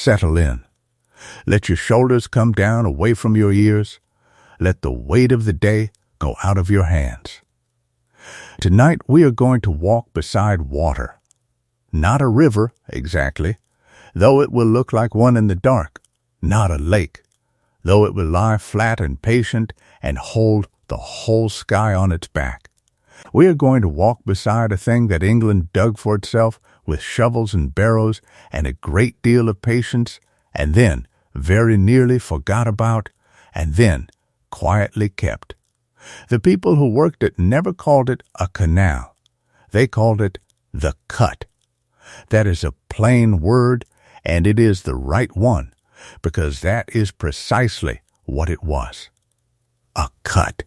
Settle in. Let your shoulders come down away from your ears. Let the weight of the day go out of your hands. Tonight we are going to walk beside water. Not a river, exactly, though it will look like one in the dark. Not a lake, though it will lie flat and patient and hold the whole sky on its back. We are going to walk beside a thing that England dug for itself with shovels and barrows and a great deal of patience, and then very nearly forgot about, and then quietly kept. The people who worked it never called it a canal. They called it the cut. That is a plain word, and it is the right one, because that is precisely what it was. A cut.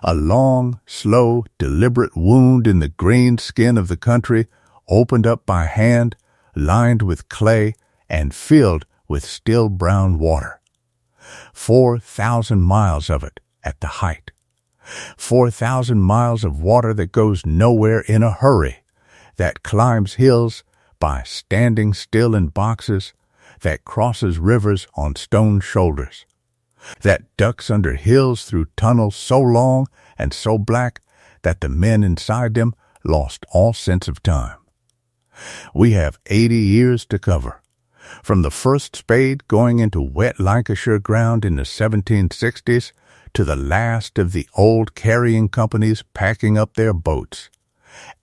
A long, slow, deliberate wound in the green skin of the country, opened up by hand, lined with clay, and filled with still brown water. 4,000 miles of it at the height. 4,000 miles of water that goes nowhere in a hurry, that climbs hills by standing still in boxes, that crosses rivers on stone shoulders, that ducks under hills through tunnels so long and so black that the men inside them lost all sense of time. We have 80 years to cover, from the first spade going into wet Lancashire ground in the 1760s to the last of the old carrying companies packing up their boats.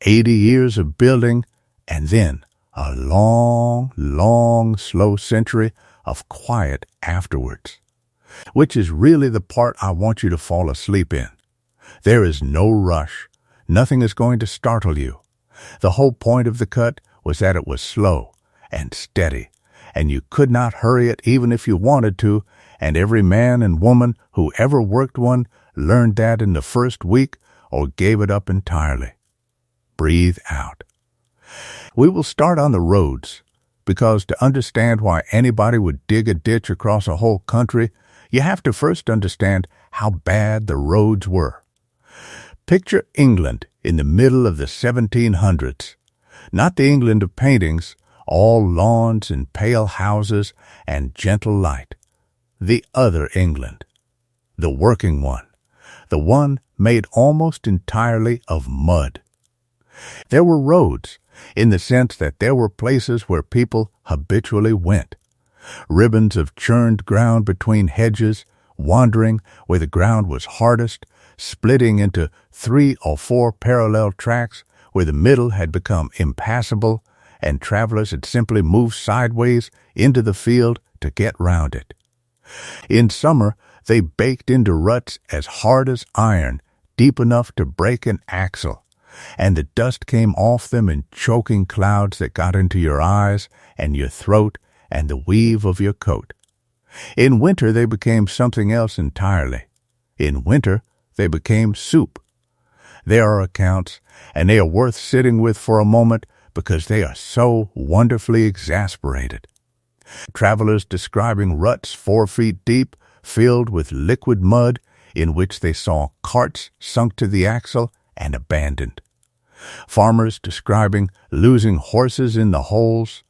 80 years of building, and then a long, long, slow century of quiet afterwards, which is really the part I want you to fall asleep in. There is no rush. Nothing is going to startle you. The whole point of the cut was that it was slow and steady, and you could not hurry it even if you wanted to, and every man and woman who ever worked one learned that in the first week or gave it up entirely. Breathe out. We will start on the roads, because to understand why anybody would dig a ditch across a whole country, you have to first understand how bad the roads were. Picture England in the middle of the 1700s. Not the England of paintings, all lawns and pale houses and gentle light. The other England. The working one. The one made almost entirely of mud. There were roads, in the sense that there were places where people habitually went. Ribbons of churned ground between hedges, wandering where the ground was hardest, splitting into 3 or 4 parallel tracks where the middle had become impassable, and travelers had simply moved sideways into the field to get round it. In summer, they baked into ruts as hard as iron, deep enough to break an axle, and the dust came off them in choking clouds that got into your eyes and your throat and the weave of your coat. In winter, they became something else entirely. In winter, they became soup. There are accounts, and they are worth sitting with for a moment because they are so wonderfully exasperated. Travelers describing ruts 4 feet deep, filled with liquid mud, in which they saw carts sunk to the axle and abandoned. Farmers describing losing horses in the holes.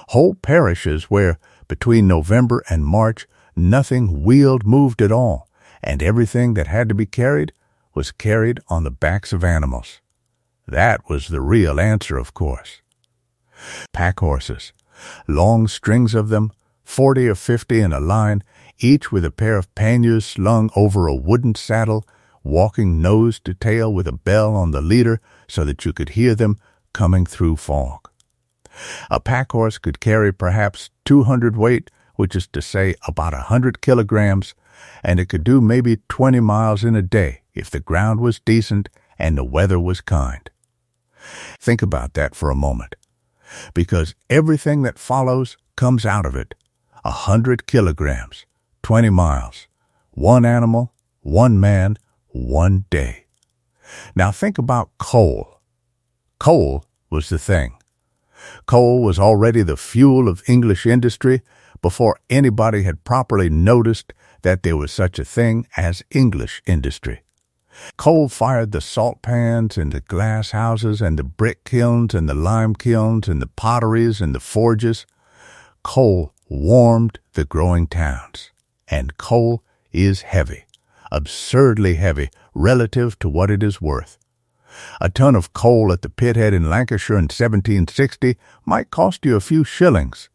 Whole parishes where, between November and March, nothing wheeled moved at all, and everything that had to be carried was carried on the backs of animals. That was the real answer, of course. Pack horses, long strings of them, 40 or 50 in a line, each with a pair of panniers slung over a wooden saddle, walking nose to tail with a bell on the leader so that you could hear them coming through fog. A pack horse could carry perhaps 200 weight, which is to say about 100 kilograms, and it could do maybe 20 miles in a day if the ground was decent and the weather was kind. Think about that for a moment, because everything that follows comes out of it. 100 kilograms, 20 miles, one animal, one man, one day. Now think about coal. Coal was the thing. Coal was already the fuel of English industry before anybody had properly noticed that there was such a thing as English industry. Coal fired the salt pans and the glass houses and the brick kilns and the lime kilns and the potteries and the forges. coal warmed the growing towns. And coal is heavy, absurdly heavy relative to what it is worth. A ton of coal at the pithead in Lancashire in 1760 might cost you a few shillings.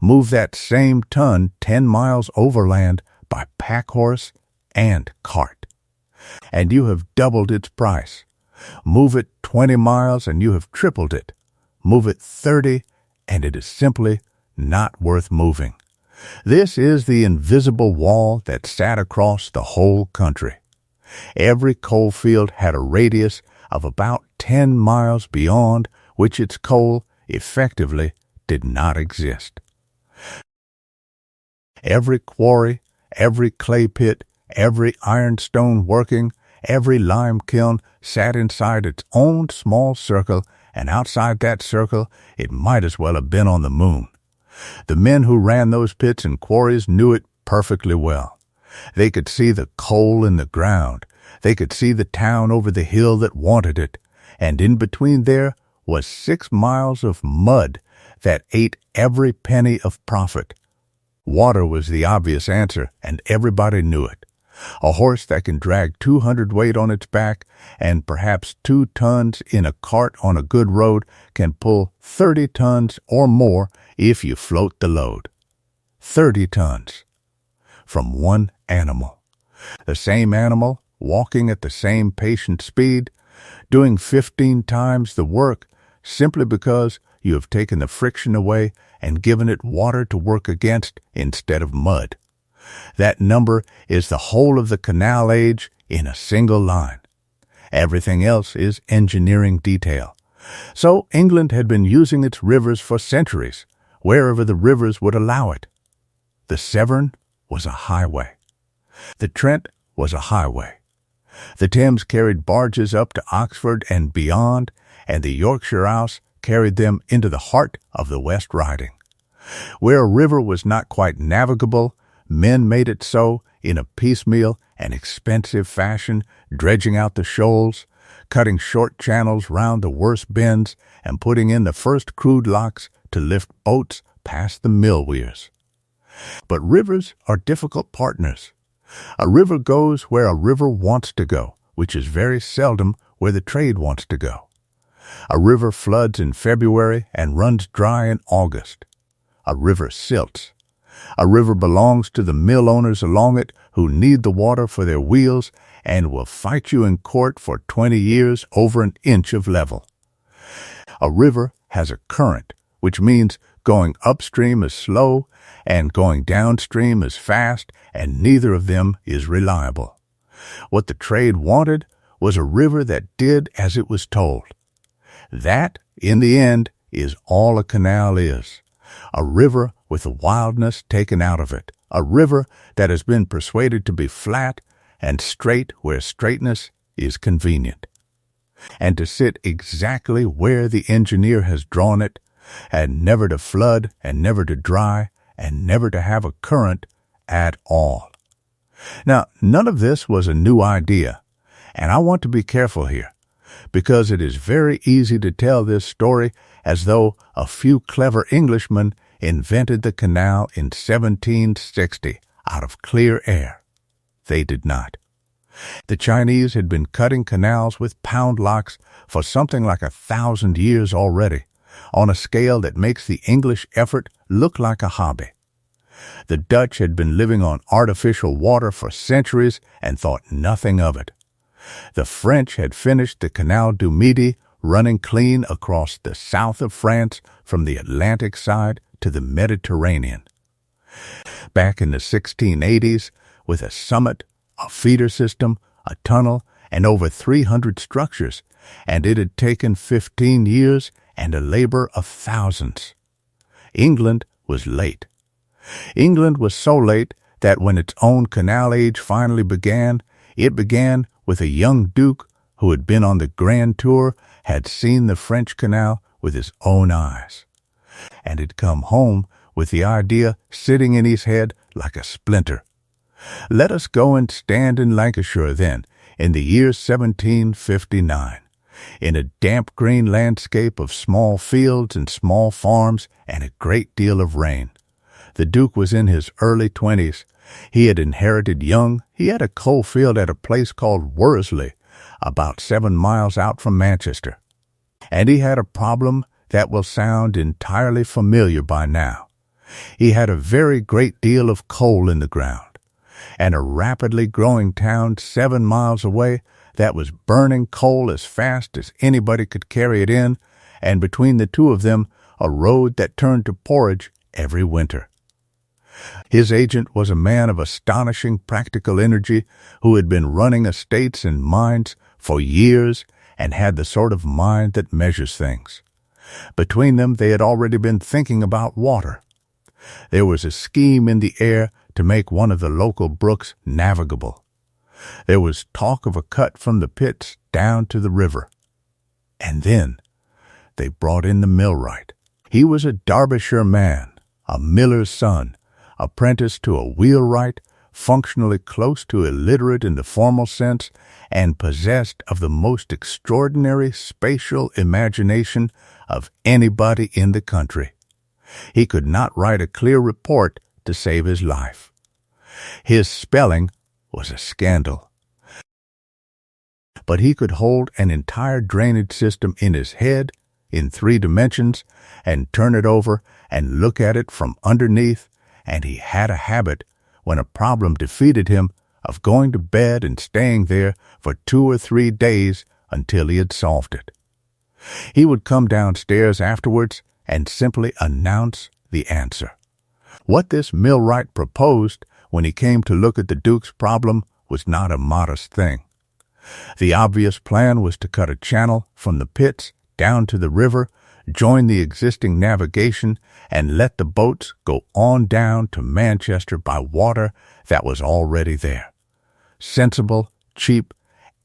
Move that same ton 10 miles overland by pack horse and cart, and you have doubled its price. Move it 20 miles and you have tripled it. Move it 30 and it is simply not worth moving. This is the invisible wall that sat across the whole country. Every coal field had a radius of about 10 miles beyond which its coal effectively did not exist. Every quarry, every clay pit, every ironstone working, every lime kiln sat inside its own small circle, and outside that circle it might as well have been on the moon. The men who ran those pits and quarries knew it perfectly well. They could see the coal in the ground. They could see the town over the hill that wanted it, and in between there was 6 miles of mud that ate every penny of profit. Water was the obvious answer, and everybody knew it. A horse that can drag 200 weight on its back and perhaps 2 tons in a cart on a good road can pull 30 tons or more if you float the load. 30 tons from one animal. The same animal walking at the same patient speed, doing 15 times the work simply because you have taken the friction away and given it water to work against instead of mud. That number is the whole of the canal age in a single line. Everything else is engineering detail. So England had been using its rivers for centuries, wherever the rivers would allow it. The Severn was a highway. The Trent was a highway. The Thames carried barges up to Oxford and beyond, and the Yorkshire Ouse carried them into the heart of the West Riding. Where a river was not quite navigable, men made it so in a piecemeal and expensive fashion, dredging out the shoals, cutting short channels round the worst bends, and putting in the first crude locks to lift boats past the mill weirs. But rivers are difficult partners. A river goes where a river wants to go, which is very seldom where the trade wants to go. A river floods in February and runs dry in August. A river silts. A river belongs to the mill owners along it who need the water for their wheels and will fight you in court for 20 years over an inch of level. A river has a current, which means going upstream is slow and going downstream is fast, and neither of them is reliable. What the trade wanted was a river that did as it was told. That, in the end, is all a canal is. A river with the wildness taken out of it. A river that has been persuaded to be flat and straight where straightness is convenient. And to sit exactly where the engineer has drawn it, and never to flood and never to dry and never to have a current at all. Now, none of this was a new idea, and I want to be careful here, because it is very easy to tell this story as though a few clever Englishmen invented the canal in 1760 out of clear air. They did not. The Chinese had been cutting canals with pound locks for something like 1,000 years already, on a scale that makes the English effort look like a hobby. The Dutch had been living on artificial water for centuries and thought nothing of it. The French had finished the Canal du Midi, running clean across the south of France from the Atlantic side to the Mediterranean. Back in the 1680s, with a summit, a feeder system, a tunnel, and over 300 structures, and it had taken 15 years and a labor of thousands. England was late. England was so late that when its own canal age finally began, it began with a young duke who had been on the Grand Tour, had seen the French Canal with his own eyes, and had come home with the idea sitting in his head like a splinter. Let us go and stand in Lancashire then, in the year 1759, in a damp green landscape of small fields and small farms and a great deal of rain, The Duke was in his early 20s. He had inherited young. He had a coal field at a place called Worsley, about 7 miles out from Manchester. And he had a problem that will sound entirely familiar by now. He had a very great deal of coal in the ground, and a rapidly growing town 7 miles away that was burning coal as fast as anybody could carry it in, and between the two of them, a road that turned to porridge every winter. His agent was a man of astonishing practical energy who had been running estates and mines for years and had the sort of mind that measures things. Between them, they had already been thinking about water. There was a scheme in the air to make one of the local brooks navigable. There was talk of a cut from the pits down to the river. And then they brought in the millwright. He was a Derbyshire man, a miller's son, apprenticed to a wheelwright, functionally close to illiterate in the formal sense, and possessed of the most extraordinary spatial imagination of anybody in the country. He could not write a clear report to save his life. His spelling was a scandal. But he could hold an entire drainage system in his head in 3 dimensions and turn it over and look at it from underneath, and he had a habit, when a problem defeated him, of going to bed and staying there for 2 or 3 days until he had solved it. He would come downstairs afterwards and simply announce the answer. What this millwright proposed when he came to look at the Duke's problem was not a modest thing. The obvious plan was to cut a channel from the pits down to the river, join the existing navigation, and let the boats go on down to Manchester by water that was already there. Sensible, cheap,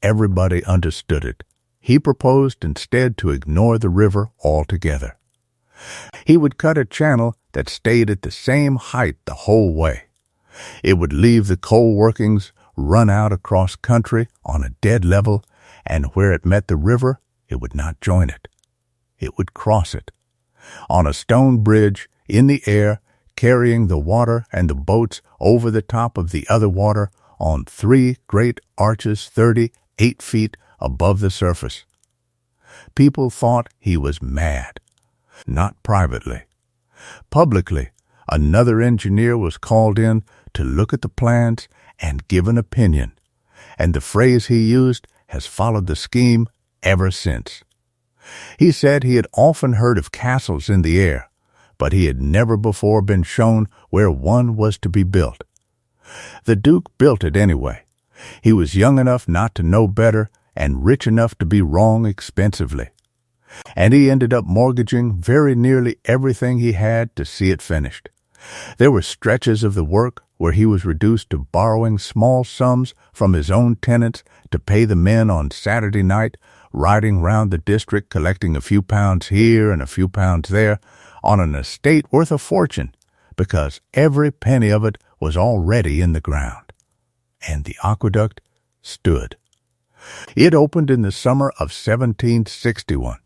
everybody understood it. He proposed instead to ignore the river altogether. He would cut a channel that stayed at the same height the whole way. It would leave the coal workings run out across country on a dead level, and where it met the river, it would not join it. It would cross it. On a stone bridge, in the air, carrying the water and the boats over the top of the other water on 3 great arches 38 feet above the surface. People thought he was mad. Not privately. Publicly, another engineer was called in to look at the plans and give an opinion, and the phrase he used has followed the scheme ever since. He said he had often heard of castles in the air, but he had never before been shown where one was to be built. The Duke built it anyway. He was young enough not to know better and rich enough to be wrong expensively. And he ended up mortgaging very nearly everything he had to see it finished. There were stretches of the work where he was reduced to borrowing small sums from his own tenants to pay the men on Saturday night, riding round the district collecting a few pounds here and a few pounds there, on an estate worth a fortune, because every penny of it was already in the ground. And the aqueduct stood. It opened in the summer of 1761.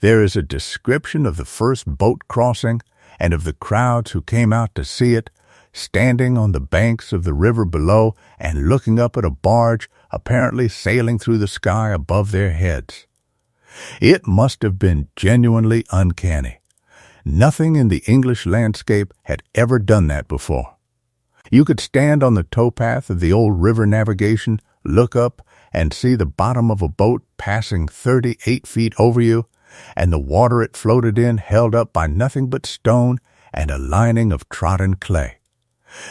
There is a description of the first boat crossing and of the crowds who came out to see it, standing on the banks of the river below and looking up at a barge apparently sailing through the sky above their heads. It must have been genuinely uncanny. Nothing in the English landscape had ever done that before. You could stand on the towpath of the old river navigation, look up, and see the bottom of a boat passing 38 feet over you, and the water it floated in held up by nothing but stone and a lining of trodden clay.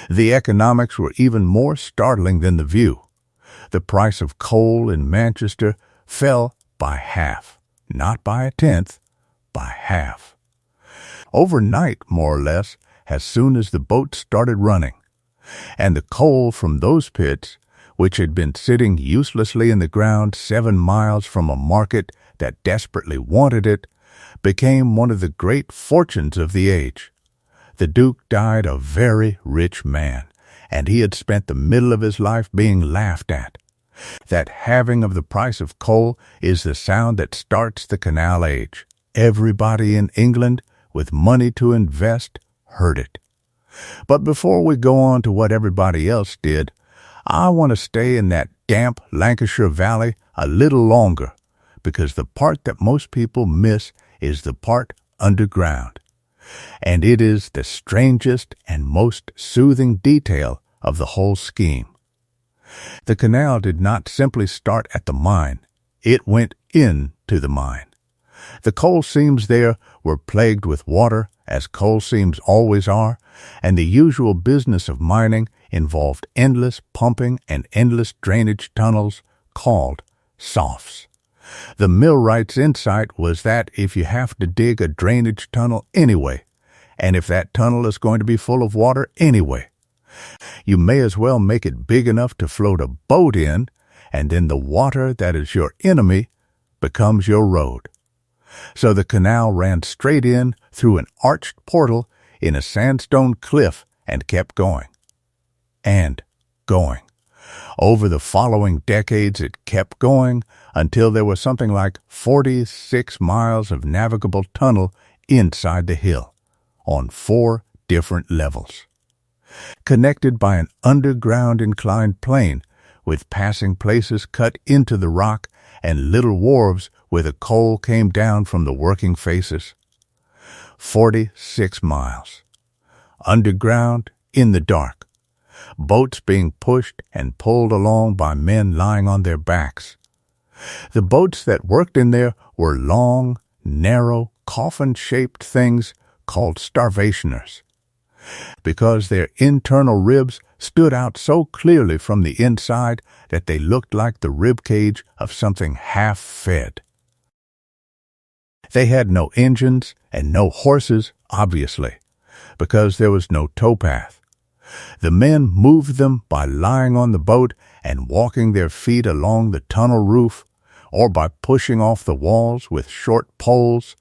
The economics were even more startling than the view. The price of coal in Manchester fell by half, not by a tenth, by half. Overnight, more or less, as soon as the boat started running. And the coal from those pits, which had been sitting uselessly in the ground 7 miles from a market that desperately wanted it, became one of the great fortunes of the age. The Duke died a very rich man, and he had spent the middle of his life being laughed at. That halving of the price of coal is the sound that starts the Canal Age. Everybody in England with money to invest heard it. But before we go on to what everybody else did, I want to stay in that damp Lancashire Valley a little longer, because the part that most people miss is the part underground. And it is the strangest and most soothing detail of the whole scheme. The canal did not simply start at the mine, it went into the mine. The coal seams there were plagued with water, as coal seams always are, and the usual business of mining involved endless pumping and endless drainage tunnels called softs. The millwright's insight was that if you have to dig a drainage tunnel anyway, and if that tunnel is going to be full of water anyway, you may as well make it big enough to float a boat in, and then the water that is your enemy becomes your road. So the canal ran straight in through an arched portal in a sandstone cliff and kept going. And going. Over the following decades it kept going until there was something like 46 miles of navigable tunnel inside the hill, on 4 different levels, connected by an underground inclined plane with passing places cut into the rock and little wharves where the coal came down from the working faces. 46 miles. Underground, in the dark. Boats being pushed and pulled along by men lying on their backs. The boats that worked in there were long, narrow, coffin-shaped things called starvationers, because their internal ribs stood out so clearly from the inside that they looked like the rib cage of something half-fed. They had no engines and no horses, obviously, because there was no towpath. The men moved them by lying on the boat and walking their feet along the tunnel roof, or by pushing off the walls with short poles,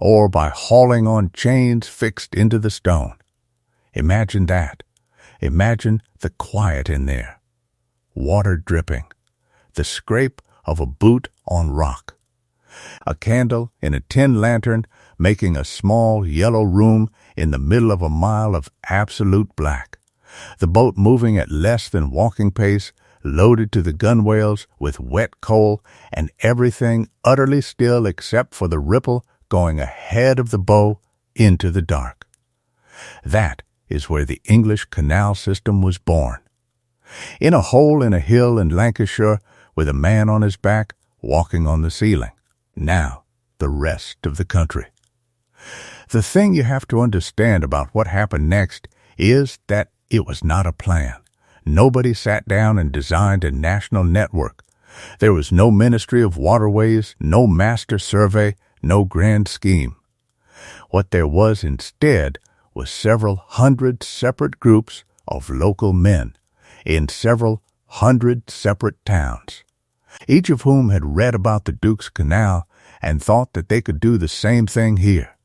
or by hauling on chains fixed into the stone. Imagine that. Imagine the quiet in there. Water dripping. The scrape of a boot on rock. A candle in a tin lantern making a small yellow room in the middle of a mile of absolute black. The boat moving at less than walking pace, loaded to the gunwales with wet coal, and everything utterly still except for the ripple going ahead of the bow into the dark. That is where the English canal system was born. In a hole in a hill in Lancashire with a man on his back walking on the ceiling. Now, the rest of the country. The thing you have to understand about what happened next is that it was not a plan. Nobody sat down and designed a national network. There was no Ministry of Waterways, no master survey, no grand scheme. What there was instead was several hundred separate groups of local men in several hundred separate towns, each of whom had read about the Duke's Canal and thought that they could do the same thing here.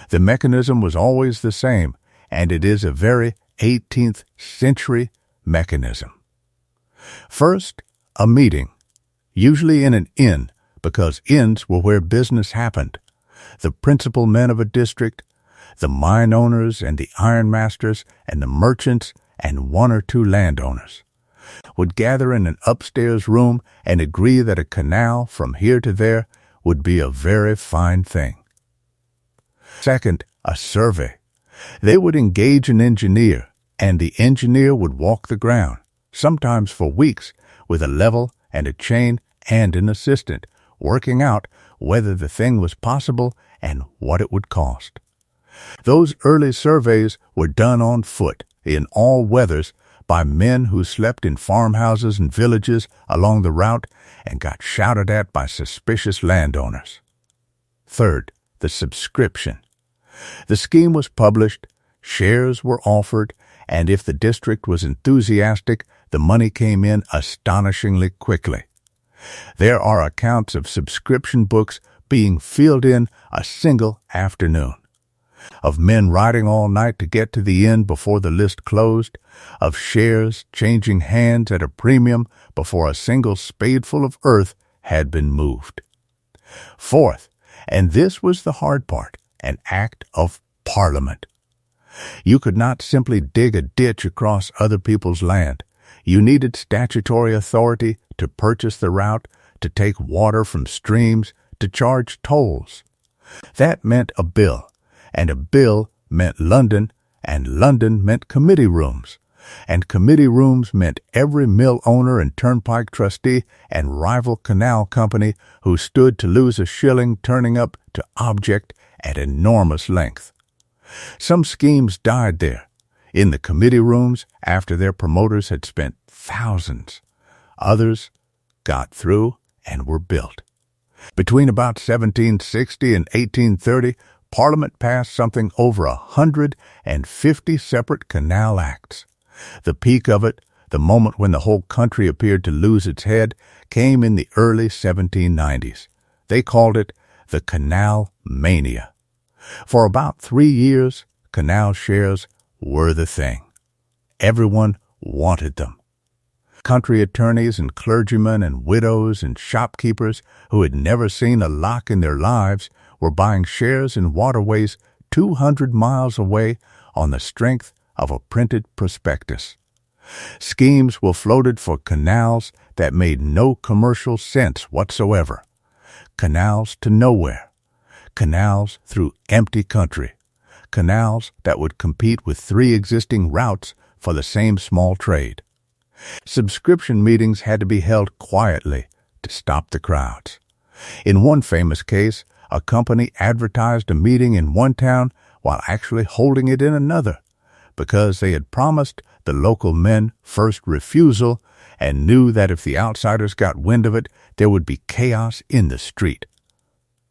The mechanism was always the same, and it is a very 18th century mechanism. First, a meeting, usually in an inn, because inns were where business happened. The principal men of a district, the mine owners and the ironmasters and the merchants and 1 or 2 landowners, would gather in an upstairs room and agree that a canal from here to there would be a very fine thing. Second, a survey. They would engage an engineer, and the engineer would walk the ground, sometimes for weeks, with a level and a chain and an assistant, working out whether the thing was possible and what it would cost. Those early surveys were done on foot, in all weathers, by men who slept in farmhouses and villages along the route and got shouted at by suspicious landowners. Third, the subscription. The scheme was published, shares were offered, and if the district was enthusiastic, the money came in astonishingly quickly. There are accounts of subscription books being filled in a single afternoon, of men riding all night to get to the inn before the list closed, of shares changing hands at a premium before a single spadeful of earth had been moved. Fourth, and this was the hard part, an act of Parliament. You could not simply dig a ditch across other people's land. You needed statutory authority to purchase the route, to take water from streams, to charge tolls. That meant a bill, and a bill meant London, and London meant committee rooms. And committee rooms meant every mill owner and turnpike trustee and rival canal company who stood to lose a shilling turning up to object at enormous length. Some schemes died there, in the committee rooms after their promoters had spent thousands. Others got through and were built. Between about 1760 and 1830, Parliament passed something over 150 separate canal acts. The peak of it, the moment when the whole country appeared to lose its head, came in the early 1790s. They called it the Canal Mania. For about 3 years, canal shares were the thing. Everyone wanted them. Country attorneys and clergymen and widows and shopkeepers who had never seen a lock in their lives were buying shares in waterways 200 miles away on the strength of a printed prospectus. Schemes were floated for canals that made no commercial sense whatsoever. Canals to nowhere. Canals through empty country. Canals that would compete with 3 existing routes for the same small trade. Subscription meetings had to be held quietly to stop the crowds. In one famous case, a company advertised a meeting in one town while actually holding it in another, because they had promised the local men first refusal and knew that if the outsiders got wind of it, there would be chaos in the street.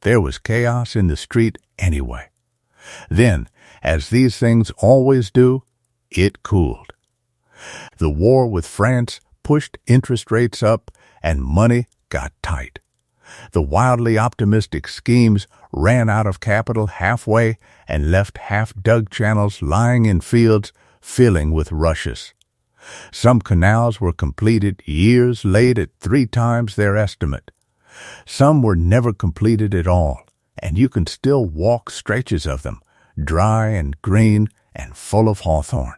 There was chaos in the street anyway. Then, as these things always do, it cooled. The war with France pushed interest rates up and money got tight. The wildly optimistic schemes ran out of capital halfway and left half-dug channels lying in fields filling with rushes. Some canals were completed years late at 3 times their estimate. Some were never completed at all, and you can still walk stretches of them, dry and green and full of hawthorn,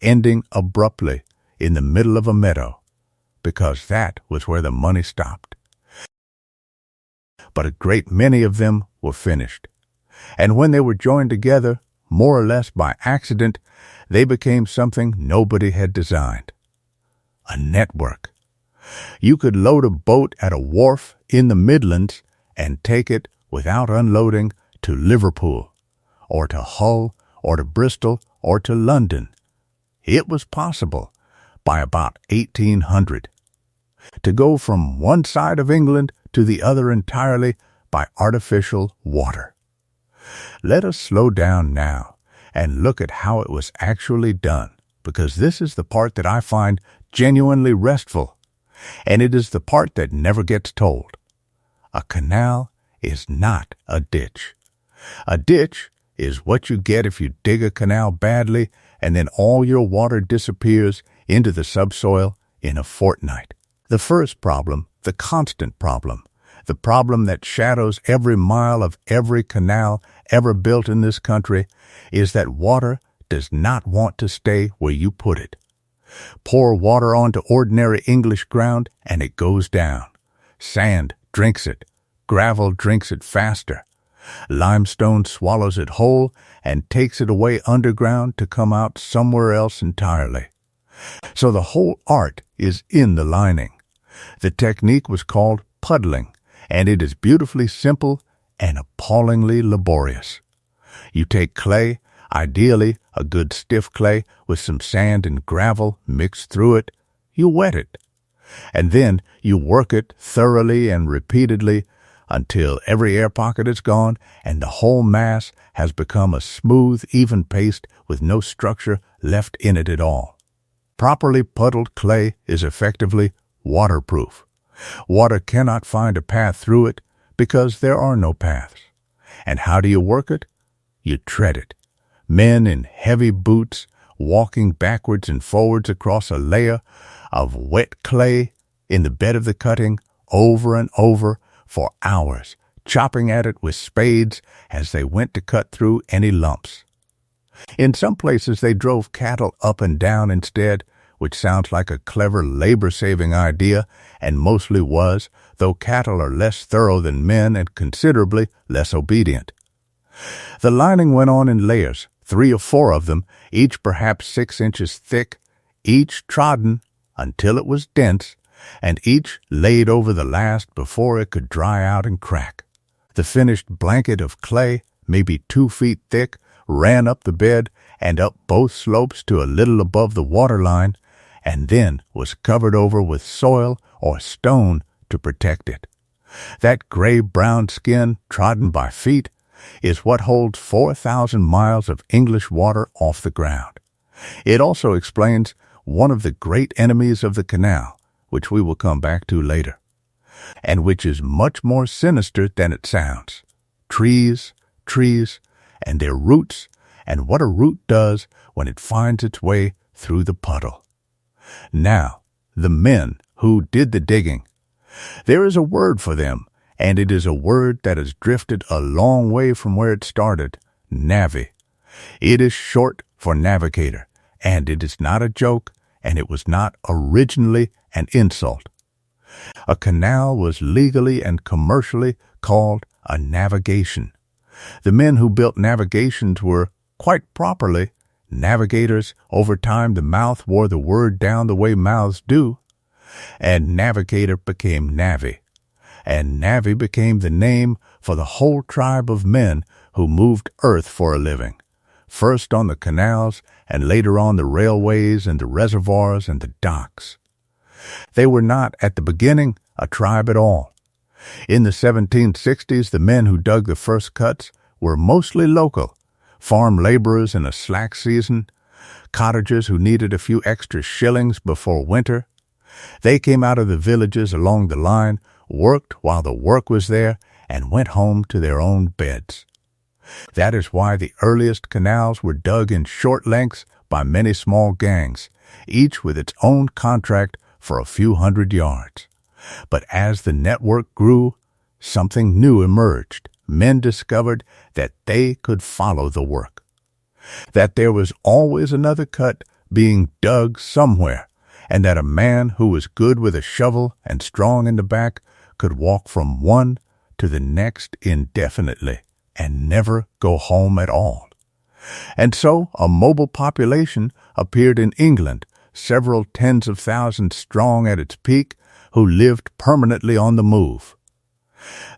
ending abruptly in the middle of a meadow, because that was where the money stopped. But a great many of them were finished, and when they were joined together, more or less by accident, they became something nobody had designed. A network. You could load a boat at a wharf in the Midlands and take it without unloading to Liverpool, or to Hull, or to Bristol, or to London. It was possible by about 1800 to go from one side of England to the other entirely by artificial water. Let us slow down now and look at how it was actually done, because this is the part that I find genuinely restful, and it is the part that never gets told. A canal is not a ditch. A ditch is what you get if you dig a canal badly and then all your water disappears into the subsoil in a fortnight. The first problem, the constant problem, the problem that shadows every mile of every canal ever built in this country, is that water does not want to stay where you put it. Pour water onto ordinary English ground and it goes down. Sand drinks it. Gravel drinks it faster. Limestone swallows it whole and takes it away underground to come out somewhere else entirely. So the whole art is in the lining. The technique was called puddling, and it is beautifully simple and appallingly laborious. You take clay, ideally a good stiff clay with some sand and gravel mixed through it. You wet it, and then you work it thoroughly and repeatedly until every air pocket is gone and the whole mass has become a smooth, even paste with no structure left in it at all. Properly puddled clay is effectively waterproof. Water cannot find a path through it because there are no paths. And how do you work it? You tread it. Men in heavy boots walking backwards and forwards across a layer of wet clay in the bed of the cutting over and over for hours, chopping at it with spades as they went to cut through any lumps. In some places they drove cattle up and down instead, which sounds like a clever labor-saving idea, and mostly was, though cattle are less thorough than men and considerably less obedient. The lining went on in layers, 3 or 4 of them, each perhaps 6 inches thick, each trodden until it was dense, and each laid over the last before it could dry out and crack. The finished blanket of clay, maybe 2 feet thick, ran up the bed and up both slopes to a little above the waterline, and then was covered over with soil or stone to protect it. That gray-brown skin, trodden by feet, is what holds 4,000 miles of English water off the ground. It also explains one of the great enemies of the canal, which we will come back to later, and which is much more sinister than it sounds. Trees, and their roots, and what a root does when it finds its way through the puddle. Now, the men who did the digging. There is a word for them, and it is a word that has drifted a long way from where it started, navvy. It is short for navigator, and it is not a joke, and it was not originally an insult. A canal was legally and commercially called a navigation. The men who built navigations were, quite properly, navigators. Over time the mouth wore the word down the way mouths do, and navigator became navvy, and navvy became the name for the whole tribe of men who moved earth for a living, first on the canals and later on the railways and the reservoirs and the docks. They were not, at the beginning, a tribe at all. In the 1760s, the men who dug the first cuts were mostly local, farm laborers in a slack season, cottagers who needed a few extra shillings before winter. They came out of the villages along the line, worked while the work was there, and went home to their own beds. That is why the earliest canals were dug in short lengths by many small gangs, each with its own contract for a few hundred yards. But as the network grew, something new emerged. Men discovered that they could follow the work, that there was always another cut being dug somewhere, and that a man who was good with a shovel and strong in the back could walk from one to the next indefinitely and never go home at all. And so a mobile population appeared in England, several tens of thousands strong at its peak, who lived permanently on the move.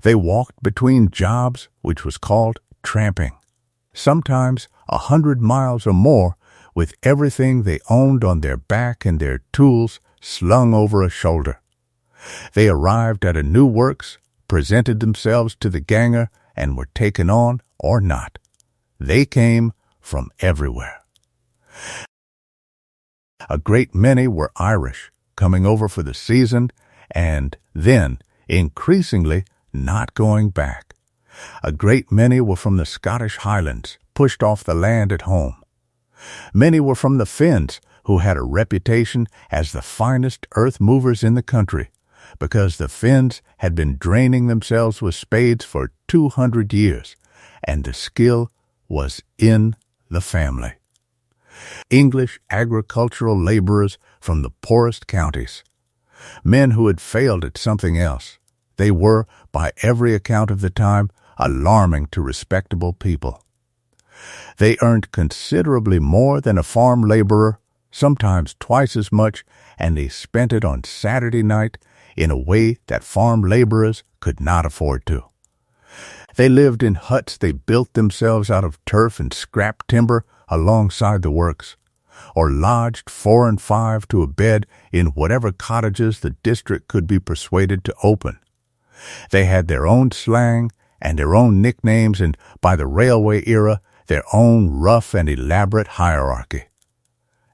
They walked between jobs, which was called tramping, sometimes 100 miles or more, with everything they owned on their back and their tools slung over a shoulder. They arrived at a new works, presented themselves to the ganger, and were taken on or not. They came from everywhere. A great many were Irish, coming over for the season, and then, increasingly, not going back. A great many were from the Scottish Highlands, pushed off the land at home. Many were from the Finns, who had a reputation as the finest earth movers in the country, because the Finns had been draining themselves with spades for 200 years, and the skill was in the family. English agricultural laborers from the poorest counties, men who had failed at something else. They were, by every account of the time, alarming to respectable people. They earned considerably more than a farm laborer, sometimes twice as much, and they spent it on Saturday night in a way that farm laborers could not afford to. They lived in huts they built themselves out of turf and scrap timber alongside the works, or lodged 4 and 5 to a bed in whatever cottages the district could be persuaded to open. They had their own slang and their own nicknames, and by the railway era, their own rough and elaborate hierarchy.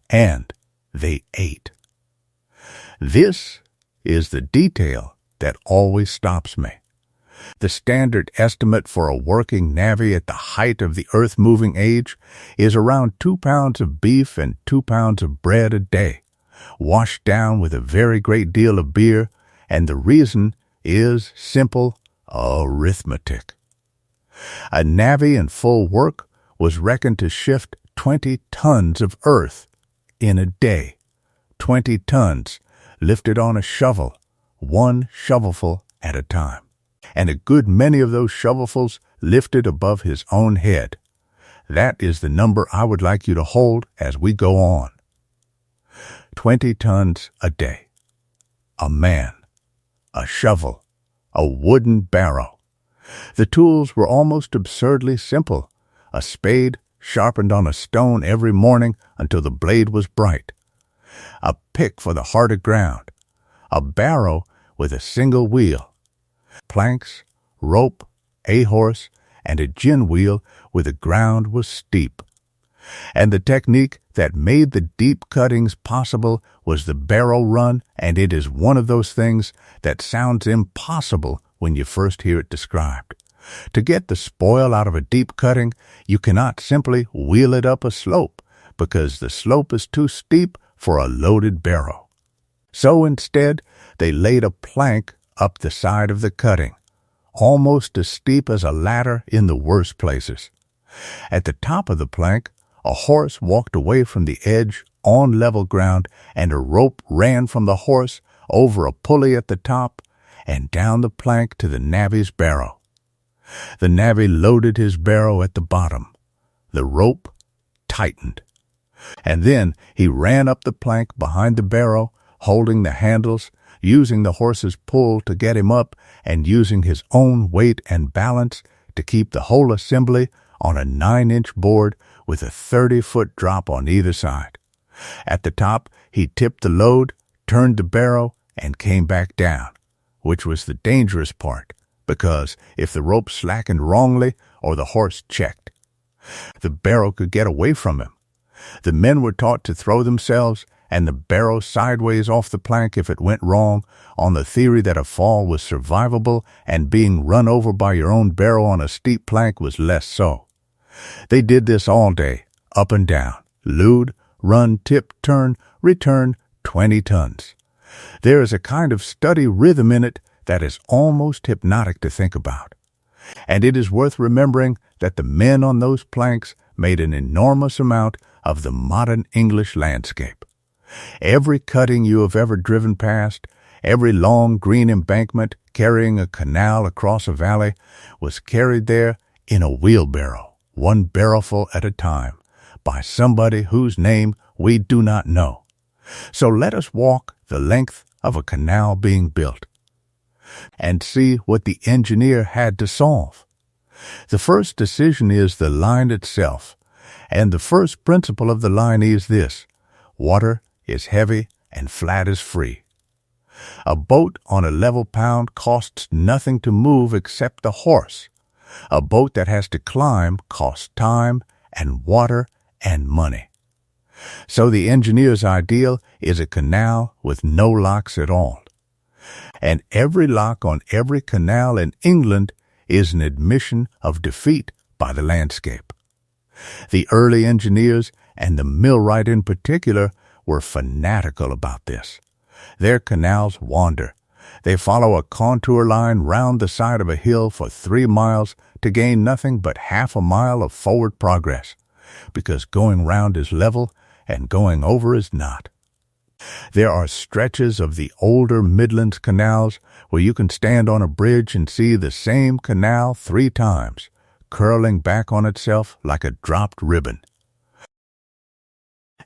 And they ate. This is the detail that always stops me. The standard estimate for a working navvy at the height of the earth-moving age is around 2 pounds of beef and 2 pounds of bread a day, washed down with a very great deal of beer, and the reason is simple arithmetic. A navvy in full work was reckoned to shift 20 tons of earth in a day. 20 tons lifted on a shovel, one shovelful at a time. And a good many of those shovelfuls lifted above his own head. That is the number I would like you to hold as we go on. 20 tons a day. A man. A shovel. A wooden barrow. The tools were almost absurdly simple. A spade sharpened on a stone every morning until the blade was bright. A pick for the harder ground. A barrow with a single wheel. Planks, rope, a horse, and a gin wheel where the ground was steep. And the technique that made the deep cuttings possible was the barrow run, and it is one of those things that sounds impossible when you first hear it described. To get the spoil out of a deep cutting, you cannot simply wheel it up a slope, because the slope is too steep for a loaded barrow. So instead, they laid a plank up the side of the cutting, almost as steep as a ladder in the worst places. At the top of the plank, a horse walked away from the edge on level ground, and a rope ran from the horse over a pulley at the top and down the plank to the navvy's barrow. The navvy loaded his barrow at the bottom. The rope tightened. And then he ran up the plank behind the barrow, holding the handles, using the horse's pull to get him up, and using his own weight and balance to keep the whole assembly on a 9-inch board with a 30-foot drop on either side. At the top, he tipped the load, turned the barrow, and came back down, which was the dangerous part, because if the rope slackened wrongly or the horse checked, the barrow could get away from him. The men were taught to throw themselves and the barrow sideways off the plank if it went wrong, on the theory that a fall was survivable and being run over by your own barrow on a steep plank was less so. They did this all day, up and down, lood, run, tip, turn, return, 20 tons. There is a kind of steady rhythm in it that is almost hypnotic to think about. And it is worth remembering that the men on those planks made an enormous amount of the modern English landscape. Every cutting you have ever driven past, every long green embankment carrying a canal across a valley, was carried there in a wheelbarrow, one barrowful at a time, by somebody whose name we do not know. So let us walk the length of a canal being built and see what the engineer had to solve. The first decision is the line itself, and the first principle of the line is this: water is heavy and flat is free. A boat on a level pound costs nothing to move except the horse. A boat that has to climb costs time and water and money. So the engineer's ideal is a canal with no locks at all. And every lock on every canal in England is an admission of defeat by the landscape. The early engineers, and the millwright in particular, were fanatical about this. Their canals wander. They follow a contour line round the side of a hill for 3 miles to gain nothing but half a mile of forward progress, because going round is level and going over is not. There are stretches of the older Midlands canals where you can stand on a bridge and see the same canal 3 times, curling back on itself like a dropped ribbon.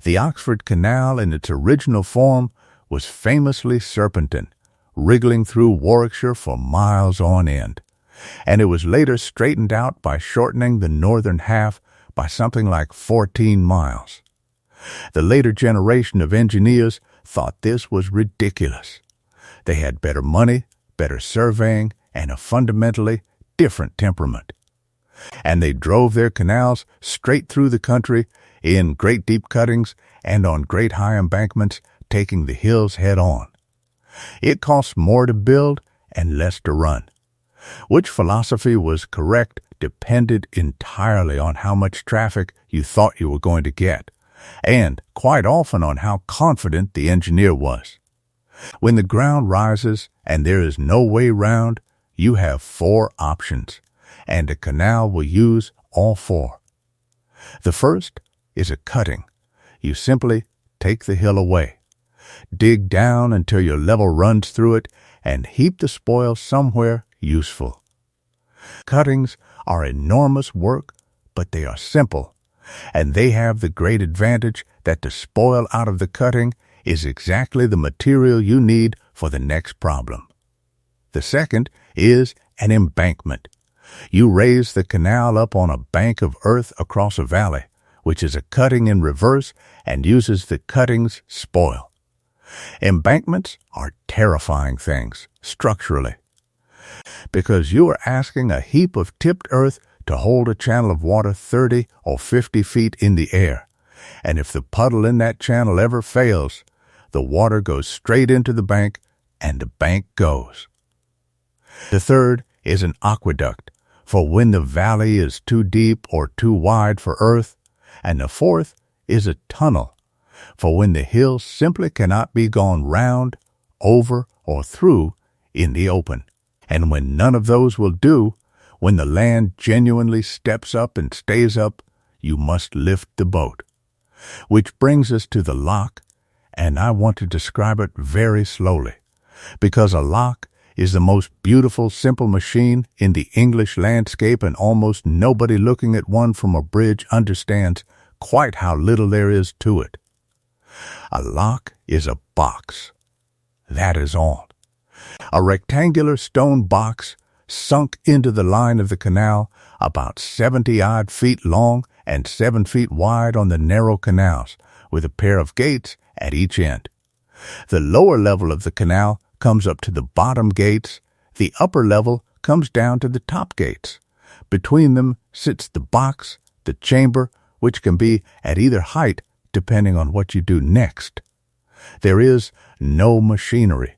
The Oxford Canal in its original form was famously serpentine, wriggling through Warwickshire for miles on end, and it was later straightened out by shortening the northern half by something like 14 miles. The later generation of engineers thought this was ridiculous. They had better money, better surveying, and a fundamentally different temperament. And they drove their canals straight through the country in great deep cuttings and on great high embankments, taking the hills head on. It cost more to build and less to run. Which philosophy was correct depended entirely on how much traffic you thought you were going to get, and quite often on how confident the engineer was. When the ground rises and there is no way round, you have 4 options, and a canal will use all 4. The first is a cutting. You simply take the hill away. Dig down until your level runs through it and heap the spoil somewhere useful. Cuttings are enormous work, but they are simple, and they have the great advantage that the spoil out of the cutting is exactly the material you need for the next problem. The second is an embankment. You raise the canal up on a bank of earth across a valley, which is a cutting in reverse and uses the cutting's spoil. Embankments are terrifying things, structurally, because you are asking a heap of tipped earth to hold a channel of water 30 or 50 feet in the air, and if the puddle in that channel ever fails, the water goes straight into the bank, and the bank goes. The third is an aqueduct, for when the valley is too deep or too wide for earth, and the fourth is a tunnel, for when the hill simply cannot be gone round, over, or through in the open. And when none of those will do, when the land genuinely steps up and stays up, you must lift the boat. Which brings us to the lock, and I want to describe it very slowly, because a lock is the most beautiful, simple machine in the English landscape, and almost nobody looking at one from a bridge understands quite how little there is to it. A lock is a box. That is all. A rectangular stone box sunk into the line of the canal, about 70-odd feet long and 7 feet wide on the narrow canals, with a pair of gates at each end. The lower level of the canal comes up to the bottom gates. The upper level comes down to the top gates. Between them sits the box, the chamber, which can be at either height depending on what you do next. There is no machinery.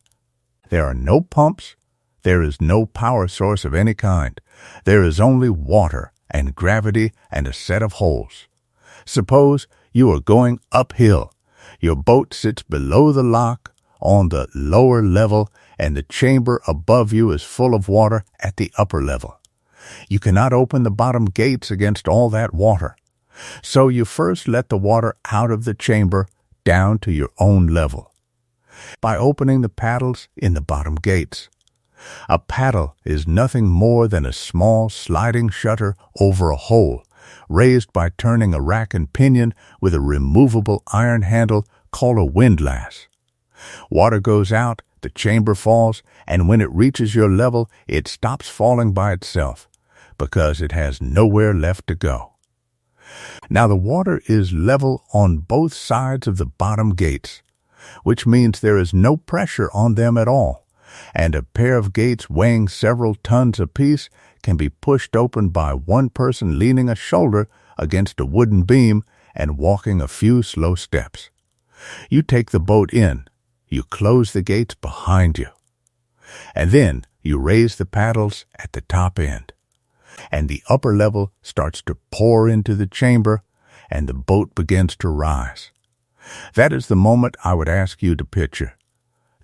There are no pumps. There is no power source of any kind. There is only water and gravity and a set of holes. Suppose you are going uphill. Your boat sits below the lock on the lower level, and the chamber above you is full of water at the upper level. You cannot open the bottom gates against all that water. So you first let the water out of the chamber down to your own level by opening the paddles in the bottom gates. A paddle is nothing more than a small sliding shutter over a hole, raised by turning a rack and pinion with a removable iron handle called a windlass. Water goes out, the chamber falls, and when it reaches your level, it stops falling by itself, because it has nowhere left to go. Now the water is level on both sides of the bottom gates, which means there is no pressure on them at all, and a pair of gates weighing several tons apiece can be pushed open by one person leaning a shoulder against a wooden beam and walking a few slow steps. You take the boat in, you close the gates behind you, and then you raise the paddles at the top end, and the upper level starts to pour into the chamber, and the boat begins to rise. That is the moment I would ask you to picture.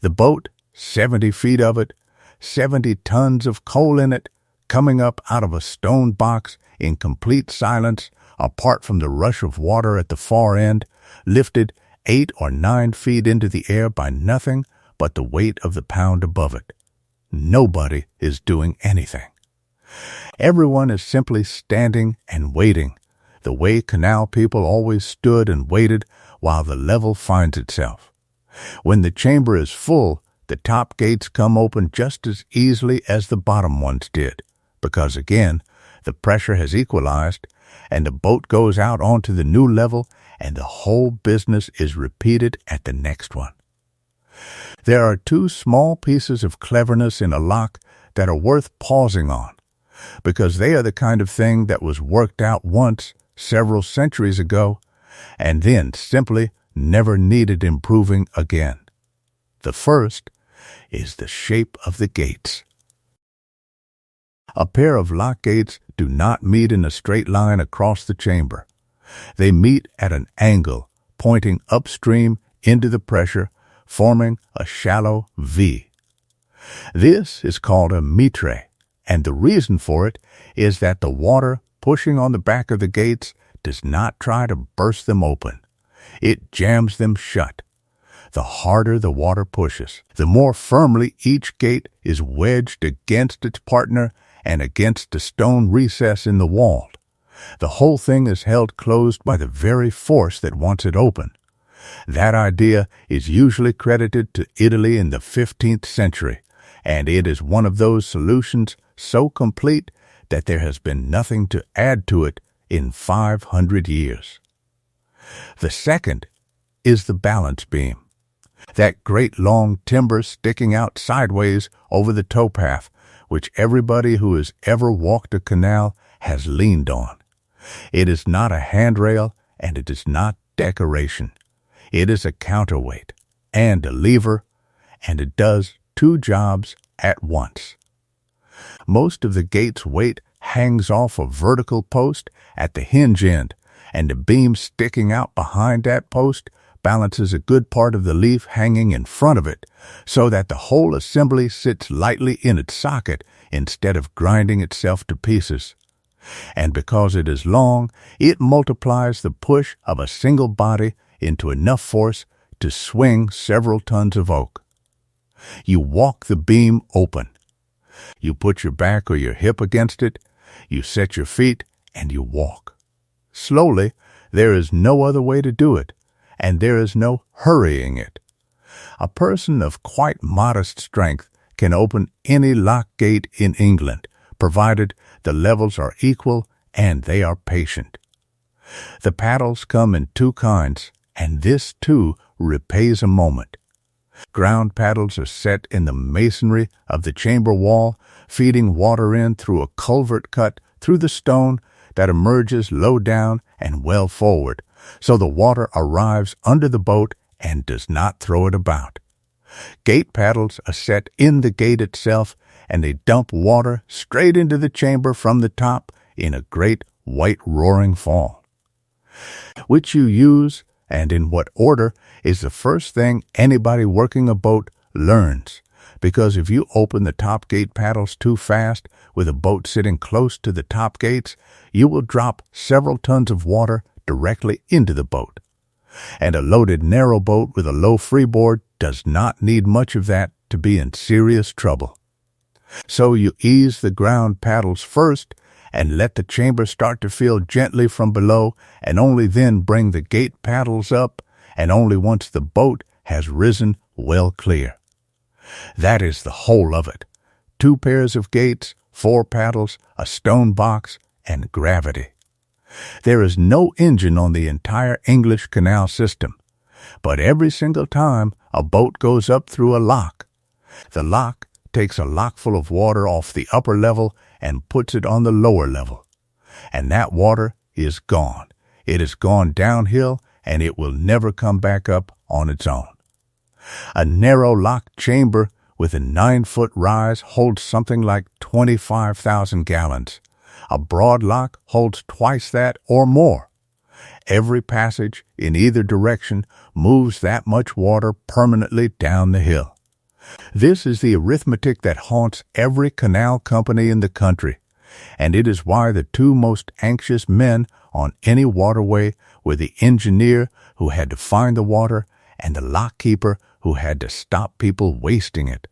The boat, 70 feet of it, 70 tons of coal in it, coming up out of a stone box in complete silence, apart from the rush of water at the far end, lifted 8 or 9 feet into the air by nothing but the weight of the pound above it. Nobody is doing anything. Everyone is simply standing and waiting, the way canal people always stood and waited while the level finds itself. When the chamber is full, the top gates come open just as easily as the bottom ones did, because again, the pressure has equalized, and the boat goes out onto the new level, and the whole business is repeated at the next one. There are 2 small pieces of cleverness in a lock that are worth pausing on, because they are the kind of thing that was worked out once, several centuries ago, and then simply never needed improving again. The first is the shape of the gates. A pair of lock gates do not meet in a straight line across the chamber. They meet at an angle, pointing upstream into the pressure, forming a shallow V. This is called a mitre, and the reason for it is that the water pushing on the back of the gates does not try to burst them open. It jams them shut. The harder the water pushes, the more firmly each gate is wedged against its partner and against a stone recess in the wall. The whole thing is held closed by the very force that wants it open. That idea is usually credited to Italy in the 15th century, and it is one of those solutions so complete that there has been nothing to add to it in 500 years. The second is the balance beam. That great long timber sticking out sideways over the towpath, which everybody who has ever walked a canal has leaned on. It is not a handrail, and it is not decoration. It is a counterweight and a lever, and it does two jobs at once. Most of the gate's weight hangs off a vertical post at the hinge end, and the beam sticking out behind that post balances a good part of the leaf hanging in front of it, so that the whole assembly sits lightly in its socket instead of grinding itself to pieces. And because it is long, it multiplies the push of a single body into enough force to swing several tons of oak. You walk the beam open. You put your back or your hip against it, you set your feet, and you walk. Slowly, there is no other way to do it, and there is no hurrying it. A person of quite modest strength can open any lock gate in England, provided the levels are equal and they are patient. The paddles come in two kinds, and this, too, repays a moment. Ground paddles are set in the masonry of the chamber wall, feeding water in through a culvert cut through the stone that emerges low down and well forward, so the water arrives under the boat and does not throw it about. Gate paddles are set in the gate itself, and they dump water straight into the chamber from the top in a great white roaring fall. Which you use, and in what order, is the first thing anybody working a boat learns, because if you open the top gate paddles too fast with a boat sitting close to the top gates, you will drop several tons of water directly into the boat. And a loaded narrow boat with a low freeboard does not need much of that to be in serious trouble. So you ease the ground paddles first and let the chamber start to fill gently from below, and only then bring the gate paddles up, and only once the boat has risen well clear. That is the whole of it. 2 pairs of gates, 4 paddles, a stone box, and gravity. There is no engine on the entire English canal system, but every single time a boat goes up through a lock, the lock takes a lockful of water off the upper level and puts it on the lower level. And that water is gone. It has gone downhill, and it will never come back up on its own. A narrow locked chamber with a 9-foot rise holds something like 25,000 gallons. A broad lock holds twice that or more. Every passage in either direction moves that much water permanently down the hill. This is the arithmetic that haunts every canal company in the country, and it is why the 2 most anxious men on any waterway were the engineer who had to find the water and the lock keeper who had to stop people wasting it.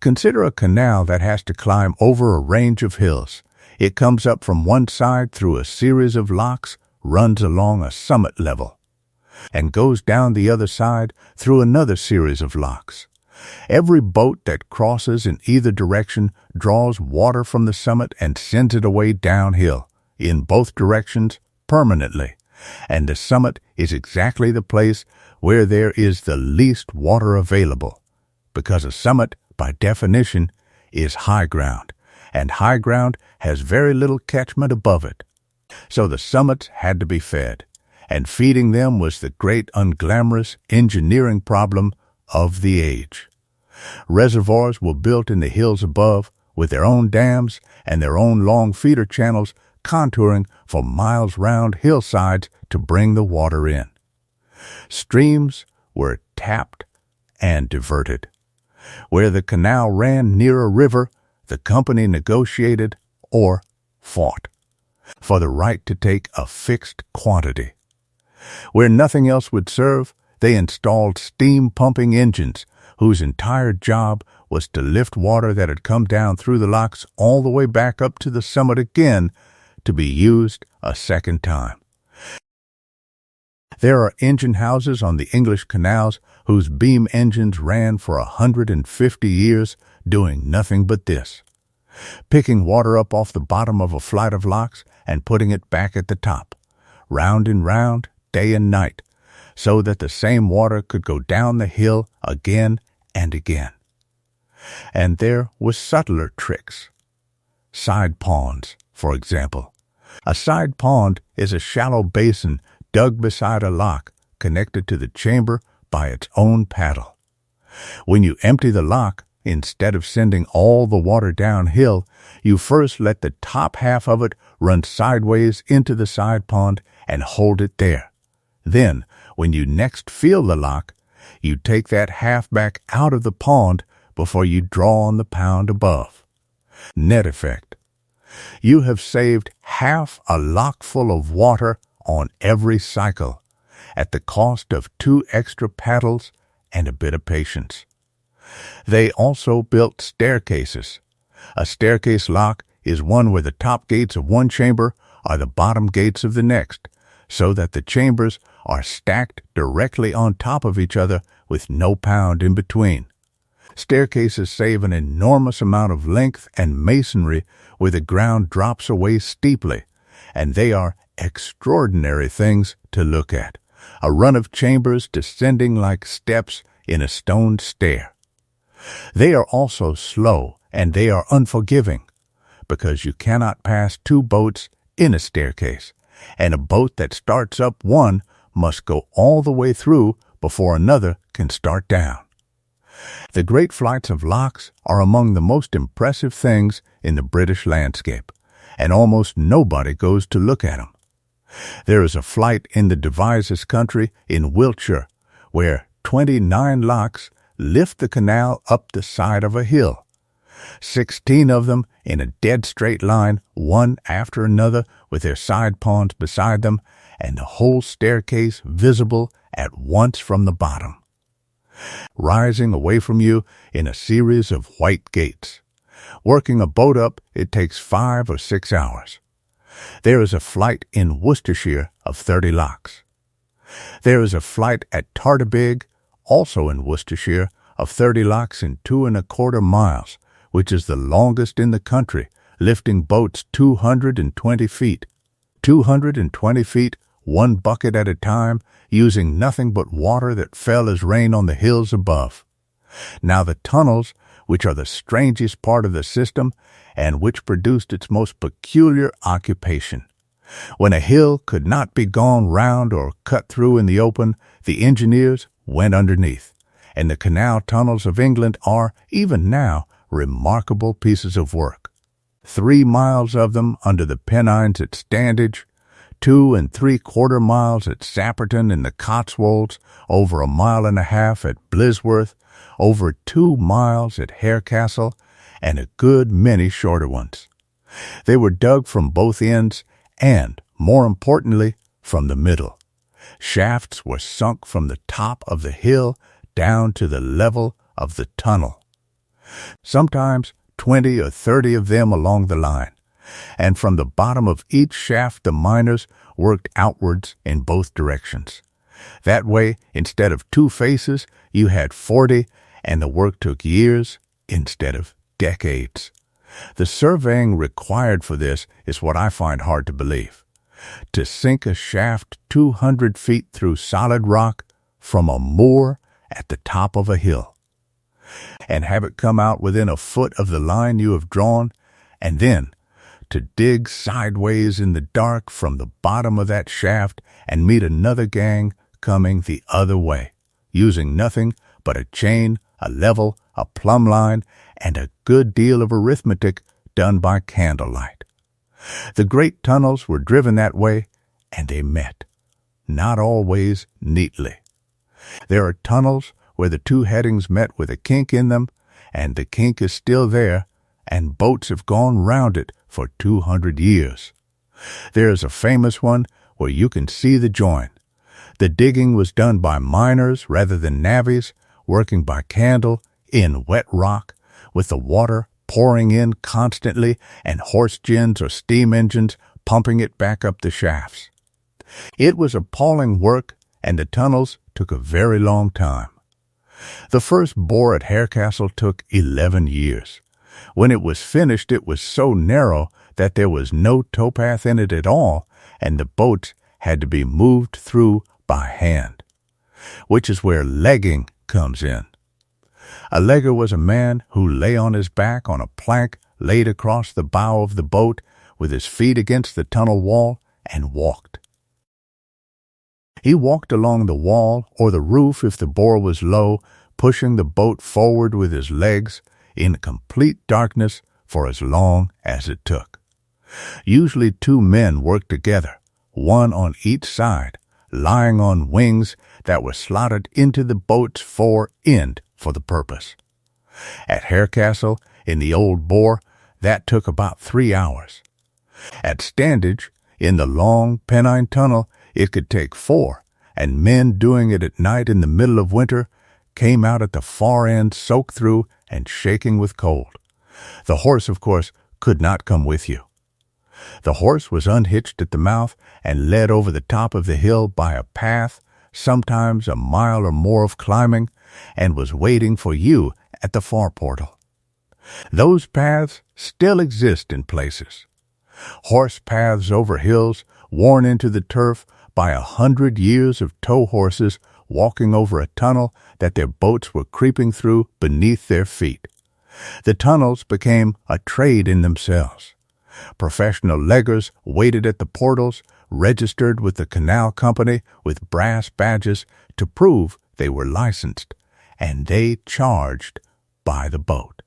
Consider a canal that has to climb over a range of hills. It comes up from one side through a series of locks, runs along a summit level, and goes down the other side through another series of locks. Every boat that crosses in either direction draws water from the summit and sends it away downhill, in both directions, permanently, and the summit is exactly the place where there is the least water available, because a summit, by definition, is high ground, and high ground has very little catchment above it. So the summits had to be fed, and feeding them was the great unglamorous engineering problem of the age. Reservoirs were built in the hills above, with their own dams and their own long feeder channels contouring for miles round hillsides to bring the water in. Streams were tapped and diverted. Where the canal ran near a river, the company negotiated or fought. for the right to take a fixed quantity. Where nothing else would serve, they installed steam-pumping engines whose entire job was to lift water that had come down through the locks all the way back up to the summit again to be used a second time. There are engine houses on the English canals whose beam engines ran for 150 years doing nothing but this: picking water up off the bottom of a flight of locks and putting it back at the top, round and round, day and night, so that the same water could go down the hill again and again. And there were subtler tricks. Side ponds, for example. A side pond is a shallow basin dug beside a lock connected to the chamber by its own paddle. When you empty the lock, instead of sending all the water downhill, you first let the top half of it run sideways into the side pond and hold it there. Then, when you next fill the lock, you take that half back out of the pond before you draw on the pound above. Net effect: you have saved half a lockful of water on every cycle, at the cost of 2 extra paddles and a bit of patience. They also built staircases. A staircase lock is one where the top gates of one chamber are the bottom gates of the next, so that the chambers are stacked directly on top of each other with no pound in between. Staircases save an enormous amount of length and masonry where the ground drops away steeply, and they are extraordinary things to look at. A run of chambers descending like steps in a stone stair. They are also slow, and they are unforgiving, because you cannot pass 2 boats in a staircase, and a boat that starts up one must go all the way through before another can start down. The great flights of locks are among the most impressive things in the British landscape, and almost nobody goes to look at them. There is a flight in the Devizes country in Wiltshire where 29 locks lift the canal up the side of a hill. 16 of them in a dead straight line, one after another, with their side ponds beside them, and the whole staircase visible at once from the bottom. Rising away from you in a series of white gates. Working a boat up, it takes 5 or 6 hours. There is a flight in Worcestershire of 30 locks. There is a flight at Tartabig, also in Worcestershire, of 30 locks in 2¼ miles, which is the longest in the country, lifting boats 220 feet. 220 feet, one bucket at a time, using nothing but water that fell as rain on the hills above. Now the tunnels, which are the strangest part of the system, and which produced its most peculiar occupation. When a hill could not be gone round or cut through in the open, the engineers went underneath, and the canal tunnels of England are, even now, remarkable pieces of work. 3 miles of them under the Pennines at Standedge, 2 3/4 miles at Sapperton in the Cotswolds, over 1.5 miles at Blisworth, over 2 miles at Harecastle, and a good many shorter ones. They were dug from both ends and, more importantly, from the middle. Shafts were sunk from the top of the hill down to the level of the tunnel. Sometimes 20 or 30 of them along the line, and from the bottom of each shaft the miners worked outwards in both directions. That way, instead of 2 faces, you had 40, and the work took years instead of decades. The surveying required for this is what I find hard to believe. To sink a shaft 200 feet through solid rock from a moor at the top of a hill, and have it come out within a foot of the line you have drawn, and then to dig sideways in the dark from the bottom of that shaft and meet another gang coming the other way, using nothing but a chain, a level, a plumb line, and a good deal of arithmetic done by candlelight. The great tunnels were driven that way, and they met, not always neatly. There are tunnels where the 2 headings met with a kink in them, and the kink is still there, and boats have gone round it for 200 years. There is a famous one where you can see the join. The digging was done by miners rather than navvies, working by candle in wet rock, with the water pouring in constantly and horse gins or steam engines pumping it back up the shafts. It was appalling work, and the tunnels took a very long time. The first bore at Harecastle took 11 years. When it was finished, it was so narrow that there was no towpath in it at all, and the boats had to be moved through by hand, which is where legging comes in. A legger was a man who lay on his back on a plank laid across the bow of the boat with his feet against the tunnel wall and walked. He walked along the wall or the roof if the bore was low, pushing the boat forward with his legs in complete darkness for as long as it took. Usually 2 men worked together, one on each side, lying on wings that were slotted into the boat's fore end for the purpose. At Harecastle, in the old bore, that took about 3 hours. At Standage, in the long Pennine Tunnel, it could take 4, and men doing it at night in the middle of winter came out at the far end soaked through and shaking with cold. The horse, of course, could not come with you. The horse was unhitched at the mouth and led over the top of the hill by a path, sometimes a mile or more of climbing, and was waiting for you at the far portal. Those paths still exist in places. Horse paths over hills worn into the turf by 100 years of tow horses walking over a tunnel that their boats were creeping through beneath their feet. The tunnels became a trade in themselves. Professional leggers waited at the portals, registered with the canal company with brass badges to prove they were licensed, and they charged by the boat.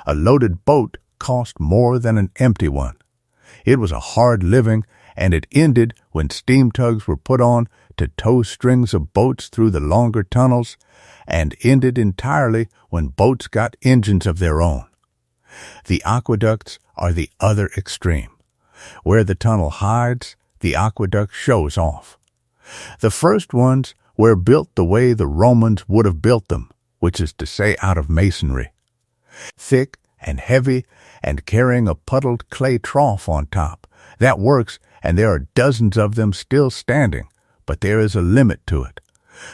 A loaded boat cost more than an empty one. It was a hard living, and it ended when steam tugs were put on to tow strings of boats through the longer tunnels, and ended entirely when boats got engines of their own. The aqueducts are the other extreme. Where the tunnel hides, the aqueduct shows off. The first ones were built the way the Romans would have built them, which is to say out of masonry. Thick and heavy and carrying a puddled clay trough on top. That works, and there are dozens of them still standing, but there is a limit to it.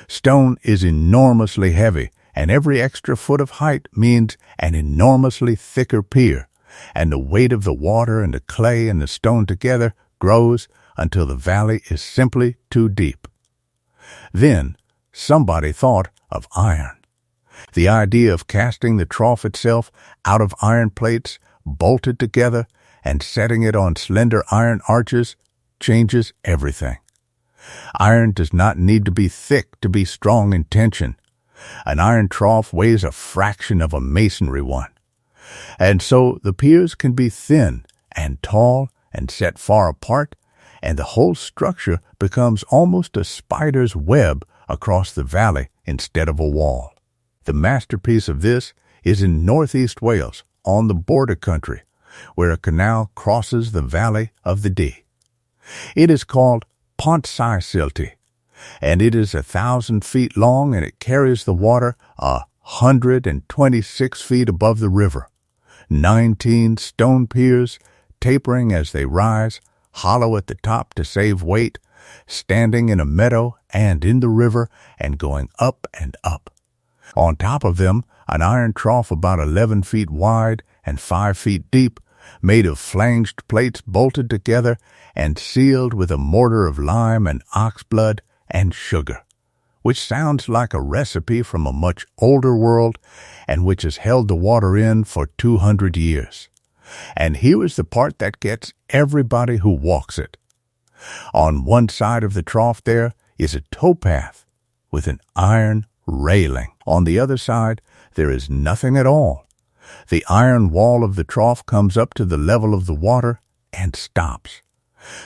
Stone is enormously heavy, and every extra foot of height means an enormously thicker pier, and the weight of the water and the clay and the stone together grows until the valley is simply too deep. Then somebody thought of iron. The idea of casting the trough itself out of iron plates bolted together and setting it on slender iron arches changes everything. Iron does not need to be thick to be strong in tension. An iron trough weighs a fraction of a masonry one. And so the piers can be thin and tall and set far apart, and the whole structure becomes almost a spider's web across the valley instead of a wall. The masterpiece of this is in northeast Wales, on the border country, where a canal crosses the valley of the Dee. It is called Pont Silty, and it is 1,000 feet long, and it carries the water 126 feet above the river. 19 stone piers, tapering as they rise, hollow at the top to save weight, standing in a meadow and in the river and going up and up. On top of them, an iron trough about 11 feet wide and 5 feet deep, made of flanged plates bolted together and sealed with a mortar of lime and oxblood and sugar, which sounds like a recipe from a much older world and which has held the water in for 200 years. And here is the part that gets everybody who walks it. On one side of the trough there is a towpath with an iron railing. On the other side, there is nothing at all. The iron wall of the trough comes up to the level of the water and stops.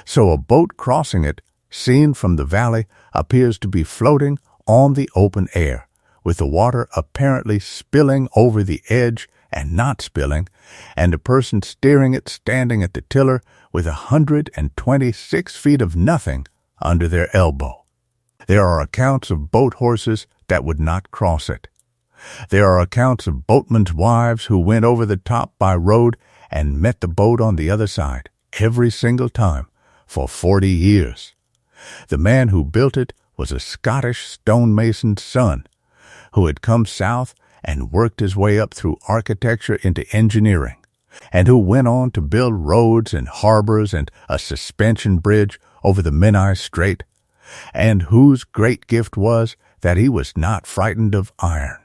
So a boat crossing it, seen from the valley, appears to be floating on the open air, with the water apparently spilling over the edge and not spilling, and a person steering it standing at the tiller with 126 feet of nothing under their elbow. There are accounts of boat horses that would not cross it. There are accounts of boatmen's wives who went over the top by road and met the boat on the other side every single time for 40 years. The man who built it was a Scottish stonemason's son who had come south and worked his way up through architecture into engineering, and who went on to build roads and harbors and a suspension bridge over the Menai Strait, and whose great gift was that he was not frightened of iron.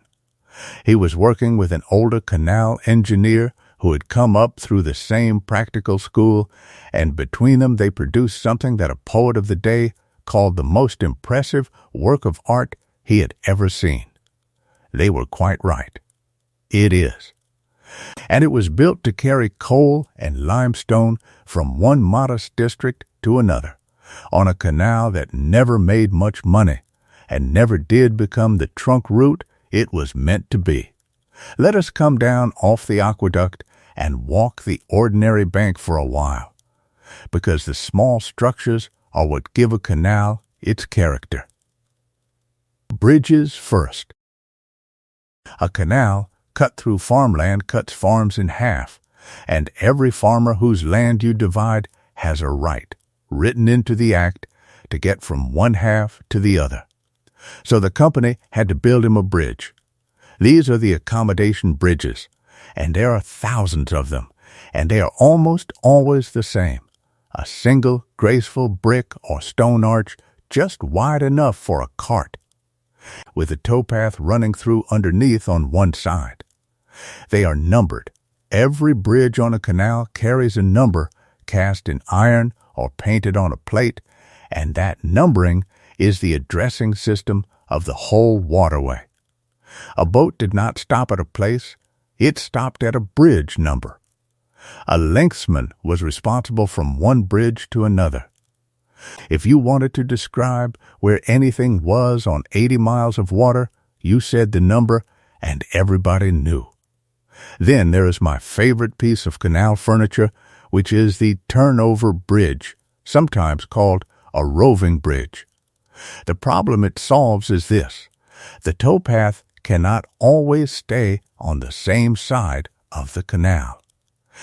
He was working with an older canal engineer who had come up through the same practical school, and between them they produced something that a poet of the day called the most impressive work of art he had ever seen. They were quite right. It is. And it was built to carry coal and limestone from one modest district to another, on a canal that never made much money, and never did become the trunk route it was meant to be. Let us come down off the aqueduct and walk the ordinary bank for a while, because the small structures are what give a canal its character. Bridges first. A canal cut through farmland cuts farms in half, and every farmer whose land you divide has a right, written into the act, to get from one half to the other. So the company had to build him a bridge. These are the accommodation bridges, and there are thousands of them, and they are almost always the same. A single graceful brick or stone arch just wide enough for a cart, with a towpath running through underneath on one side. They are numbered. Every bridge on a canal carries a number cast in iron or painted on a plate, and that numbering is the addressing system of the whole waterway. A boat did not stop at a place, it stopped at a bridge number. A lengthsman was responsible from one bridge to another. If you wanted to describe where anything was on 80 miles of water, you said the number, and everybody knew. Then there is my favorite piece of canal furniture, which is the turnover bridge, sometimes called a roving bridge. The problem it solves is this: the towpath cannot always stay on the same side of the canal.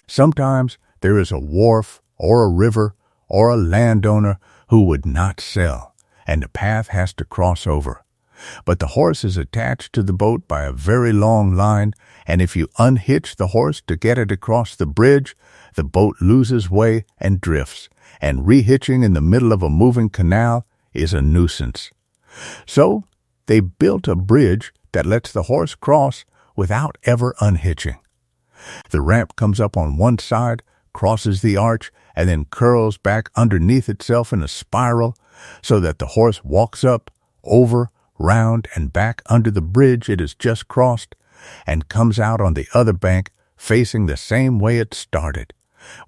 Sometimes there is a wharf or a river or a landowner who would not sell, and the path has to cross over. But the horse is attached to the boat by a very long line, and if you unhitch the horse to get it across the bridge, the boat loses way and drifts, and rehitching in the middle of a moving canal is a nuisance. So they built a bridge that lets the horse cross without ever unhitching. The ramp comes up on one side, crosses the arch, and then curls back underneath itself in a spiral so that the horse walks up, over, round, and back under the bridge it has just crossed, and comes out on the other bank facing the same way it started,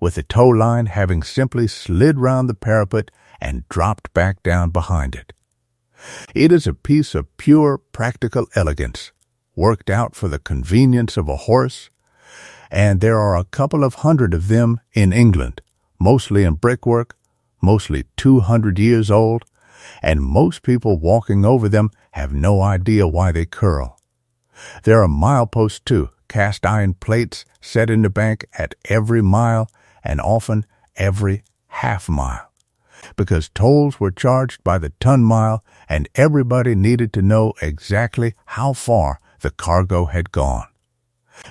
with the tow line having simply slid round the parapet and dropped back down behind it. It is a piece of pure practical elegance, worked out for the convenience of a horse, and there are a couple of hundred of them in England, mostly in brickwork, mostly 200 years old, and most people walking over them have no idea why they curl. There are mileposts too, cast iron plates set in the bank at every mile and often every half mile, because tolls were charged by the ton mile and everybody needed to know exactly how far the cargo had gone.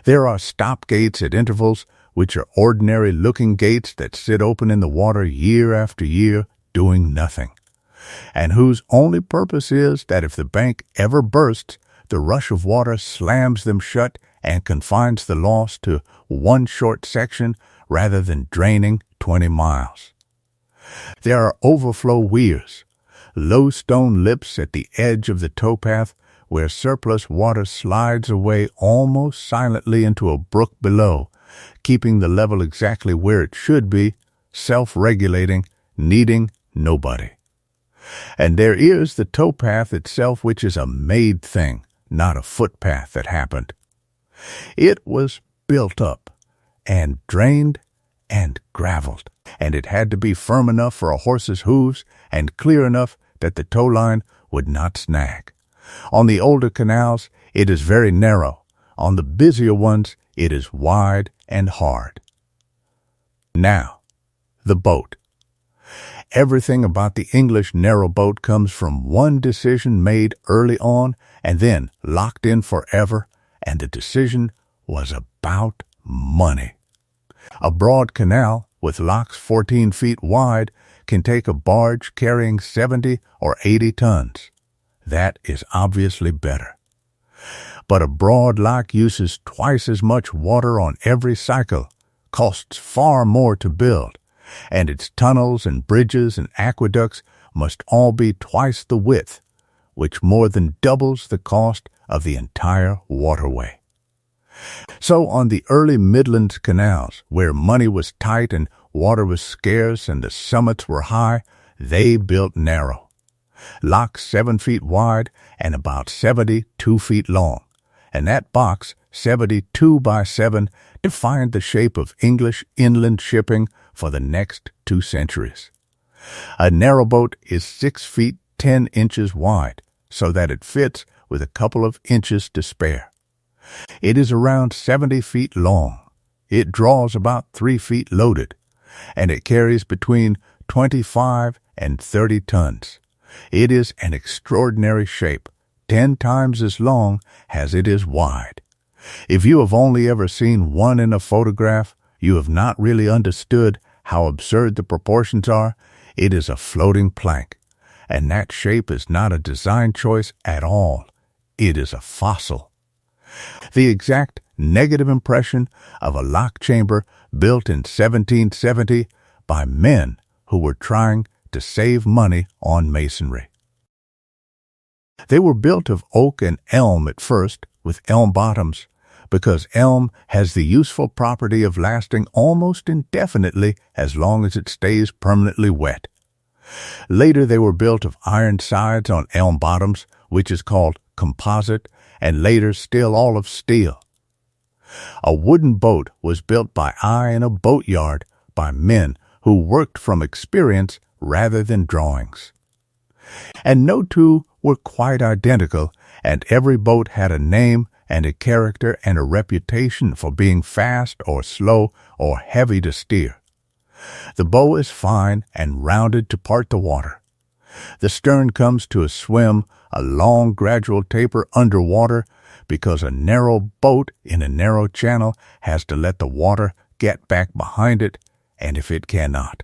There are stop gates at intervals, which are ordinary-looking gates that sit open in the water year after year, doing nothing, and whose only purpose is that if the bank ever bursts, the rush of water slams them shut and confines the loss to one short section rather than draining 20 miles. There are overflow weirs, low stone lips at the edge of the towpath where surplus water slides away almost silently into a brook below, keeping the level exactly where it should be, self-regulating, needing nobody. And there is the towpath itself, which is a made thing, not a footpath that happened. It was built up and drained and graveled, and it had to be firm enough for a horse's hooves and clear enough that the tow line would not snag. On the older canals, it is very narrow. On the busier ones, it is wide and hard. Now, the boat. Everything about the English narrow boat comes from one decision made early on and then locked in forever, and the decision was about money. A broad canal with locks 14 feet wide can take a barge carrying 70 or 80 tons. That is obviously better. But a broad lock uses twice as much water on every cycle, costs far more to build, and its tunnels and bridges and aqueducts must all be twice the width, which more than doubles the cost of the entire waterway. So on the early Midlands canals, where money was tight and water was scarce and the summits were high, they built narrow. Locks 7 feet wide and about 72 feet long, and that box, 72 by 7, defined the shape of English inland shipping for the next 2 centuries. A narrowboat is 6 feet 10 inches wide, so that it fits with a couple of inches to spare. It is around 70 feet long. It draws about 3 feet loaded, and it carries between 25 and 30 tons. It is an extraordinary shape, 10 times as long as it is wide. If you have only ever seen one in a photograph, you have not really understood how absurd the proportions are. It is a floating plank, and that shape is not a design choice at all. It is a fossil. The exact negative impression of a lock chamber built in 1770 by men who were trying to save money on masonry. They were built of oak and elm at first, with elm bottoms, because elm has the useful property of lasting almost indefinitely as long as it stays permanently wet. Later they were built of iron sides on elm bottoms, which is called composite, and later still all of steel. A wooden boat was built by eye in a boatyard by men who worked from experience rather than drawings. And no two were quite identical, and every boat had a name and a character and a reputation for being fast or slow or heavy to steer. The bow is fine and rounded to part the water. The stern comes to a swim, a long gradual taper underwater, because a narrow boat in a narrow channel has to let the water get back behind it, and if it cannot,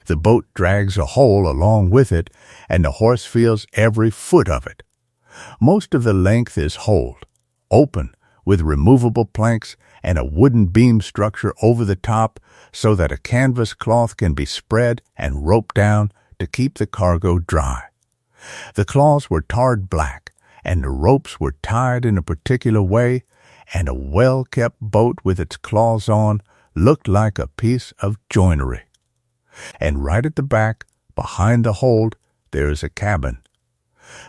the boat drags a hole along with it, and the horse feels every foot of it. Most of the length is holed, open, with removable planks and a wooden beam structure over the top so that a canvas cloth can be spread and roped down to keep the cargo dry. The cloths were tarred black, and the ropes were tied in a particular way, and a well-kept boat with its claws on looked like a piece of joinery. And right at the back, behind the hold, there is a cabin.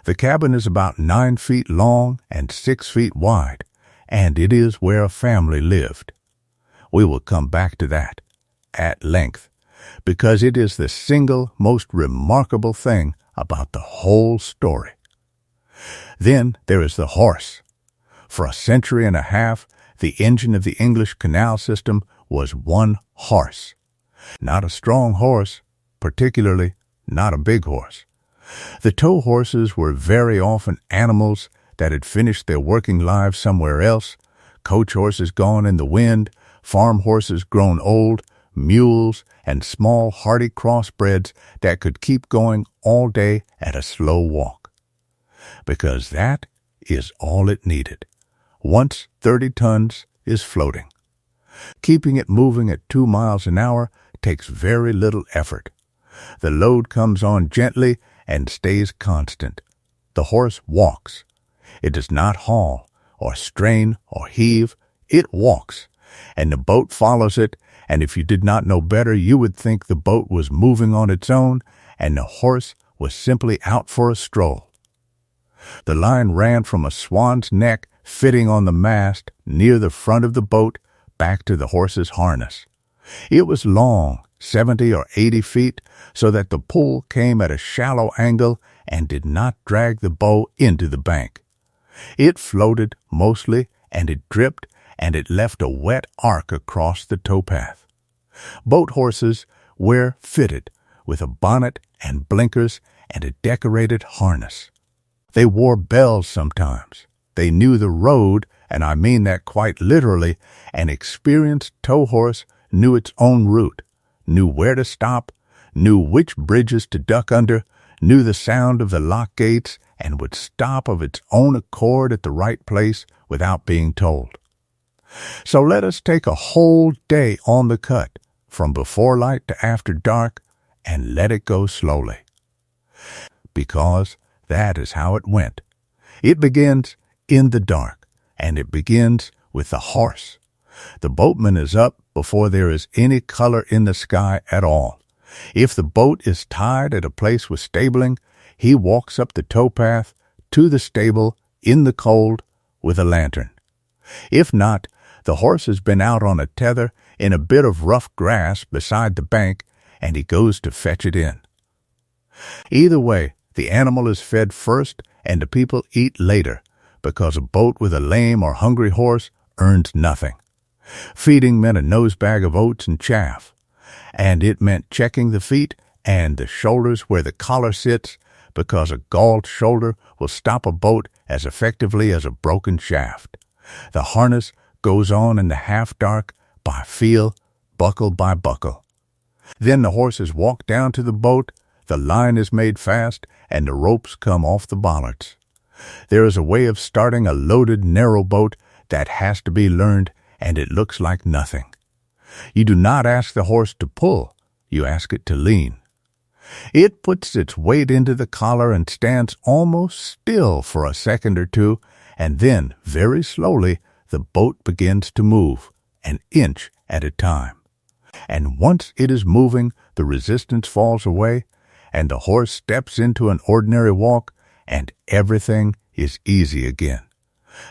The cabin is about 9 feet long and 6 feet wide, and it is where a family lived. We will come back to that at length, because it is the single most remarkable thing about the whole story. Then there is the horse. For a century and a half, the engine of the English canal system was one horse. Not a strong horse, particularly not a big horse. The tow horses were very often animals that had finished their working lives somewhere else, coach horses gone in the wind, farm horses grown old, mules, and small hardy crossbreds that could keep going all day at a slow walk. Because that is all it needed. Once 30 tons is floating. Keeping it moving at 2 miles an hour takes very little effort. The load comes on gently and stays constant. The horse walks. It does not haul, or strain, or heave. It walks, and the boat follows it, and if you did not know better, you would think the boat was moving on its own, and the horse was simply out for a stroll. The line ran from a swan's neck fitting on the mast near the front of the boat, back to the horse's harness. It was long, 70 or 80 feet, so that the pull came at a shallow angle and did not drag the bow into the bank. It floated mostly, and it dripped, and it left a wet arc across the towpath. Boat horses were fitted with a bonnet and blinkers and a decorated harness. They wore bells sometimes. They knew the road, and I mean that quite literally. An experienced tow horse knew its own route, knew where to stop, knew which bridges to duck under, knew the sound of the lock gates, and would stop of its own accord at the right place without being told. So let us take a whole day on the cut, from before light to after dark, and let it go slowly. Because that is how it went. It begins in the dark, and it begins with the horse. The boatman is up before there is any color in the sky at all. If the boat is tied at a place with stabling, he walks up the towpath to the stable in the cold with a lantern. If not, the horse has been out on a tether in a bit of rough grass beside the bank, and he goes to fetch it in. Either way, the animal is fed first and the people eat later, because a boat with a lame or hungry horse earns nothing. Feeding meant a nosebag of oats and chaff, and it meant checking the feet and the shoulders where the collar sits, because a galled shoulder will stop a boat as effectively as a broken shaft. The harness goes on in the half-dark by feel, buckle by buckle. Then the horses walk down to the boat, the line is made fast, and the ropes come off the bollards. There is a way of starting a loaded narrow boat that has to be learned, and it looks like nothing. You do not ask the horse to pull, you ask it to lean. It puts its weight into the collar and stands almost still for a second or two, and then, very slowly, the boat begins to move, an inch at a time. And once it is moving, the resistance falls away, and the horse steps into an ordinary walk, and everything is easy again.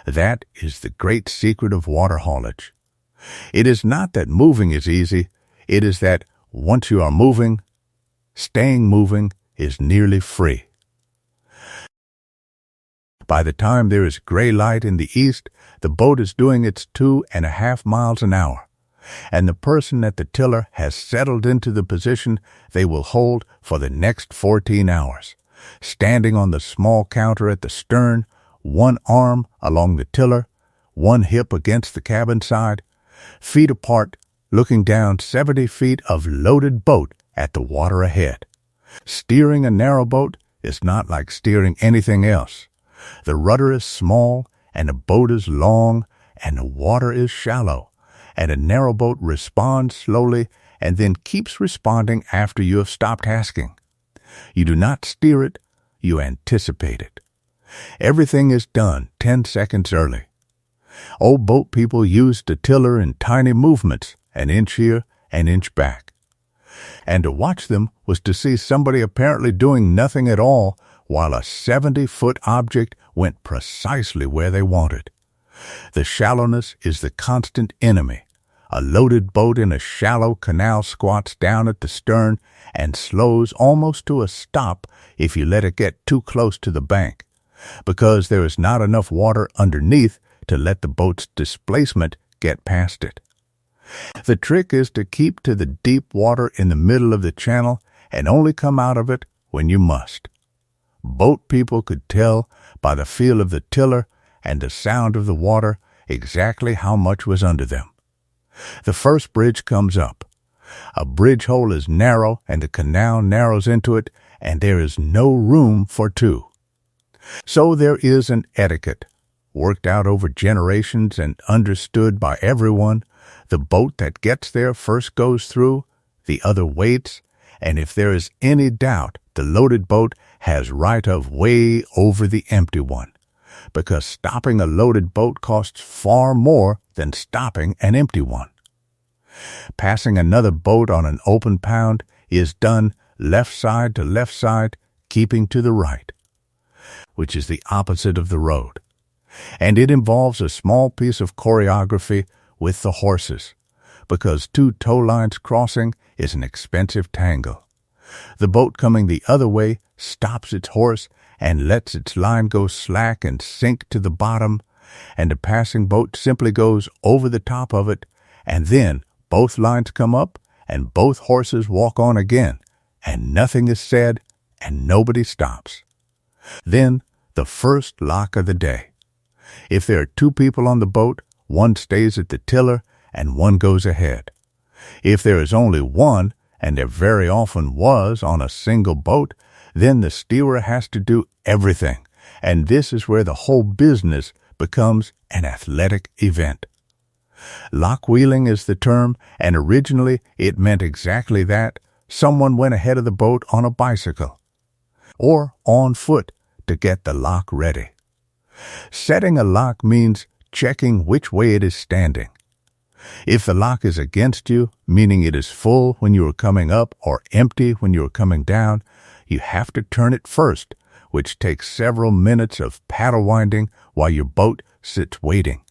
That is the great secret of water haulage. It is not that moving is easy, it is that once you are moving, staying moving is nearly free. By the time there is gray light in the east, the boat is doing its 2.5 miles an hour, and the person at the tiller has settled into the position they will hold for the next 14 hours, standing on the small counter at the stern, one arm along the tiller, one hip against the cabin side, feet apart, looking down 70 feet of loaded boat at the water ahead. Steering a narrow boat is not like steering anything else. The rudder is small, and the boat is long, and the water is shallow, and a narrow boat responds slowly and then keeps responding after you have stopped asking. You do not steer it, you anticipate it. Everything is done 10 seconds early. Old boat people used the tiller in tiny movements, an inch here, an inch back. And to watch them was to see somebody apparently doing nothing at all while a 70-foot object went precisely where they wanted. The shallowness is the constant enemy. A loaded boat in a shallow canal squats down at the stern and slows almost to a stop if you let it get too close to the bank, because there is not enough water underneath to let the boat's displacement get past it. The trick is to keep to the deep water in the middle of the channel and only come out of it when you must. Boat people could tell by the feel of the tiller and the sound of the water exactly how much was under them. The first bridge comes up. A bridge hole is narrow and the canal narrows into it, and there is no room for two. So there is an etiquette, worked out over generations and understood by everyone. The boat that gets there first goes through, the other waits, and if there is any doubt, the loaded boat has right of way over the empty one, because stopping a loaded boat costs far more than stopping an empty one. Passing another boat on an open pound is done left side to left side, keeping to the right, which is the opposite of the road. And it involves a small piece of choreography with the horses, because two tow lines crossing is an expensive tangle. The boat coming the other way stops its horse and lets its line go slack and sink to the bottom, and the passing boat simply goes over the top of it, and then both lines come up and both horses walk on again, and nothing is said and nobody stops. Then the first lock of the day. If there are two people on the boat, one stays at the tiller and one goes ahead. If there is only one, and there very often was on a single boat, then the steerer has to do everything, and this is where the whole business becomes an athletic event. Lock-wheeling is the term, and originally it meant exactly that. Someone went ahead of the boat on a bicycle or on foot to get the lock ready. Setting a lock means checking which way it is standing. If the lock is against you, meaning it is full when you are coming up or empty when you are coming down, you have to turn it first, which takes several minutes of paddle winding while your boat sits waiting.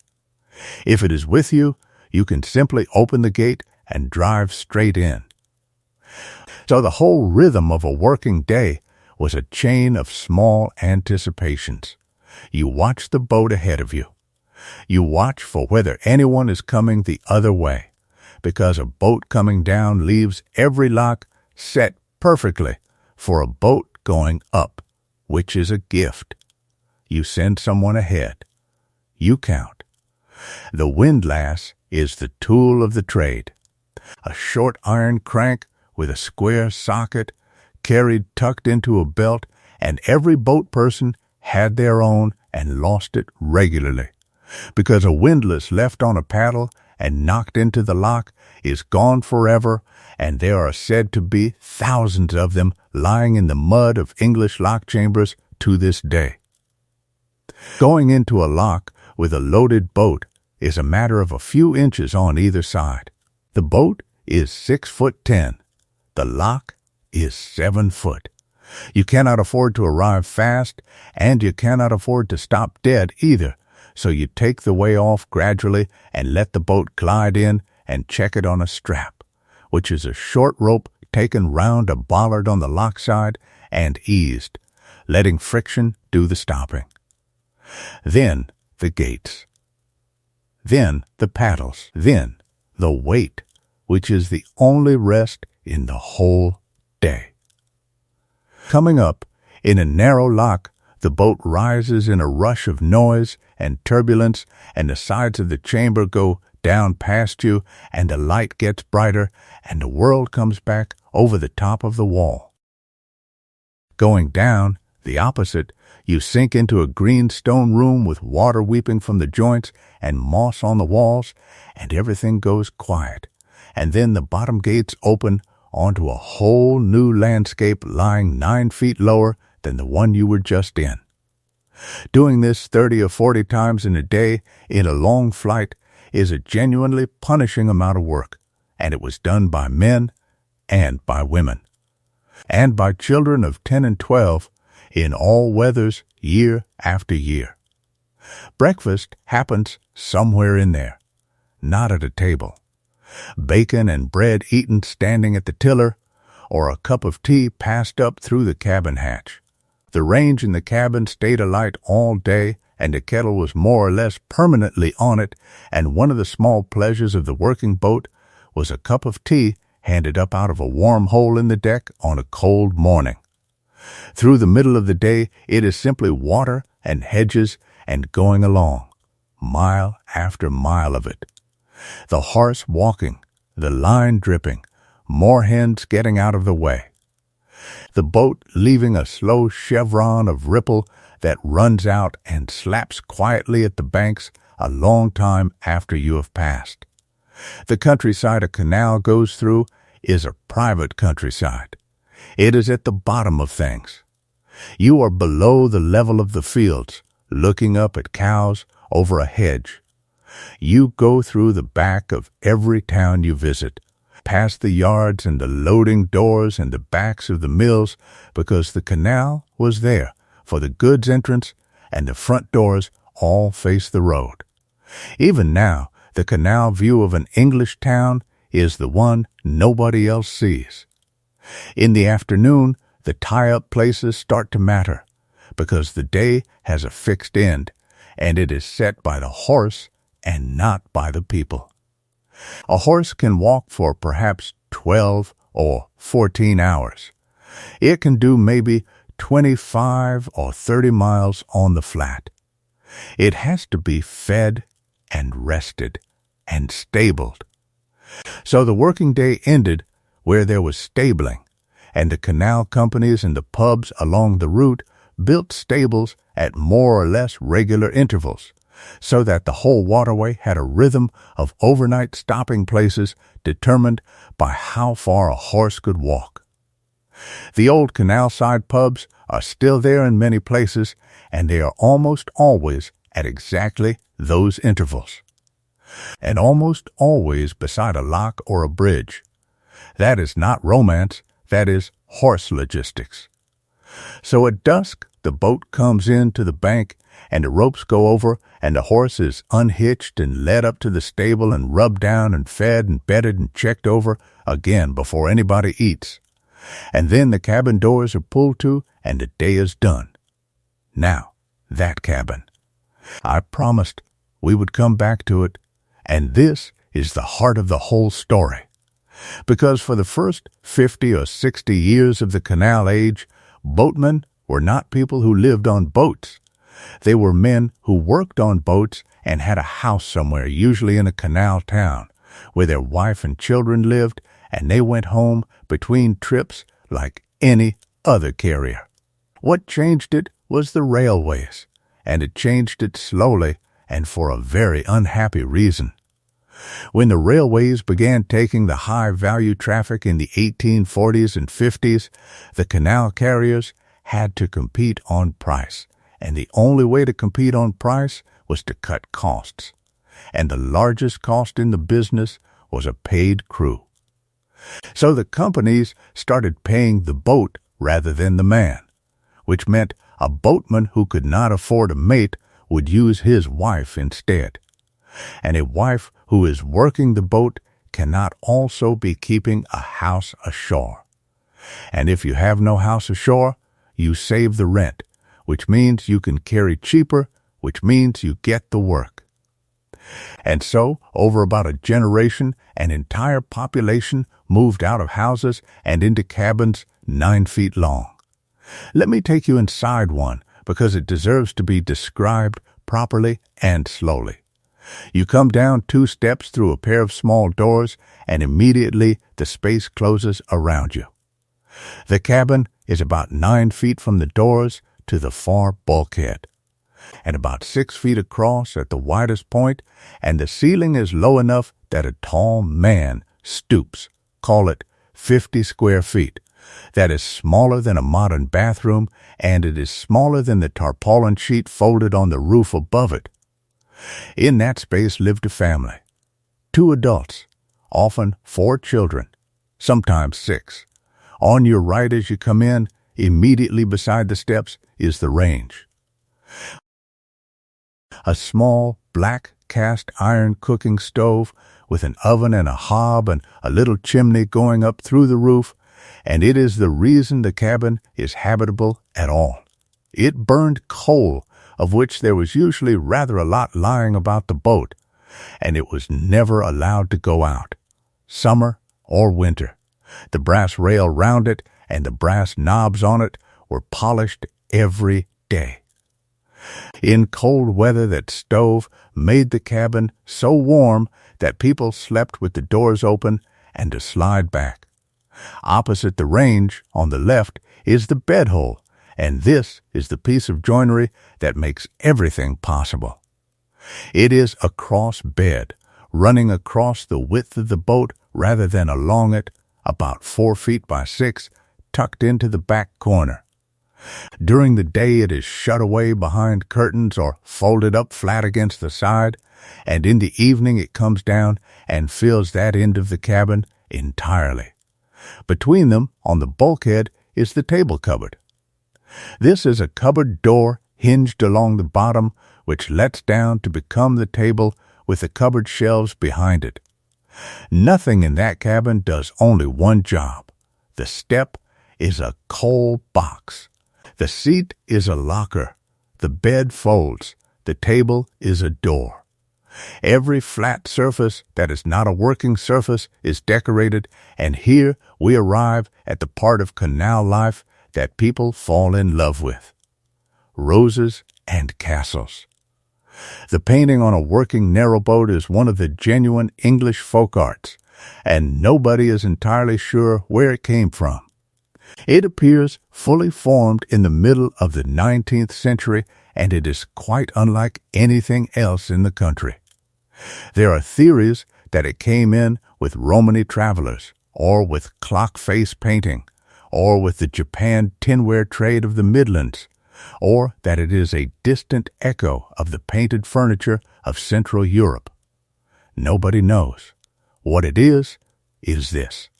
If it is with you, you can simply open the gate and drive straight in. So the whole rhythm of a working day was a chain of small anticipations. You watch the boat ahead of you. You watch for whether anyone is coming the other way, because a boat coming down leaves every lock set perfectly for a boat going up, which is a gift. You send someone ahead. You count. The windlass is the tool of the trade. A short iron crank with a square socket carried tucked into a belt, and every boat person had their own and lost it regularly, because a windlass left on a paddle and knocked into the lock is gone forever, and there are said to be thousands of them lying in the mud of English lock chambers to this day. Going into a lock with a loaded boat is a matter of a few inches on either side. The boat is 6'10". The lock is 7 foot. You cannot afford to arrive fast, and you cannot afford to stop dead either, so you take the way off gradually and let the boat glide in and check it on a strap, which is a short rope taken round a bollard on the lock side and eased, letting friction do the stopping. Then the gates. Then the paddles. Then the weight, which is the only rest in the whole day. Coming up, in a narrow lock, the boat rises in a rush of noise and turbulence, and the sides of the chamber go down past you, and the light gets brighter, and the world comes back over the top of the wall. Going down, the opposite, you sink into a green stone room with water weeping from the joints and moss on the walls, and everything goes quiet, and then the bottom gates open onto a whole new landscape lying 9 feet lower than the one you were just in. Doing this 30 or 40 times in a day in a long flight is a genuinely punishing amount of work, and it was done by men and by women, and by children of 10 and 12 in all weathers year after year. Breakfast happens somewhere in there, not at a table. Bacon and bread eaten standing at the tiller, or a cup of tea passed up through the cabin hatch. The range in the cabin stayed alight all day, and the kettle was more or less permanently on it, and one of the small pleasures of the working boat was a cup of tea handed up out of a warm hole in the deck on a cold morning. Through the middle of the day, it is simply water and hedges and going along, mile after mile of it. The horse walking, the line dripping, more hens getting out of the way. The boat leaving a slow chevron of ripple that runs out and slaps quietly at the banks a long time after you have passed. The countryside a canal goes through is a private countryside. It is at the bottom of things. You are below the level of the fields, looking up at cows over a hedge. You go through the back of every town you visit, past the yards and the loading doors and the backs of the mills, because the canal was there for the goods entrance, and the front doors all face the road. Even now, the canal view of an English town is the one nobody else sees. In the afternoon, the tie-up places start to matter because the day has a fixed end, and it is set by the horse and not by the people. A horse can walk for perhaps 12 or 14 hours. It can do maybe 25 or 30 miles on the flat. It has to be fed and rested and stabled. So the working day ended where there was stabling, and the canal companies and the pubs along the route built stables at more or less regular intervals, so that the whole waterway had a rhythm of overnight stopping places determined by how far a horse could walk. The old canal-side pubs are still there in many places, and they are almost always at exactly those intervals. And almost always beside a lock or a bridge. That is not romance, that is horse logistics. So at dusk, the boat comes in to the bank, and the ropes go over, and the horse is unhitched and led up to the stable and rubbed down and fed and bedded and checked over again before anybody eats. And then the cabin doors are pulled to, and the day is done. Now, that cabin. I promised we would come back to it, and this is the heart of the whole story. Because for the first 50 or 60 years of the canal age, boatmen were not people who lived on boats. They were men who worked on boats and had a house somewhere, usually in a canal town, where their wife and children lived, and they went home between trips like any other carrier. What changed it was the railways, and it changed it slowly and for a very unhappy reason. When the railways began taking the high-value traffic in the 1840s and 50s, the canal carriers had to compete on price, and the only way to compete on price was to cut costs. And the largest cost in the business was a paid crew. So the companies started paying the boat rather than the man, which meant a boatman who could not afford a mate would use his wife instead. And a wife who is working the boat cannot also be keeping a house ashore. And if you have no house ashore, you save the rent, which means you can carry cheaper, which means you get the work. And so, over about a generation, an entire population moved out of houses and into cabins 9 feet long. Let me take you inside one, because it deserves to be described properly and slowly. You come down 2 steps through a pair of small doors, and immediately the space closes around you. The cabin is about 9 feet from the doors to the far bulkhead, and about 6 feet across at the widest point, and the ceiling is low enough that a tall man stoops, call it 50 square feet. That is smaller than a modern bathroom, and it is smaller than the tarpaulin sheet folded on the roof above it. In that space lived a family, 2 adults, often 4 children, sometimes 6. On your right as you come in, immediately beside the steps, is the range. A small black cast iron cooking stove with an oven and a hob and a little chimney going up through the roof, and it is the reason the cabin is habitable at all. It burned coal, of which there was usually rather a lot lying about the boat, and it was never allowed to go out, summer or winter. The brass rail round it and the brass knobs on it were polished every day. In cold weather, that stove made the cabin so warm that people slept with the doors open and to slide back. Opposite the range, on the left, is the bedhole, and this is the piece of joinery that makes everything possible. It is a cross bed, running across the width of the boat rather than along it, about 4 feet by 6, tucked into the back corner. During the day it is shut away behind curtains or folded up flat against the side, and in the evening it comes down and fills that end of the cabin entirely. Between them, on the bulkhead, is the table cupboard. This is a cupboard door hinged along the bottom, which lets down to become the table with the cupboard shelves behind it. Nothing in that cabin does only one job. The step is a coal box. The seat is a locker. The bed folds. The table is a door. Every flat surface that is not a working surface is decorated, and here we arrive at the part of canal life that people fall in love with: roses and castles. The painting on a working narrowboat is one of the genuine English folk arts, and nobody is entirely sure where it came from. It appears fully formed in the middle of the 19th century, and it is quite unlike anything else in the country. There are theories that it came in with Romany travelers, or with clock face painting, or with the Japan tinware trade of the Midlands, or that it is a distant echo of the painted furniture of Central Europe. Nobody knows. What it is this: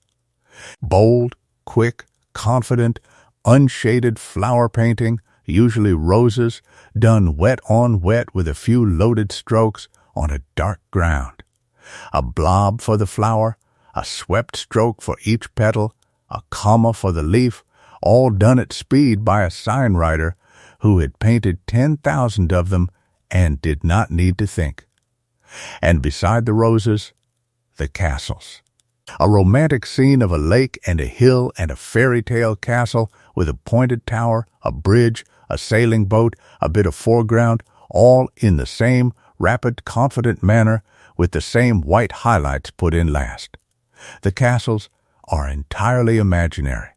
bold, quick, confident, unshaded flower painting, usually roses, done wet on wet with a few loaded strokes on a dark ground. A blob for the flower, a swept stroke for each petal, a comma for the leaf, all done at speed by a sign writer who had painted 10,000 of them and did not need to think. And beside the roses, the castles. A romantic scene of a lake and a hill and a fairy tale castle with a pointed tower, a bridge, a sailing boat, a bit of foreground, all in the same rapid, confident manner with the same white highlights put in last. The castles are entirely imaginary.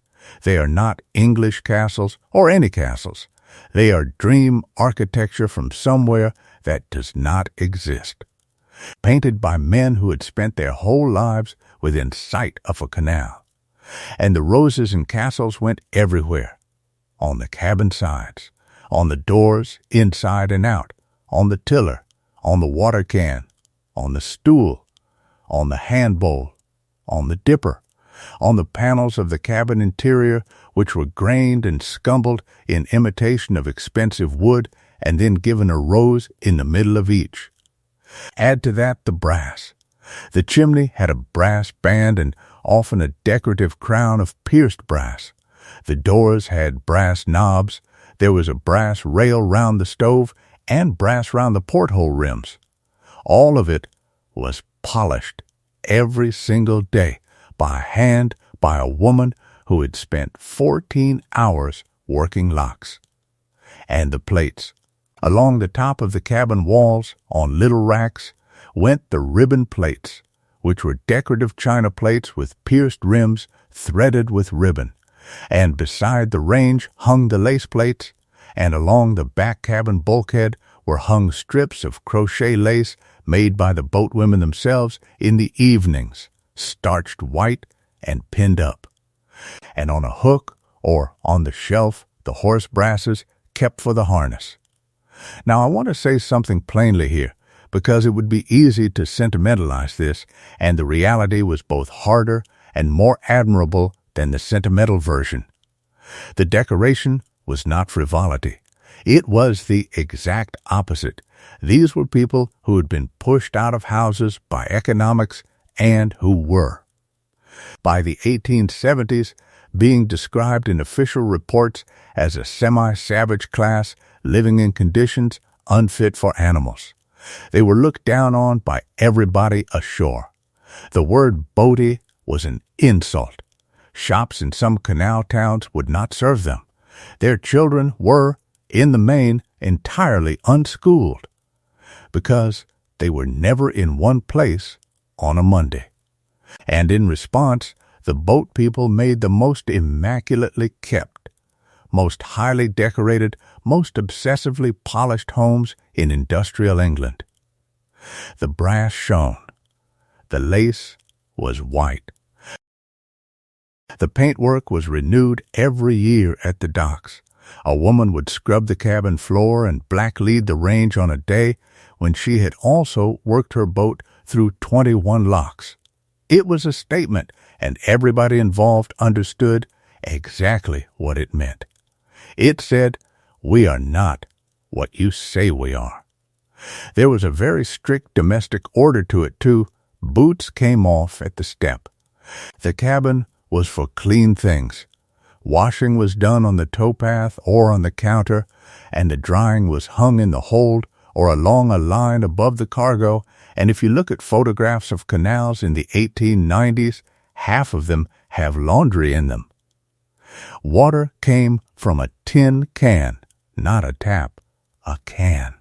They are not English castles or any castles. They are dream architecture from somewhere that does not exist. Painted by men who had spent their whole lives within sight of a canal. And the roses and castles went everywhere. On the cabin sides, on the doors, inside and out, on the tiller, on the water can, on the stool, on the hand bowl, on the dipper, on the panels of the cabin interior, which were grained and scumbled in imitation of expensive wood, and then given a rose in the middle of each. Add to that the brass. The chimney had a brass band and often a decorative crown of pierced brass. The doors had brass knobs. There was a brass rail round the stove and brass round the porthole rims. All of it was polished every single day by hand by a woman who had spent 14 hours working locks. And the plates. Along the top of the cabin walls, on little racks, went the ribbon plates, which were decorative china plates with pierced rims threaded with ribbon. And beside the range hung the lace plates, and along the back cabin bulkhead were hung strips of crochet lace made by the boatwomen themselves in the evenings, starched white and pinned up. And on a hook or on the shelf the horse brasses kept for the harness. Now I want to say something plainly here, because it would be easy to sentimentalize this, and the reality was both harder and more admirable than the sentimental version. The decoration was not frivolity. It was the exact opposite. These were people who had been pushed out of houses by economics and who were, by the 1870s, being described in official reports as a semi-savage class living in conditions unfit for animals. They were looked down on by everybody ashore. The word boaty was an insult. Shops in some canal towns would not serve them. Their children were, in the main, entirely unschooled, because they were never in one place on a Monday. And in response, the boat people made the most immaculately kept, most highly decorated, most obsessively polished homes in industrial England. The brass shone. The lace was white. The paintwork was renewed every year at the docks. A woman would scrub the cabin floor and blacklead the range on a day when she had also worked her boat through 21 locks. It was a statement, and everybody involved understood exactly what it meant. It said, "We are not what you say we are." There was a very strict domestic order to it, too. Boots came off at the step. The cabin was for clean things. Washing was done on the towpath or on the counter, and the drying was hung in the hold or along a line above the cargo, and if you look at photographs of canals in the 1890s, half of them have laundry in them. Water came from a tin can, not a tap, a can.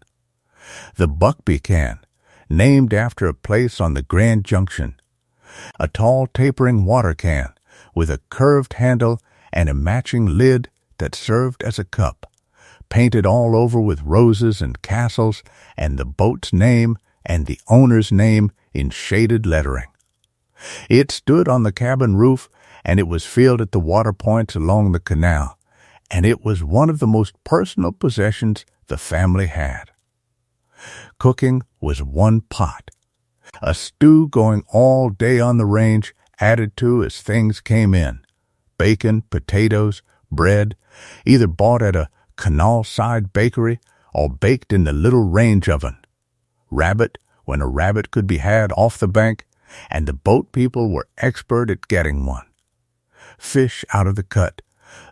The Buckby can, named after a place on the Grand Junction. A tall tapering water can with a curved handle and a matching lid that served as a cup, painted all over with roses and castles and the boat's name and the owner's name in shaded lettering. It stood on the cabin roof, and it was filled at the water points along the canal, and it was one of the most personal possessions the family had. Cooking was one pot. A stew going all day on the range, added to as things came in. Bacon, potatoes, bread, either bought at a canal-side bakery or baked in the little range oven. Rabbit, when a rabbit could be had off the bank, and the boat people were expert at getting one. Fish out of the cut,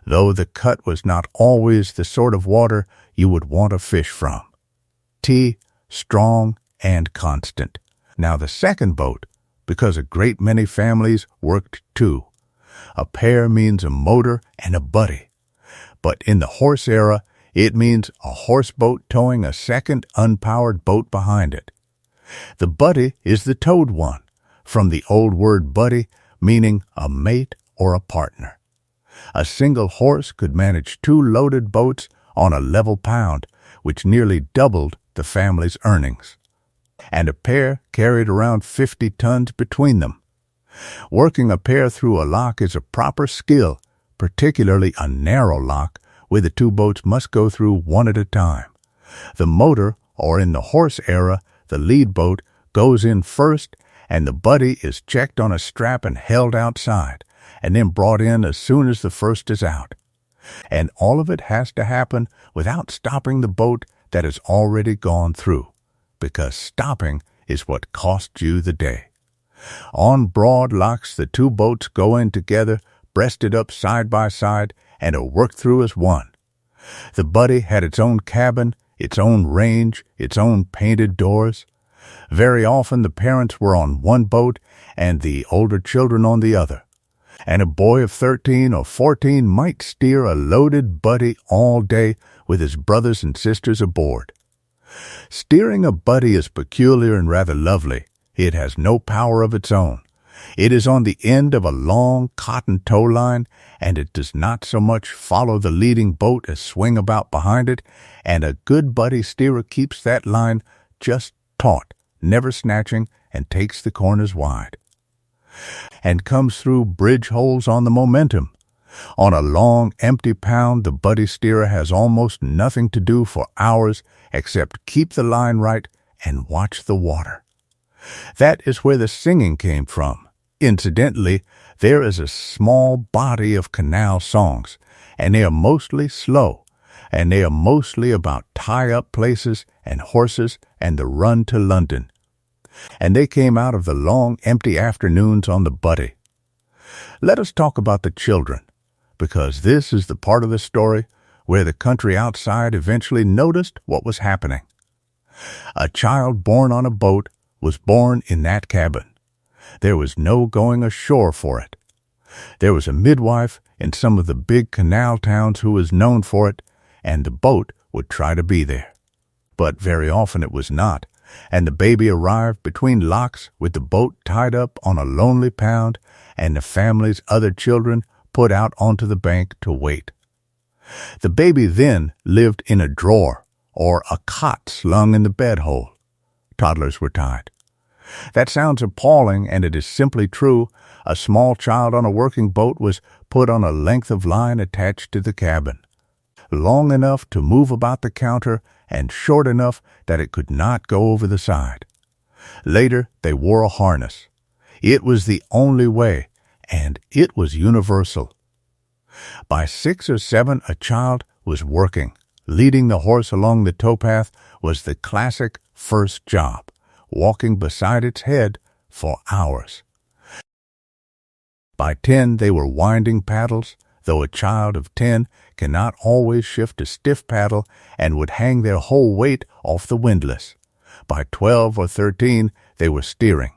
though the cut was not always the sort of water you would want a fish from. Tea, strong and constant. Now the second boat, because a great many families worked two. A pair means a motor and a buddy. But in the horse era, it means a horse boat towing a second unpowered boat behind it. The buddy is the towed one, from the old word buddy, meaning a mate or a partner. A single horse could manage two loaded boats on a level pound, which nearly doubled the family's earnings. And a pair carried around 50 tons between them. Working a pair through a lock is a proper skill, particularly a narrow lock, where the two boats must go through one at a time. The motor, or in the horse era, the lead boat, goes in first, and the buddy is checked on a strap and held outside, and then brought in as soon as the first is out. And all of it has to happen without stopping the boat that has already gone through, because stopping is what costs you the day. On broad locks, the two boats go in together, breasted up side by side, and are worked through as one. The buddy had its own cabin, its own range, its own painted doors. Very often the parents were on one boat and the older children on the other, and a boy of 13 or 14 might steer a loaded buddy all day with his brothers and sisters aboard. Steering a buddy is peculiar and rather lovely. It has no power of its own. It is on the end of a long cotton tow line, and it does not so much follow the leading boat as swing about behind it, and a good buddy steerer keeps that line just taut, never snatching, and takes the corners wide. And comes through bridge holes on the momentum. On a long, empty pound, the buddy steerer has almost nothing to do for hours except keep the line right and watch the water. That is where the singing came from. Incidentally, there is a small body of canal songs, and they are mostly slow, and they are mostly about tie-up places and horses and the run to London. And they came out of the long, empty afternoons on the buddy. Let us talk about the children, because this is the part of the story where the country outside eventually noticed what was happening. A child born on a boat was born in that cabin. There was no going ashore for it. There was a midwife in some of the big canal towns who was known for it, and the boat would try to be there. But very often it was not, and the baby arrived between locks with the boat tied up on a lonely pound, and the family's other children put out onto the bank to wait. The baby then lived in a drawer or a cot slung in the bedhole. Toddlers were tied. That sounds appalling, and it is simply true. A small child on a working boat was put on a length of line attached to the cabin, long enough to move about the counter and short enough that it could not go over the side. Later, they wore a harness. It was the only way, and it was universal. By 6 or 7, a child was working. Leading the horse along the towpath was the classic first job, walking beside its head for hours. By 10, they were winding paddles, though a child of 10 cannot always shift a stiff paddle and would hang their whole weight off the windlass. By 12 or 13, they were steering,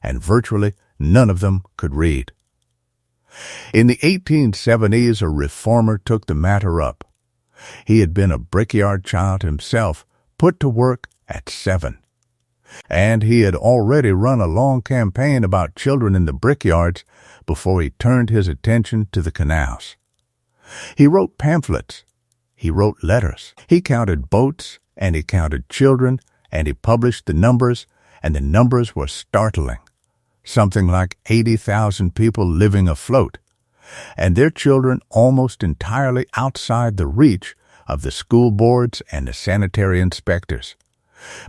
and virtually none of them could read. In the 1870s, a reformer took the matter up. He had been a brickyard child himself, put to work at 7. And he had already run a long campaign about children in the brickyards before he turned his attention to the canals. He wrote pamphlets. He wrote letters. He counted boats, and he counted children, and he published the numbers, and the numbers were startling. Something like 80,000 people living afloat, and their children almost entirely outside the reach of the school boards and the sanitary inspectors,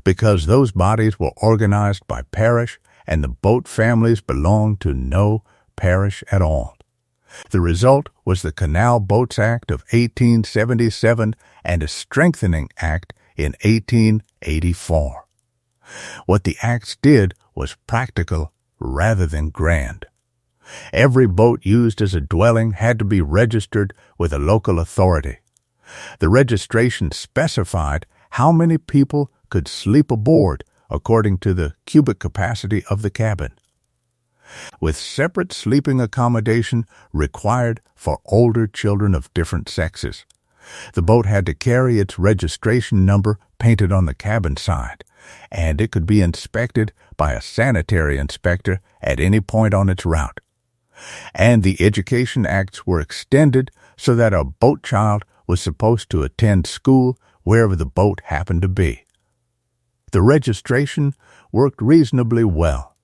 because those bodies were organized by parish, and the boat families belonged to no parish at all. The result was the Canal Boats Act of 1877 and a Strengthening Act in 1884. What the acts did was practical rather than grand. Every boat used as a dwelling had to be registered with a local authority. The registration specified how many people could sleep aboard according to the cubic capacity of the cabin, with separate sleeping accommodation required for older children of different sexes. The boat had to carry its registration number painted on the cabin side, and it could be inspected by a sanitary inspector at any point on its route. And the Education Acts were extended so that a boat child was supposed to attend school wherever the boat happened to be. The registration worked reasonably well.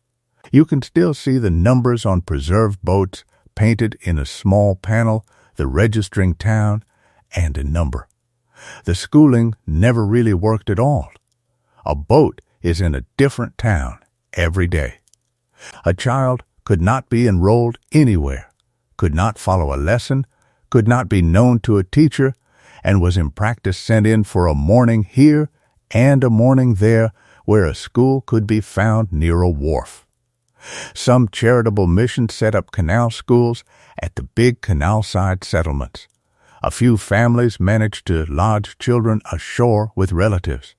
You can still see the numbers on preserved boats painted in a small panel, the registering town, and a number. The schooling never really worked at all. A boat is in a different town every day. A child could not be enrolled anywhere, could not follow a lesson, could not be known to a teacher, and was in practice sent in for a morning here and a morning there where a school could be found near a wharf. Some charitable missions set up canal schools at the big canal-side settlements. A few families managed to lodge children ashore with relatives.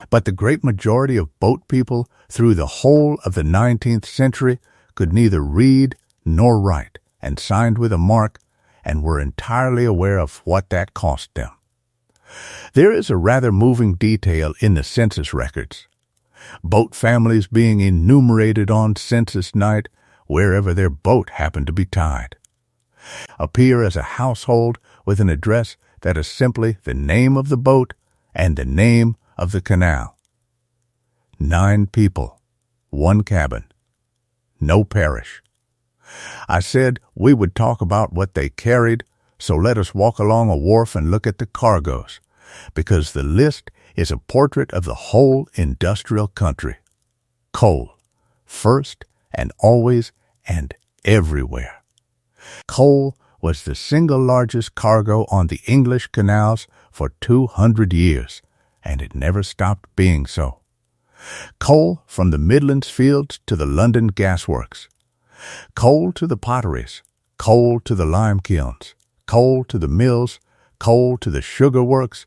But the great majority of boat people through the whole of the 19th century could neither read nor write, and signed with a mark, and were entirely aware of what that cost them. There is a rather moving detail in the census records. Boat families being enumerated on census night wherever their boat happened to be tied, appear as a household with an address that is simply the name of the boat and the name of the canal. 9 people, 1 cabin, no parish. I said we would talk about what they carried, so let us walk along a wharf and look at the cargoes, because the list is a portrait of the whole industrial country. Coal, first and always and everywhere. Coal was the single largest cargo on the English canals for 200 years, and it never stopped being so. Coal from the Midlands fields to the London gasworks. Coal to the potteries, coal to the lime kilns, coal to the mills, coal to the sugar works,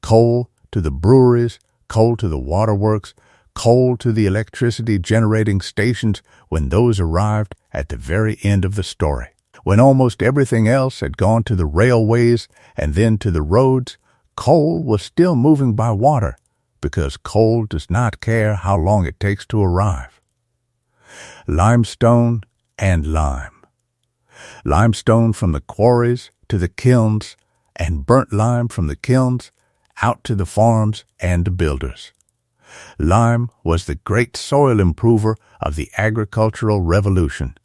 coal to the breweries, coal to the waterworks, coal to the electricity generating stations when those arrived at the very end of the story. When almost everything else had gone to the railways and then to the roads, coal was still moving by water, because coal does not care how long it takes to arrive. Limestone and lime. Limestone from the quarries to the kilns, and burnt lime from the kilns out to the farms and the builders. Lime was the great soil improver of the agricultural revolution,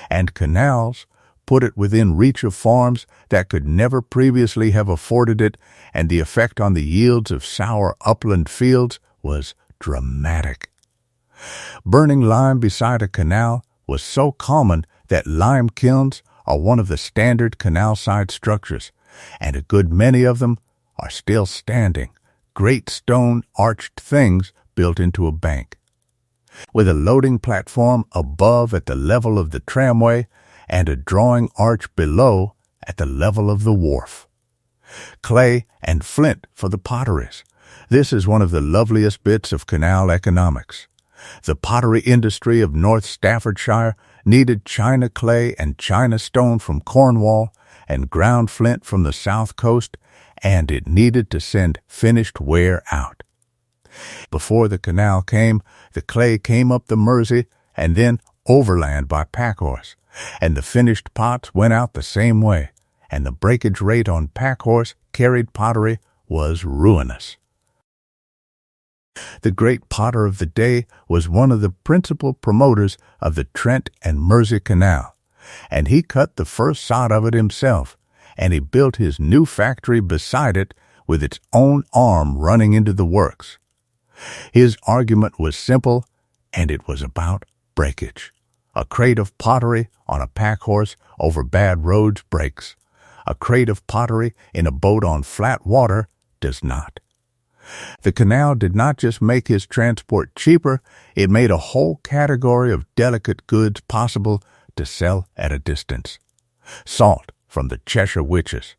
and canals put it within reach of farms that could never previously have afforded it, and the effect on the yields of sour upland fields was dramatic. Burning lime beside a canal was so common that lime kilns are one of the standard canal-side structures, and a good many of them are still standing, great stone arched things built into a bank, with a loading platform above at the level of the tramway and a drawing arch below at the level of the wharf. Clay and flint for the potteries. This is one of the loveliest bits of canal economics. The pottery industry of North Staffordshire needed china clay and china stone from Cornwall and ground flint from the south coast, and it needed to send finished ware out. Before the canal came, the clay came up the Mersey and then overland by packhorse, and the finished pots went out the same way, and the breakage rate on packhorse carried pottery was ruinous. The great potter of the day was one of the principal promoters of the Trent and Mersey Canal, and he cut the first sod of it himself, and he built his new factory beside it with its own arm running into the works. His argument was simple, and it was about breakage. A crate of pottery on a packhorse over bad roads breaks. A crate of pottery in a boat on flat water does not. The canal did not just make his transport cheaper, it made a whole category of delicate goods possible to sell at a distance. Salt from the Cheshire witches,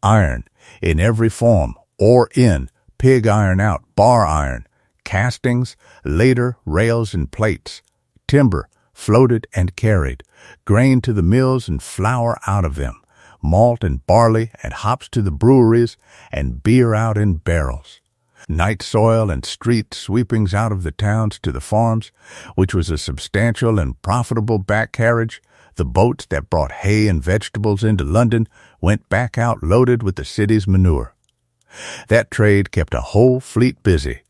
iron in every form, ore in, pig iron out, bar iron, castings, later rails and plates, timber floated and carried, grain to the mills and flour out of them, malt and barley and hops to the breweries, and beer out in barrels. Night soil and street sweepings out of the towns to the farms, which was a substantial and profitable back carriage. The boats that brought hay and vegetables into London went back out loaded with the city's manure. That trade kept a whole fleet busy.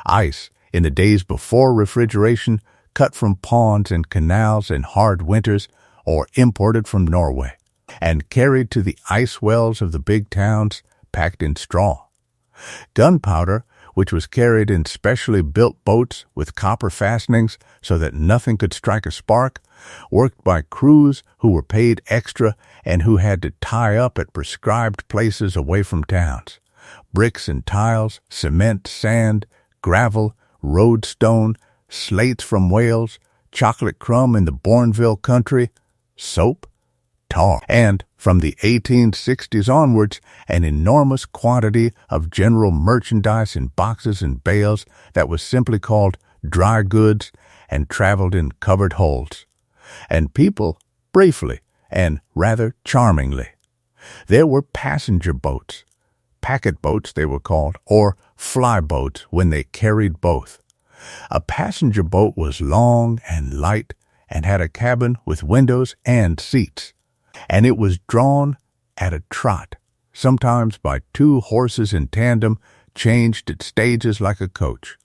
Ice, in the days before refrigeration, cut from ponds and canals in hard winters or imported from Norway, and carried to the ice wells of the big towns, packed in straw. Gunpowder, which was carried in specially built boats with copper fastenings so that nothing could strike a spark, worked by crews who were paid extra and who had to tie up at prescribed places away from towns. Bricks and tiles, cement, sand, gravel, road stone, slates from Wales, chocolate crumb in the Bourneville country, soap, tar, and, from the 1860s onwards, an enormous quantity of general merchandise in boxes and bales that was simply called dry goods and traveled in covered holds. And people, briefly and rather charmingly. There were passenger boats, packet boats they were called, or fly boats when they carried both. A passenger boat was long and light and had a cabin with windows and seats, and it was drawn at a trot, sometimes by two horses in tandem, changed at stages like a coach.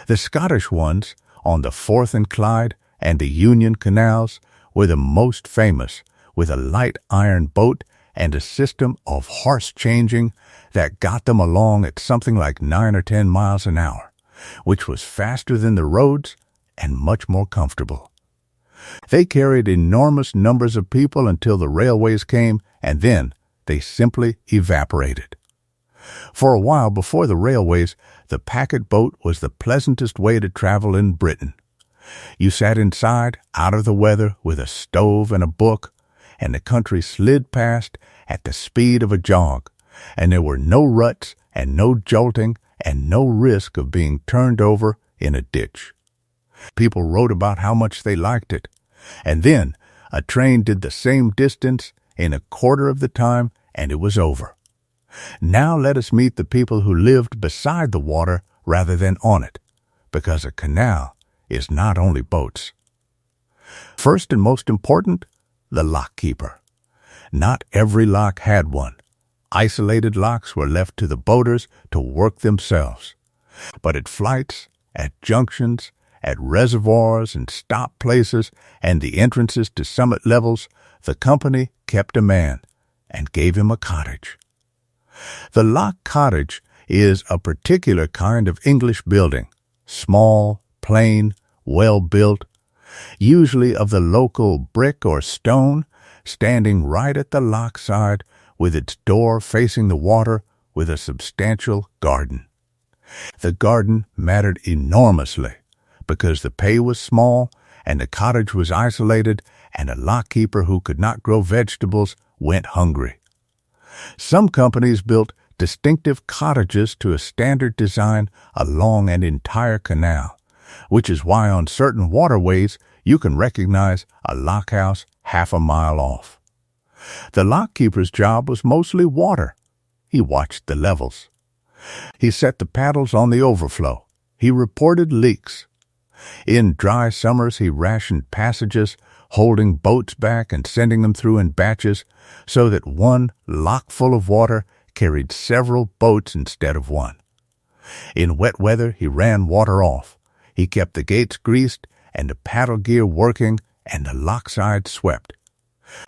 The Scottish ones on the Forth and Clyde and the Union Canals were the most famous, with a light iron boat and a system of horse changing that got them along at something like 9 or 10 miles an hour, which was faster than the roads and much more comfortable. They carried enormous numbers of people until the railways came, and then they simply evaporated. For a while before the railways, the packet boat was the pleasantest way to travel in Britain. You sat inside, out of the weather, with a stove and a book, and the country slid past at the speed of a jog, and there were no ruts and no jolting and no risk of being turned over in a ditch. People wrote about how much they liked it, and then a train did the same distance in a quarter of the time, and it was over. Now let us meet the people who lived beside the water rather than on it, because a canal is not only boats. First and most important, the lock keeper. Not every lock had one. Isolated locks were left to the boaters to work themselves. But at flights, at junctions, at reservoirs and stop places, and the entrances to summit levels, the company kept a man and gave him a cottage. The lock cottage is a particular kind of English building, small, plain, well-built, usually of the local brick or stone, standing right at the lock side with its door facing the water with a substantial garden. The garden mattered enormously because the pay was small and the cottage was isolated, and a lockkeeper who could not grow vegetables went hungry. Some companies built distinctive cottages to a standard design along an entire canal, which is why on certain waterways you can recognize a lockhouse half a mile off. The lockkeeper's job was mostly water. He watched the levels. He set the paddles on the overflow. He reported leaks. In dry summers, he rationed passages, holding boats back and sending them through in batches so that one lock full of water carried several boats instead of one. In wet weather, he ran water off. He kept the gates greased and the paddle gear working and the lockside swept.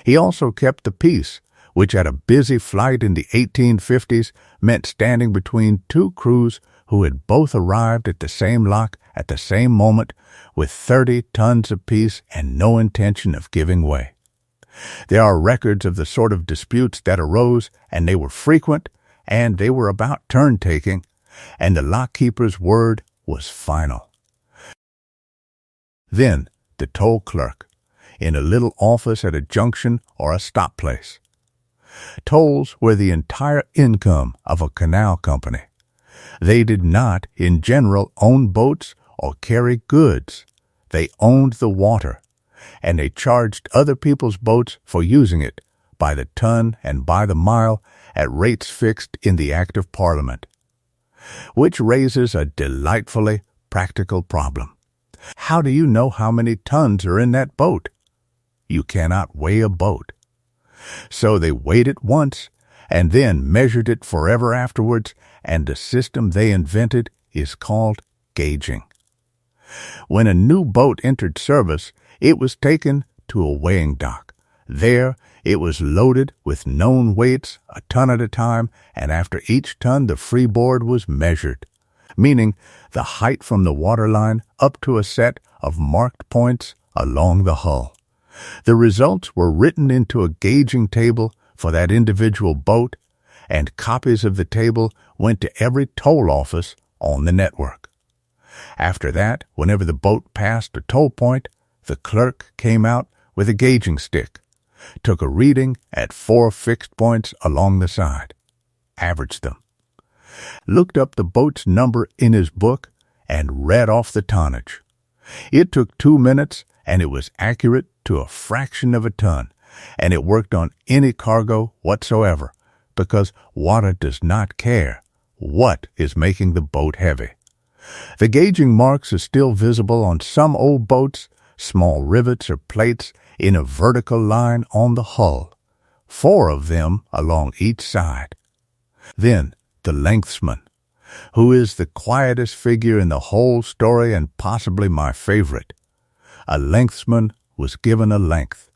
He also kept the peace, which at a busy flight in the 1850s meant standing between two crews who had both arrived at the same lock at the same moment with 30 tons apiece and no intention of giving way. There are records of the sort of disputes that arose, and they were frequent, and they were about turn-taking, and the lockkeeper's word was final. Then the toll clerk, in a little office at a junction or a stop place. Tolls were the entire income of a canal company. They did not, in general, own boats or carry goods. They owned the water, and they charged other people's boats for using it by the ton and by the mile at rates fixed in the Act of Parliament. Which raises a delightfully practical problem. How do you know how many tons are in that boat? You cannot weigh a boat. So they weighed it once and then measured it forever afterwards, and the system they invented is called gauging. When a new boat entered service, it was taken to a weighing dock. There, it was loaded with known weights, a ton at a time, and after each ton the freeboard was measured, meaning the height from the waterline up to a set of marked points along the hull. The results were written into a gauging table for that individual boat, and copies of the table went to every toll office on the network. After that, whenever the boat passed a toll point, the clerk came out with a gauging stick, took a reading at 4 fixed points along the side, averaged them, looked up the boat's number in his book, and read off the tonnage. It took 2 minutes, and it was accurate to a fraction of a ton, and it worked on any cargo whatsoever, because water does not care what is making the boat heavy. The gauging marks are still visible on some old boats, small rivets or plates in a vertical line on the hull, 4 of them along each side. Then the lengthsman, who is the quietest figure in the whole story and possibly my favorite. A lengthsman was given a length,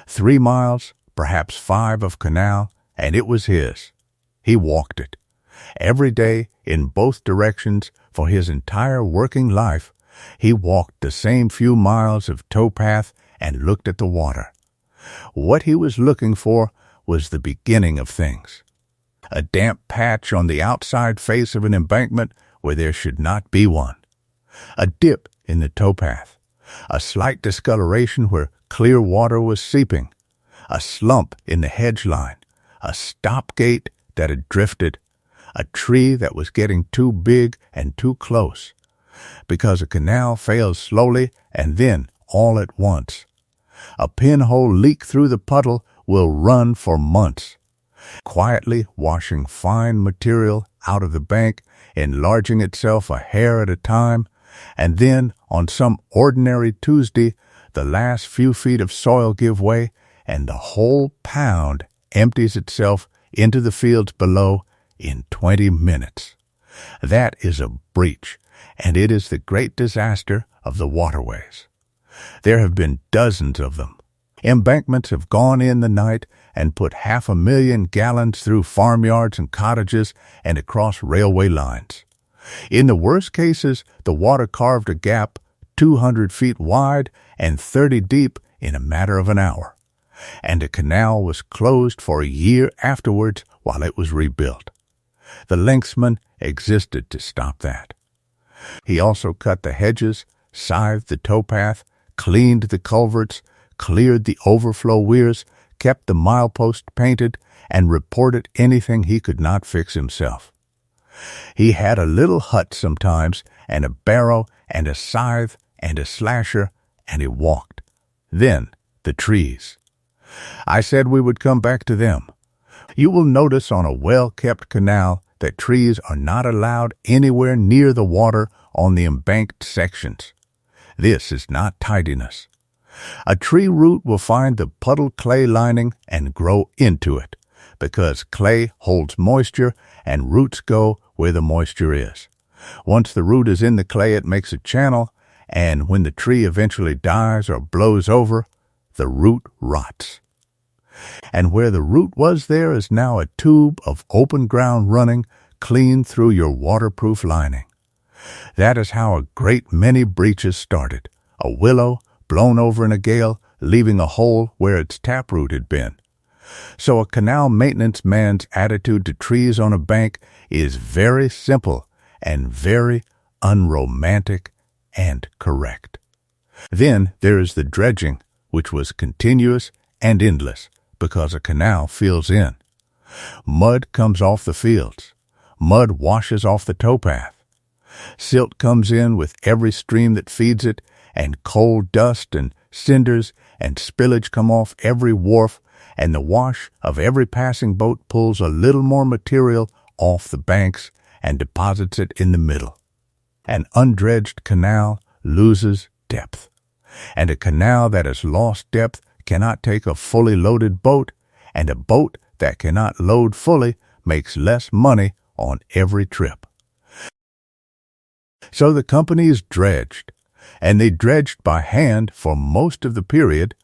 3 miles, perhaps 5 of canal, and it was his. He walked it. Every day, in both directions, for his entire working life, he walked the same few miles of towpath and looked at the water. What he was looking for was the beginning of things. A damp patch on the outside face of an embankment where there should not be one. A dip in the towpath. A slight discoloration where clear water was seeping. A slump in the hedge line. A stop gate that had drifted. A tree that was getting too big and too close. Because a canal fails slowly and then all at once. A pinhole leak through the puddle will run for months, quietly washing fine material out of the bank, enlarging itself a hair at a time, and then on some ordinary Tuesday the last few feet of soil give way and the whole pound empties itself into the fields below in 20 minutes. That is a breach, and it is the great disaster of the waterways. There have been dozens of them. Embankments have gone in the night and put 500,000 gallons through farmyards and cottages and across railway lines. In the worst cases, the water carved a gap 200 feet wide and 30 deep in a matter of an hour, and the canal was closed for a year afterwards while it was rebuilt. The linksman existed to stop that. He also cut the hedges, scythed the towpath, cleaned the culverts, cleared the overflow weirs, kept the milepost painted, and reported anything he could not fix himself. He had a little hut sometimes, and a barrow, and a scythe, and a slasher, and he walked. Then the trees. I said we would come back to them. You will notice on a well-kept canal that trees are not allowed anywhere near the water on the embanked sections. This is not tidiness. A tree root will find the puddled clay lining and grow into it, because clay holds moisture and roots go where the moisture is. Once the root is in the clay, it makes a channel, and when the tree eventually dies or blows over, the root rots. And where the root was, there is now a tube of open ground running clean through your waterproof lining. That is how a great many breaches started. A willow blown over in a gale, leaving a hole where its taproot had been. So a canal maintenance man's attitude to trees on a bank is very simple and very unromantic and correct. Then there is the dredging, which was continuous and endless, because a canal fills in. Mud comes off the fields. Mud washes off the towpath. Silt comes in with every stream that feeds it, and coal dust and cinders and spillage come off every wharf, and the wash of every passing boat pulls a little more material off the banks and deposits it in the middle. An undredged canal loses depth, and a canal that has lost depth cannot take a fully loaded boat, and a boat that cannot load fully makes less money on every trip. So the companies dredged, and they dredged by hand for most of the period,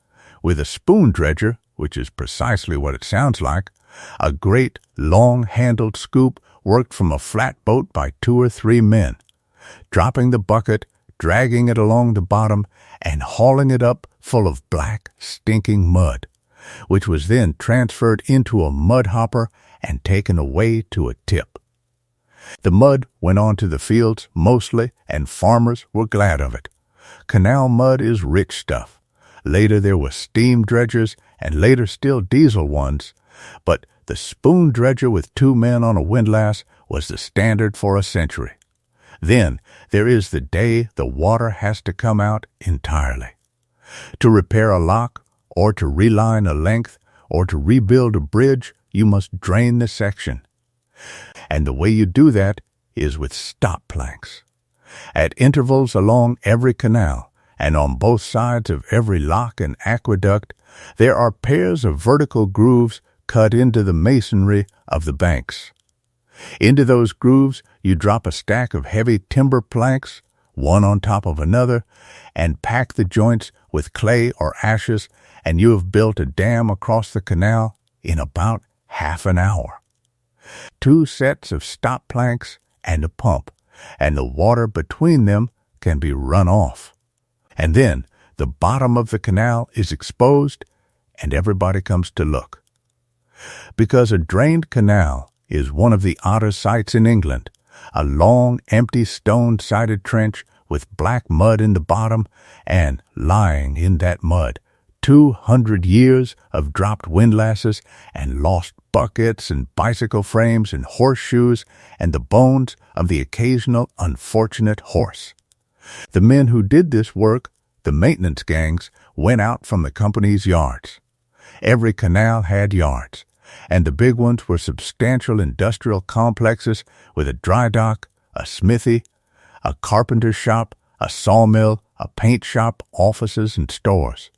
with a spoon dredger, which is precisely what it sounds like. A great, long-handled scoop worked from a flat boat by 2 or 3 men, dropping the bucket, dragging it along the bottom, and hauling it up full of black, stinking mud, which was then transferred into a mud hopper and taken away to a tip. The mud went on to the fields mostly, and farmers were glad of it. Canal mud is rich stuff. Later there were steam dredgers, and later still diesel ones, but the spoon dredger with 2 men on a windlass was the standard for a century. Then there is the day the water has to come out entirely. To repair a lock, or to reline a length, or to rebuild a bridge, you must drain the section. And the way you do that is with stop planks. At intervals along every canal, and on both sides of every lock and aqueduct, there are pairs of vertical grooves cut into the masonry of the banks. Into those grooves you drop a stack of heavy timber planks, one on top of another, and pack the joints with clay or ashes, and you have built a dam across the canal in about half an hour. 2 sets of stop planks and a pump, and the water between them can be run off. And then the bottom of the canal is exposed, and everybody comes to look. Because a drained canal is one of the odder sights in England, a long, empty, stone-sided trench with black mud in the bottom, and lying in that mud 200 years of dropped windlasses and lost buckets and bicycle frames and horseshoes and the bones of the occasional unfortunate horse. The men who did this work, the maintenance gangs, went out from the company's yards. Every canal had yards, and the big ones were substantial industrial complexes with a dry dock, a smithy, a carpenter's shop, a sawmill, a paint shop, offices, and stores.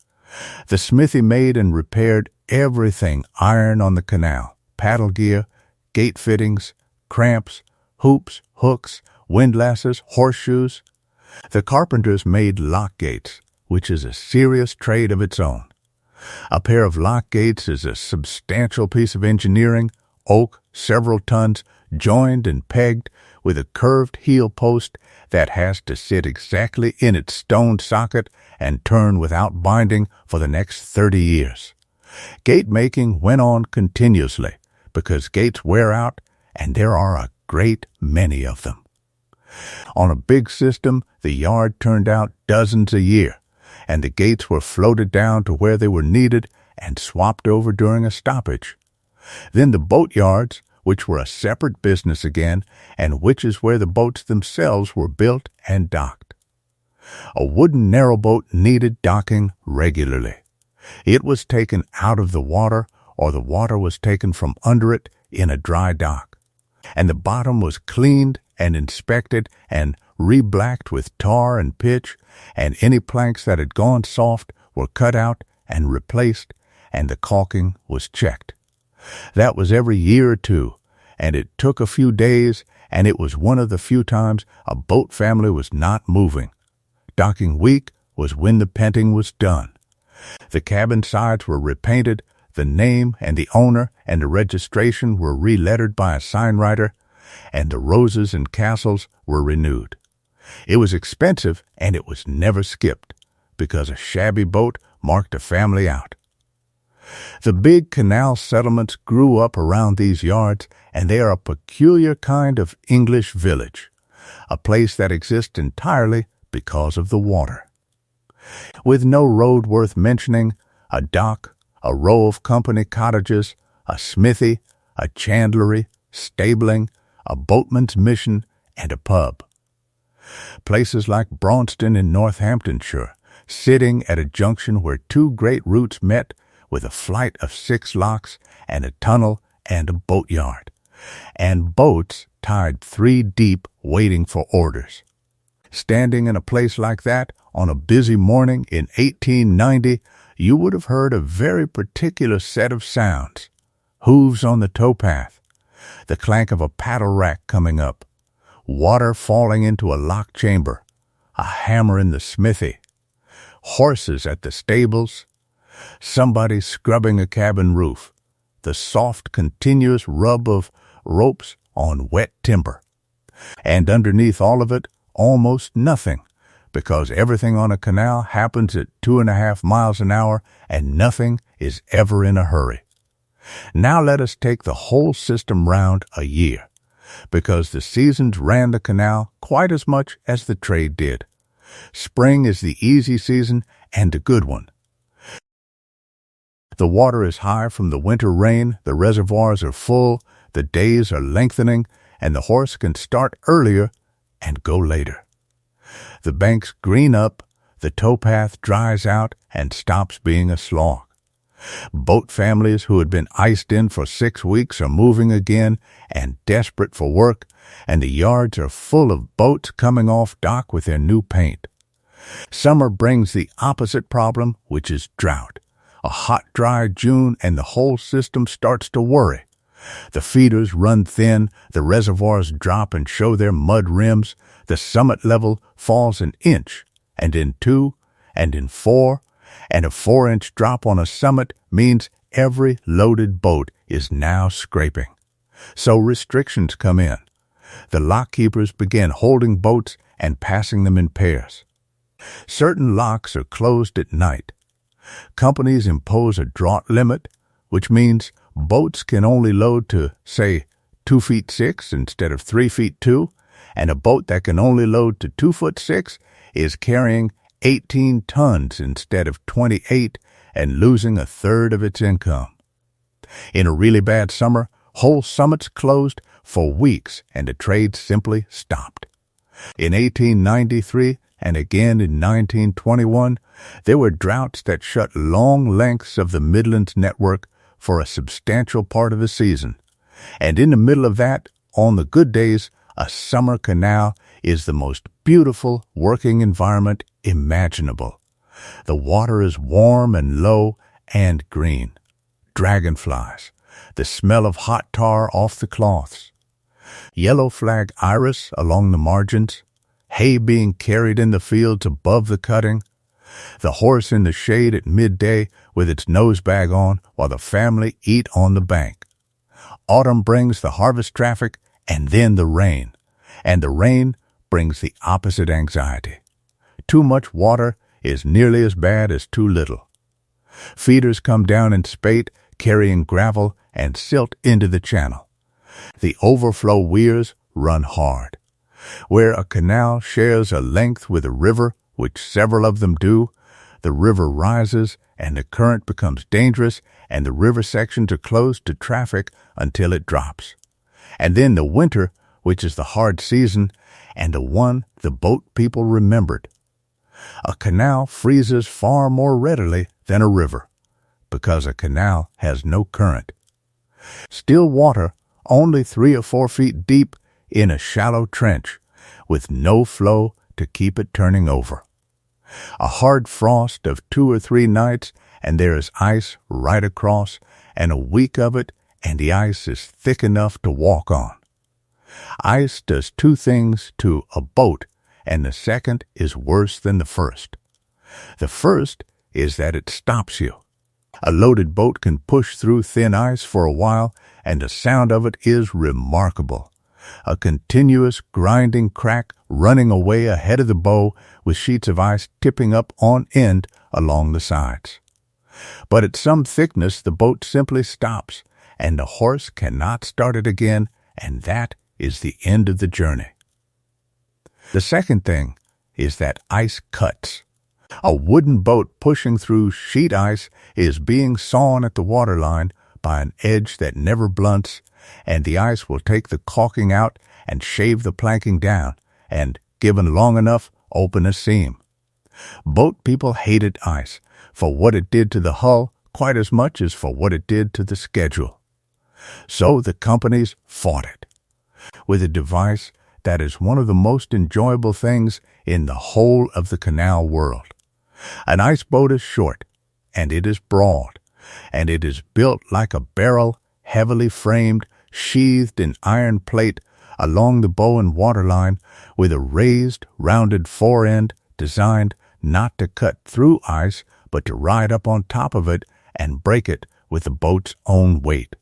The smithy made and repaired everything iron on the canal: paddle gear, gate fittings, cramps, hoops, hooks, windlasses, horseshoes. The carpenters made lock gates, which is a serious trade of its own. A pair of lock gates is a substantial piece of engineering, oak, several tons, joined and pegged, with a curved heel post that has to sit exactly in its stone socket and turn without binding for the next 30 years. Gate making went on continuously, because gates wear out, and there are a great many of them. On a big system, the yard turned out dozens a year, and the gates were floated down to where they were needed and swapped over during a stoppage. Then the boatyards, which were a separate business again, and which is where the boats themselves were built and docked. A wooden narrowboat needed docking regularly. It was taken out of the water, or the water was taken from under it in a dry dock, and the bottom was cleaned and inspected and re-blacked with tar and pitch, and any planks that had gone soft were cut out and replaced, and the caulking was checked. That was every year or two, and it took a few days, and it was one of the few times a boat family was not moving. Docking week was when the painting was done. The cabin sides were repainted, the name and the owner and the registration were re-lettered by a signwriter, and the roses and castles were renewed. It was expensive, and it was never skipped, because a shabby boat marked a family out. The big canal settlements grew up around these yards, and they are a peculiar kind of English village, a place that exists entirely because of the water. With no road worth mentioning, a dock, a row of company cottages, a smithy, a chandlery, stabling, a boatman's mission, and a pub. Places like Braunston in Northamptonshire, sitting at a junction where two great routes met, with a flight of 6 locks and a tunnel and a boatyard, and boats tied 3 deep waiting for orders. Standing in a place like that on a busy morning in 1890, you would have heard a very particular set of sounds. Hooves on the towpath, the clank of a paddle rack coming up, water falling into a lock chamber, a hammer in the smithy, horses at the stables, somebody scrubbing a cabin roof, the soft, continuous rub of ropes on wet timber. And underneath all of it, almost nothing, because everything on a canal happens at 2.5 miles an hour, and nothing is ever in a hurry. Now let us take the whole system round a year, because the seasons ran the canal quite as much as the trade did. Spring is the easy season and a good one. The water is high from the winter rain, the reservoirs are full, the days are lengthening, and the horse can start earlier and go later. The banks green up, the towpath dries out and stops being a slog. Boat families who had been iced in for 6 weeks are moving again and desperate for work, and the yards are full of boats coming off dock with their new paint. Summer brings the opposite problem, which is drought. A hot, dry June, and the whole system starts to worry. The feeders run thin, the reservoirs drop and show their mud rims, the summit level falls an inch, and in 2, and in 4, and a 4-inch drop on a summit means every loaded boat is now scraping. So restrictions come in. The lockkeepers begin holding boats and passing them in pairs. Certain locks are closed at night. Companies impose a draught limit, which means boats can only load to, say, 2 feet 6 instead of 3 feet 2, and a boat that can only load to 2 foot 6 is carrying 18 tons instead of 28 and losing 1/3 of its income. In a really bad summer, whole summits closed for weeks and the trade simply stopped. In 1893 and again in 1921, there were droughts that shut long lengths of the Midlands network for a substantial part of the season. And in the middle of that, on the good days, a summer canal is the most beautiful working environment imaginable. The water is warm and low and green. Dragonflies, the smell of hot tar off the cloths, yellow flag iris along the margins, hay being carried in the fields above the cutting, the horse in the shade at midday with its nosebag on while the family eat on the bank. Autumn brings the harvest traffic and then the rain, and the rain brings the opposite anxiety. Too much water is nearly as bad as too little. Feeders come down in spate, carrying gravel and silt into the channel. The overflow weirs run hard. Where a canal shares a length with a river, which several of them do, the river rises and the current becomes dangerous and the river sections are closed to traffic until it drops. And then the winter, which is the hard season, and the one the boat people remembered. A canal freezes far more readily than a river, because a canal has no current. Still water, only 3 or 4 feet deep in a shallow trench, with no flow to keep it turning over. A hard frost of 2 or 3 nights, and there is ice right across, and a week of it, and the ice is thick enough to walk on. Ice does 2 things to a boat, and the second is worse than the first. The first is that it stops you. A loaded boat can push through thin ice for a while, and the sound of it is remarkable. A continuous grinding crack running away ahead of the bow with sheets of ice tipping up on end along the sides. But at some thickness the boat simply stops, and the horse cannot start it again, and that is the end of the journey. The second thing is that ice cuts. A wooden boat pushing through sheet ice is being sawn at the waterline by an edge that never blunts, and the ice will take the caulking out and shave the planking down, and, given long enough, open a seam. Boat people hated ice for what it did to the hull quite as much as for what it did to the schedule. So the companies fought it, with a device that is one of the most enjoyable things in the whole of the canal world. An ice boat is short, and it is broad, and it is built like a barrel, heavily framed, sheathed in iron plate along the bow and waterline, with a raised, rounded forend designed not to cut through ice, but to ride up on top of it and break it with the boat's own weight.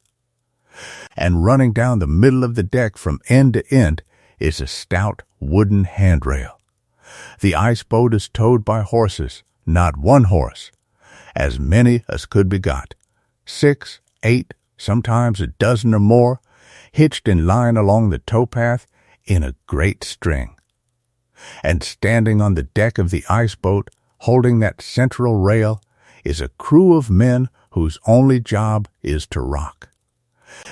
And running down the middle of the deck from end to end is a stout wooden handrail. The ice boat is towed by horses, not one horse, as many as could be got, 6, 8, sometimes a dozen or more, hitched in line along the towpath in a great string. And standing on the deck of the ice boat, holding that central rail, is a crew of men whose only job is to rock.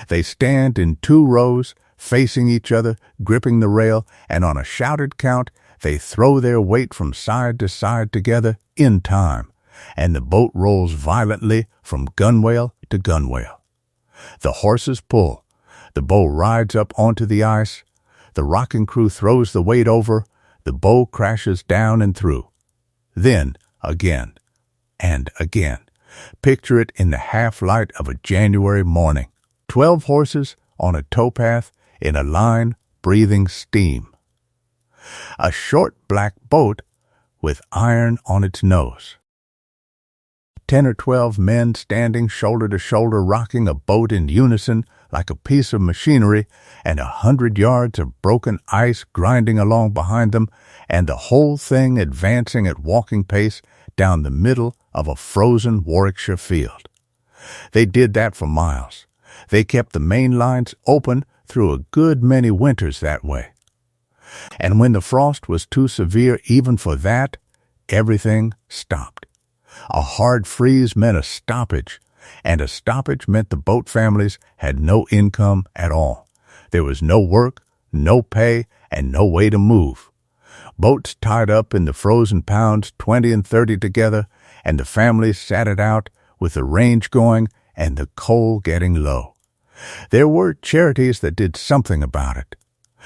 They stand in 2 rows, facing each other, gripping the rail, and on a shouted count, they throw their weight from side to side together in time, and the boat rolls violently from gunwale to gunwale. The horses pull. The bow rides up onto the ice. The rocking crew throws the weight over. The bow crashes down and through. Then, again, and again. Picture it in the half-light of a January morning. 12 horses on a towpath in a line breathing steam. A short black boat with iron on its nose. 10 or 12 men standing shoulder to shoulder rocking a boat in unison like a piece of machinery, and 100 yards of broken ice grinding along behind them, and the whole thing advancing at walking pace down the middle of a frozen Warwickshire field. They did that for miles. They kept the main lines open through a good many winters that way. And when the frost was too severe even for that, everything stopped. A hard freeze meant a stoppage, and a stoppage meant the boat families had no income at all. There was no work, no pay, and no way to move. Boats tied up in the frozen pounds 20 and 30 together, and the families sat it out with the range going and the coal getting low. There were charities that did something about it.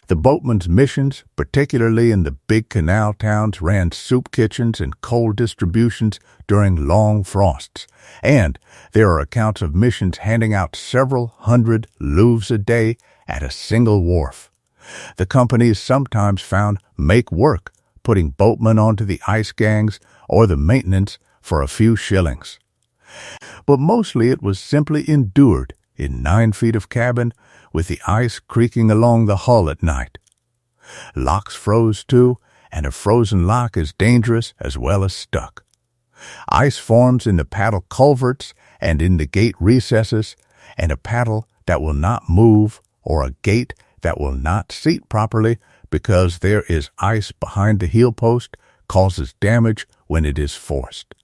The boatmen's missions, particularly in the big canal towns, ran soup kitchens and coal distributions during long frosts, and there are accounts of missions handing out several hundred loaves a day at a single wharf. The companies sometimes found make work, putting boatmen onto the ice gangs or the maintenance for a few shillings. But mostly it was simply endured in 9 feet of cabin, with the ice creaking along the hull at night. Locks froze too, and a frozen lock is dangerous as well as stuck. Ice forms in the paddle culverts and in the gate recesses, and a paddle that will not move or a gate that will not seat properly because there is ice behind the heel post causes damage when it is forced.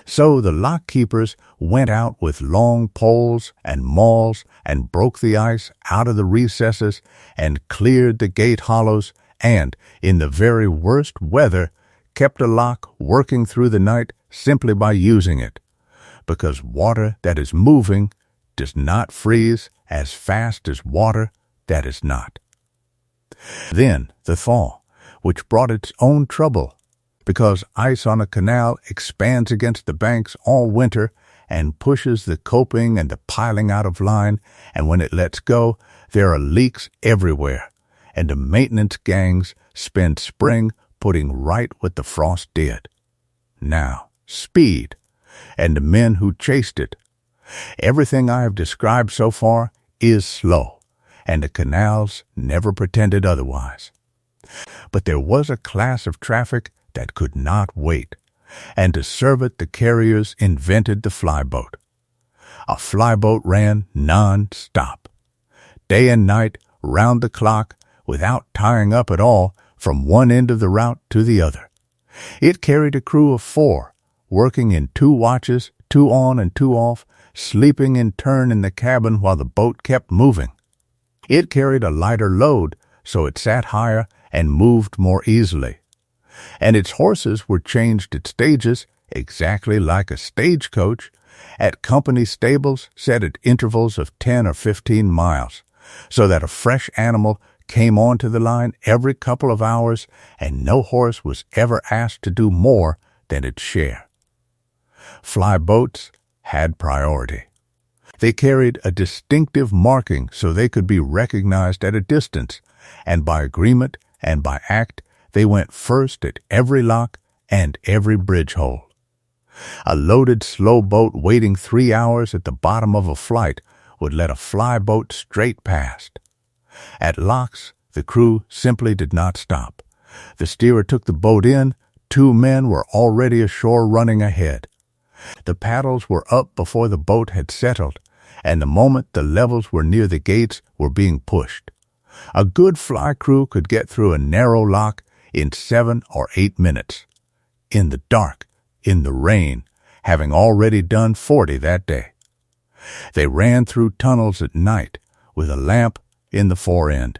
So the lock keepers went out with long poles and mauls and broke the ice out of the recesses and cleared the gate hollows and, in the very worst weather, kept a lock working through the night simply by using it, because water that is moving does not freeze as fast as water that is not. Then the thaw, which brought its own trouble, because ice on a canal expands against the banks all winter and pushes the coping and the piling out of line, and when it lets go, there are leaks everywhere, and the maintenance gangs spend spring putting right what the frost did. Now, speed, and the men who chased it. Everything I have described so far is slow, and the canals never pretended otherwise. But there was a class of traffic that could not wait, and to serve it the carriers invented the flyboat. A flyboat ran non-stop, day and night, round the clock, without tying up at all, from one end of the route to the other. It carried a crew of 4, working in 2 watches, 2 on and 2 off, sleeping in turn in the cabin while the boat kept moving. It carried a lighter load, so it sat higher and moved more easily. And its horses were changed at stages, exactly like a stagecoach, at company stables set at intervals of 10 or 15 miles, so that a fresh animal came onto the line every couple of hours, and no horse was ever asked to do more than its share. Flyboats had priority. They carried a distinctive marking so they could be recognized at a distance, and by agreement and by act, they went first at every lock and every bridge hole. A loaded slow boat waiting 3 hours at the bottom of a flight would let a flyboat straight past. At locks, the crew simply did not stop. The steerer took the boat in, 2 men were already ashore running ahead. The paddles were up before the boat had settled, and the moment the levels were near the gates were being pushed. A good fly crew could get through a narrow lock in 7 or 8 minutes, in the dark, in the rain, having already done 40 that day. They ran through tunnels at night with a lamp in the fore end.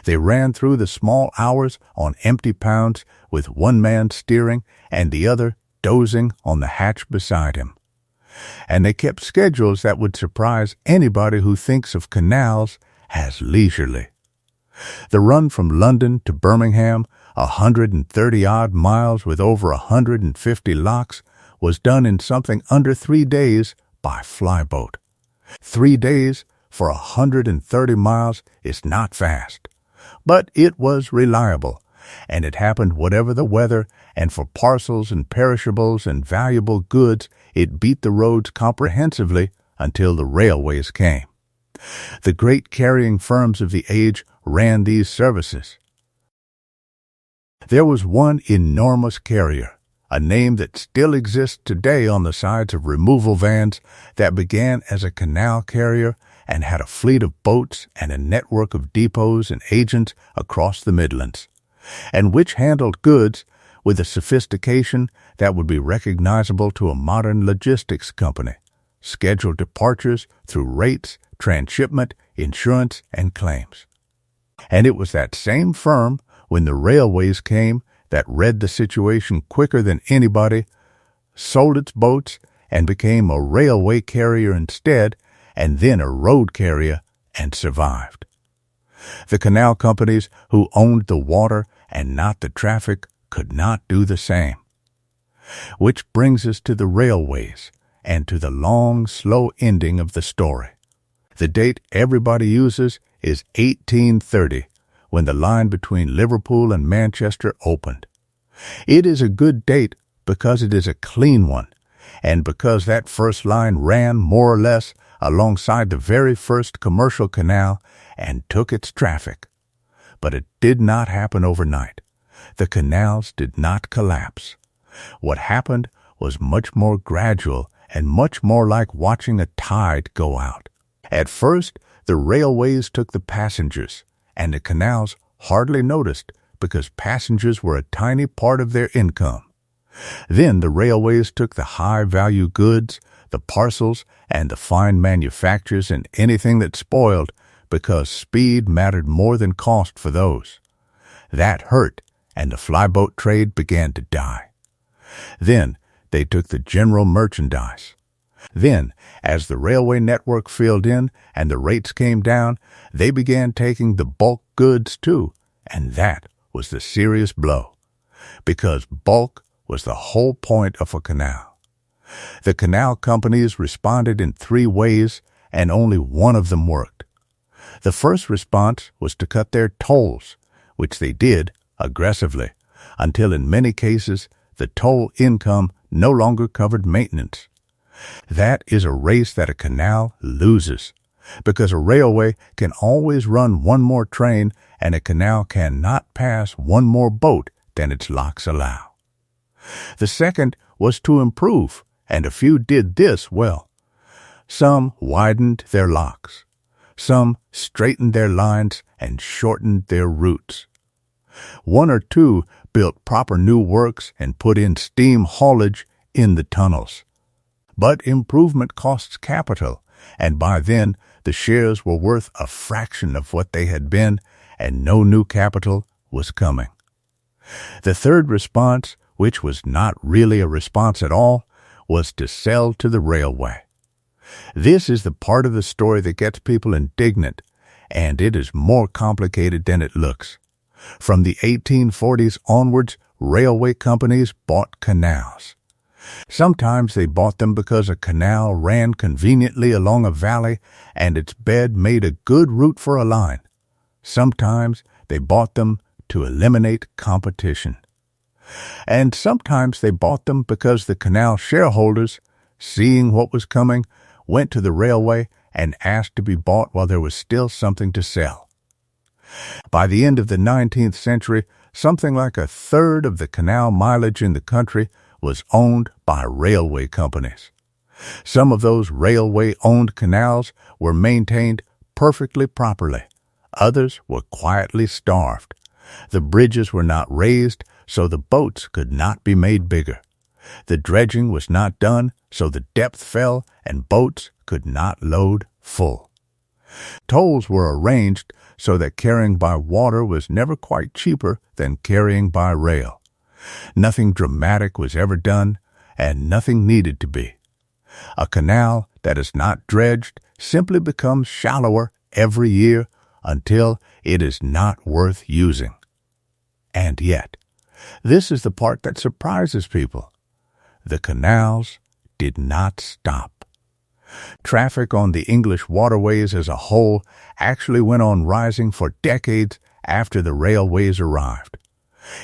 They ran through the small hours on empty pounds with one man steering and the other dozing on the hatch beside him. And they kept schedules that would surprise anybody who thinks of canals as leisurely. The run from London to Birmingham, 130-odd miles with over 150 locks, was done in something under 3 days by flyboat. 3 days for 130 miles is not fast, but it was reliable, and it happened whatever the weather, and for parcels and perishables and valuable goods, it beat the roads comprehensively until the railways came. The great carrying firms of the age ran these services. There was one enormous carrier, a name that still exists today on the sides of removal vans, that began as a canal carrier and had a fleet of boats and a network of depots and agents across the Midlands, and which handled goods with a sophistication that would be recognizable to a modern logistics company, scheduled departures through rates, transshipment, insurance, and claims. And it was that same firm, when the railways came, that read the situation quicker than anybody, sold its boats, and became a railway carrier instead, and then a road carrier, and survived. The canal companies who owned the water and not the traffic could not do the same. Which brings us to the railways and to the long, slow ending of the story. The date everybody uses is 1830, when the line between Liverpool and Manchester opened. It is a good date because it is a clean one, and because that first line ran more or less alongside the very first commercial canal and took its traffic. But it did not happen overnight. The canals did not collapse. What happened was much more gradual and much more like watching a tide go out. At first, the railways took the passengers, and the canals hardly noticed because passengers were a tiny part of their income. Then the railways took the high-value goods, the parcels, and the fine manufactures and anything that spoiled because speed mattered more than cost for those. That hurt, and the flyboat trade began to die. Then they took the general merchandise. Then, as the railway network filled in and the rates came down, they began taking the bulk goods too, and that was the serious blow, because bulk was the whole point of a canal. The canal companies responded in 3 ways, and only one of them worked. The first response was to cut their tolls, which they did aggressively, until in many cases the toll income no longer covered maintenance. That is a race that a canal loses, because a railway can always run one more train and a canal cannot pass one more boat than its locks allow. The second was to improve, and a few did this well. Some widened their locks. Some straightened their lines and shortened their routes. 1 or 2 built proper new works and put in steam haulage in the tunnels. But improvement costs capital, and by then the shares were worth a fraction of what they had been, and no new capital was coming. The third response, which was not really a response at all, was to sell to the railway. This is the part of the story that gets people indignant, and it is more complicated than it looks. From the 1840s onwards, railway companies bought canals. Sometimes they bought them because a canal ran conveniently along a valley and its bed made a good route for a line. Sometimes they bought them to eliminate competition. And sometimes they bought them because the canal shareholders, seeing what was coming, went to the railway and asked to be bought while there was still something to sell. By the end of the 19th century, something like a third of the canal mileage in the country was owned by railway companies. Some of those railway-owned canals were maintained perfectly properly. Others were quietly starved. The bridges were not raised, so the boats could not be made bigger. The dredging was not done, so the depth fell and boats could not load full. Tolls were arranged so that carrying by water was never quite cheaper than carrying by rail. Nothing dramatic was ever done, and nothing needed to be. A canal that is not dredged simply becomes shallower every year until it is not worth using. And yet, this is the part that surprises people. The canals did not stop. Traffic on the English waterways as a whole actually went on rising for decades after the railways arrived.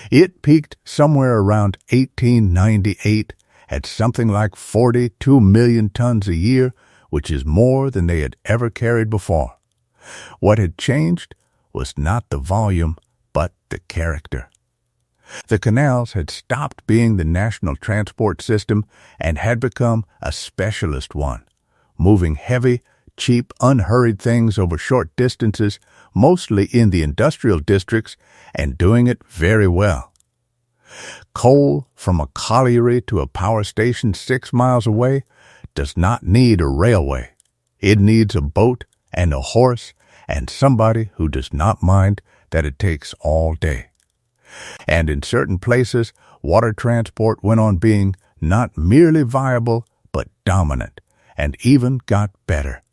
It peaked somewhere around 1898 at something like 42 million tons a year, which is more than they had ever carried before. What had changed was not the volume, but the character. The canals had stopped being the national transport system and had become a specialist one, moving heavy, cheap, unhurried things over short distances, mostly in the industrial districts, and doing it very well. Coal from a colliery to a power station 6 miles away does not need a railway. It needs a boat and a horse and somebody who does not mind that it takes all day. And in certain places, water transport went on being not merely viable, but dominant, and even got better.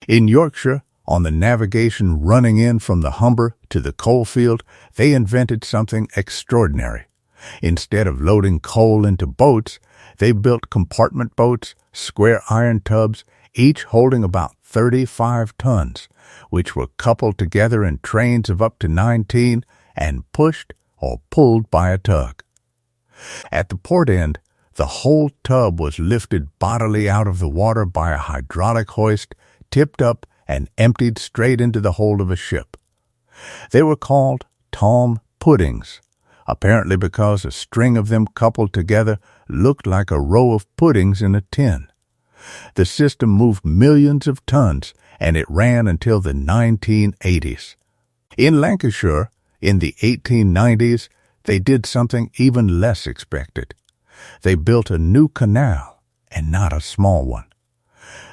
In Yorkshire, on the navigation running in from the Humber to the coal field, they invented something extraordinary. Instead of loading coal into boats, they built compartment boats, square iron tubs, each holding about 35 tons, which were coupled together in trains of up to 19 and pushed or pulled by a tug. At the port end, the whole tub was lifted bodily out of the water by a hydraulic hoist, tipped up and emptied straight into the hold of a ship. They were called Tom Puddings, apparently because a string of them coupled together looked like a row of puddings in a tin. The system moved millions of tons and it ran until the 1980s. In Lancashire, in the 1890s, they did something even less expected. They built a new canal, and not a small one.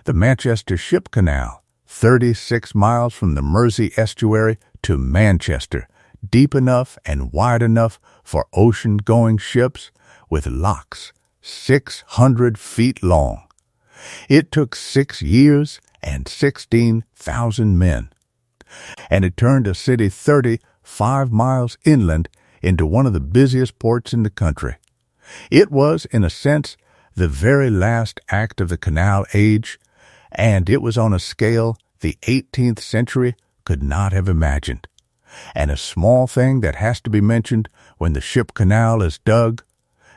The Manchester Ship Canal, 36 miles from the Mersey estuary to Manchester, deep enough and wide enough for ocean-going ships, with locks 600 feet long. It took 6 years and 16,000 men. And it turned a city 35 miles inland into one of the busiest ports in the country. It was, in a sense, the very last act of the canal age, and it was on a scale the 18th century could not have imagined. And a small thing that has to be mentioned when the ship canal is dug,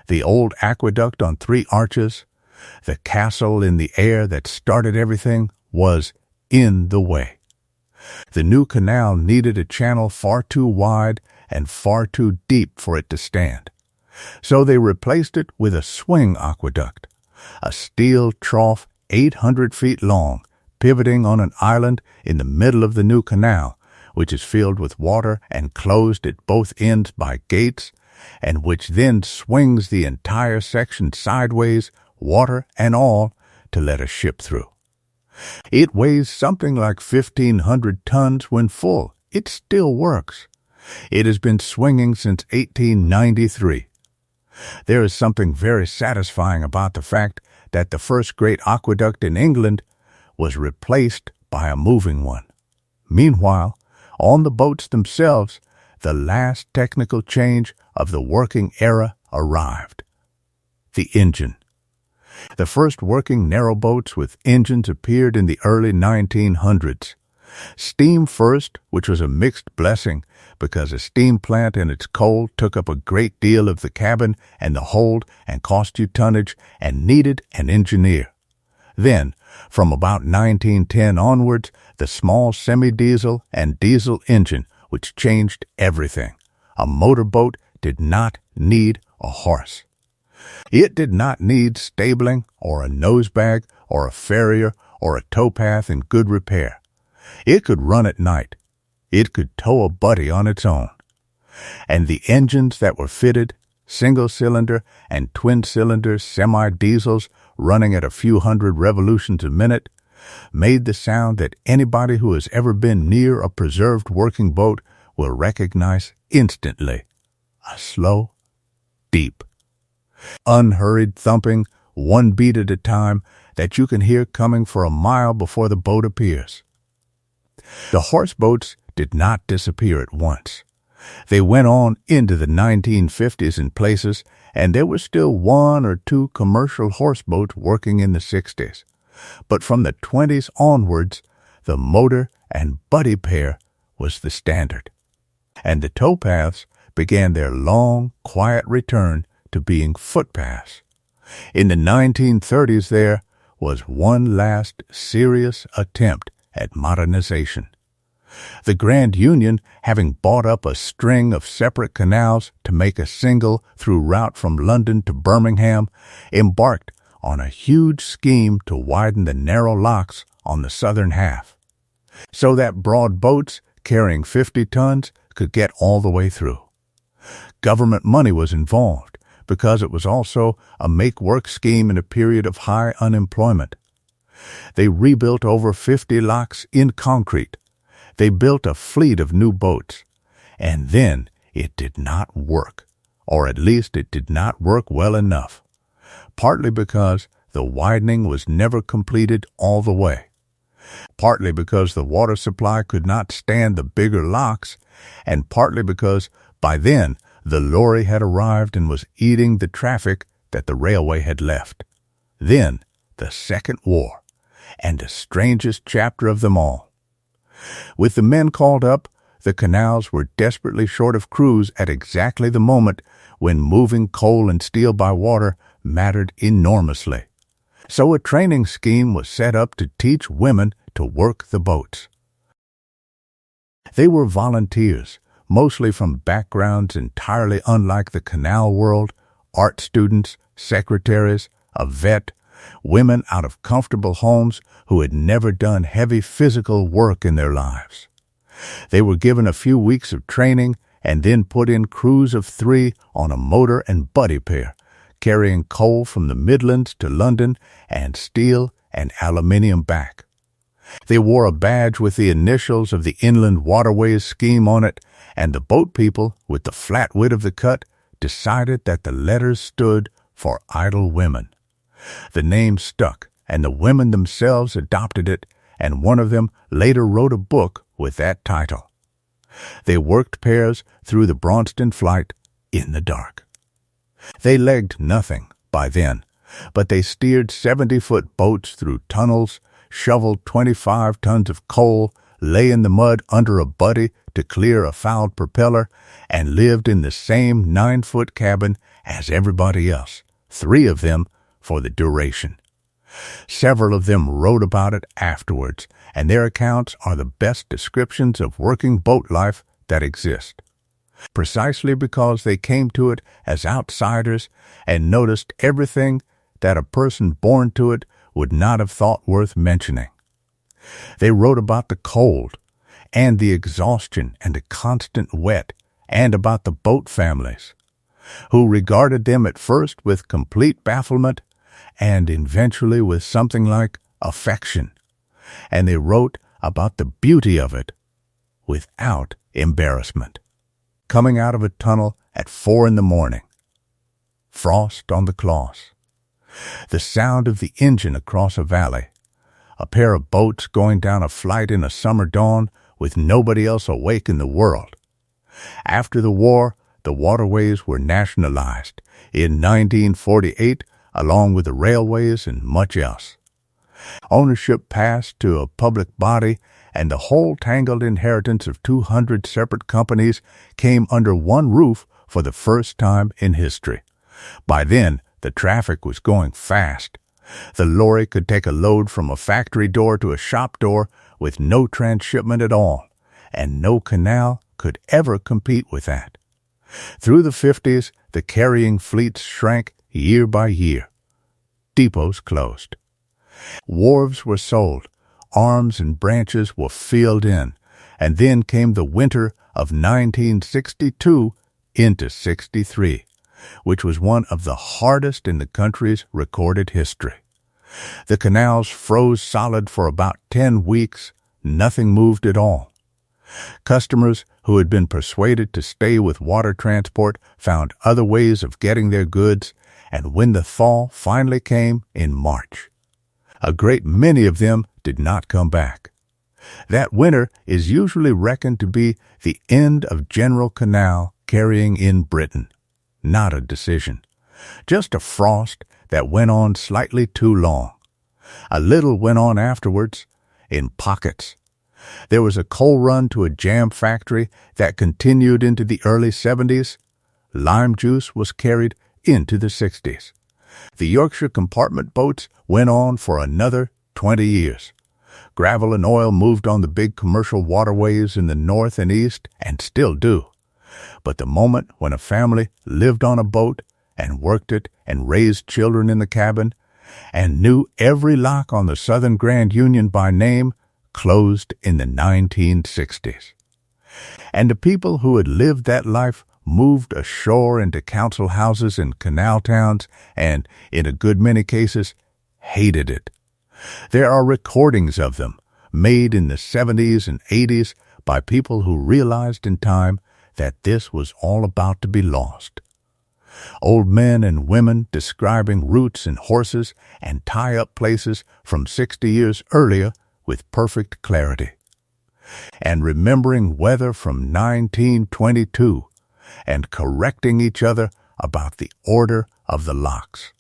the old aqueduct on 3 arches, the castle in the air that started everything, was in the way. The new canal needed a channel far too wide and far too deep for it to stand. So they replaced it with a swing aqueduct, a steel trough 800 feet long, pivoting on an island in the middle of the new canal, which is filled with water and closed at both ends by gates, and which then swings the entire section sideways, water and all, to let a ship through. It weighs something like 1,500 tons when full. It still works. It has been swinging since 1893. There is something very satisfying about the fact that the first great aqueduct in England was replaced by a moving one. Meanwhile, on the boats themselves, the last technical change of the working era arrived. The engine. The first working narrowboats with engines appeared in the early 1900s. Steam first, which was a mixed blessing because a steam plant and its coal took up a great deal of the cabin and the hold and cost you tonnage and needed an engineer. Then, from about 1910 onwards, the small semi-diesel and diesel engine, which changed everything. A motorboat did not need a horse. It did not need stabling or a nosebag or a farrier or a towpath in good repair. It could run at night. It could tow a buddy on its own. And the engines that were fitted, single-cylinder and twin-cylinder semi-diesels running at a few hundred revolutions a minute, made the sound that anybody who has ever been near a preserved working boat will recognize instantly. A slow, deep, unhurried thumping, one beat at a time, that you can hear coming for a mile before the boat appears. The horseboats did not disappear at once. They went on into the 1950s in places, and there were still 1 or 2 commercial horseboats working in the 60s. But from the 20s onwards, the motor and buddy pair was the standard. And the towpaths began their long, quiet return to being footpaths. In the 1930s there was one last serious attempt at modernization. The Grand Union, having bought up a string of separate canals to make a single through route from London to Birmingham, embarked on a huge scheme to widen the narrow locks on the southern half, so that broad boats carrying 50 tons could get all the way through. Government money was involved because it was also a make-work scheme in a period of high unemployment. They rebuilt over 50 locks in concrete. They built a fleet of new boats. And then it did not work, or at least it did not work well enough, partly because the widening was never completed all the way, partly because the water supply could not stand the bigger locks, and partly because by then the lorry had arrived and was eating the traffic that the railway had left. Then the Second War, and the strangest chapter of them all. With the men called up, the canals were desperately short of crews at exactly the moment when moving coal and steel by water mattered enormously. So a training scheme was set up to teach women to work the boats. They were volunteers, mostly from backgrounds entirely unlike the canal world, art students, secretaries, a vet, women out of comfortable homes who had never done heavy physical work in their lives. They were given a few weeks of training and then put in crews of 3 on a motor and buddy pair, carrying coal from the Midlands to London and steel and aluminium back. They wore a badge with the initials of the Inland Waterways Scheme on it, and the boat people, with the flat wit of the cut, decided that the letters stood for idle women. The name stuck, and the women themselves adopted it, and one of them later wrote a book with that title. They worked pairs through the Braunston flight in the dark. They legged nothing by then, but they steered 70-foot boats through tunnels, shoveled 25 tons of coal, lay in the mud under a buddy to clear a fouled propeller, and lived in the same 9-foot cabin as everybody else, 3 of them for the duration. Several of them wrote about it afterwards, and their accounts are the best descriptions of working boat life that exist. Precisely because they came to it as outsiders and noticed everything that a person born to it would not have thought worth mentioning. They wrote about the cold and the exhaustion and the constant wet, and about the boat families, who regarded them at first with complete bafflement and eventually with something like affection. And they wrote about the beauty of it without embarrassment. Coming out of a tunnel at 4 a.m, frost on the cloths, the sound of the engine across a valley, a pair of boats going down a flight in a summer dawn with nobody else awake in the world. After the war, the waterways were nationalized in 1948, along with the railways and much else. Ownership passed to a public body, and the whole tangled inheritance of 200 separate companies came under one roof for the first time in history. By then, the traffic was going fast. The lorry could take a load from a factory door to a shop door with no transshipment at all, and no canal could ever compete with that. Through the 50s, the carrying fleets shrank year by year. Depots closed. Wharves were sold, arms and branches were filled in, and then came the winter of 1962 into 63, which was one of the hardest in the country's recorded history. The canals froze solid for about 10 weeks. Nothing moved at all. Customers who had been persuaded to stay with water transport found other ways of getting their goods, and when the thaw finally came in March, a great many of them did not come back. That winter is usually reckoned to be the end of general canal carrying in Britain. Not a decision, just a frost that went on slightly too long. A little went on afterwards, in pockets. There was a coal run to a jam factory that continued into the early 70s. Lime juice was carried into the 60s. The Yorkshire compartment boats went on for another 20 years. Gravel and oil moved on the big commercial waterways in the north and east, and still do. But the moment when a family lived on a boat and worked it and raised children in the cabin and knew every lock on the Southern Grand Union by name closed in the 1960s. And the people who had lived that life moved ashore into council houses in canal towns and, in a good many cases, hated it. There are recordings of them, made in the 70s and 80s by people who realized in time that this was all about to be lost. Old men and women describing routes and horses and tie-up places from 60 years earlier with perfect clarity, and remembering weather from 1922 and correcting each other about the order of the locks.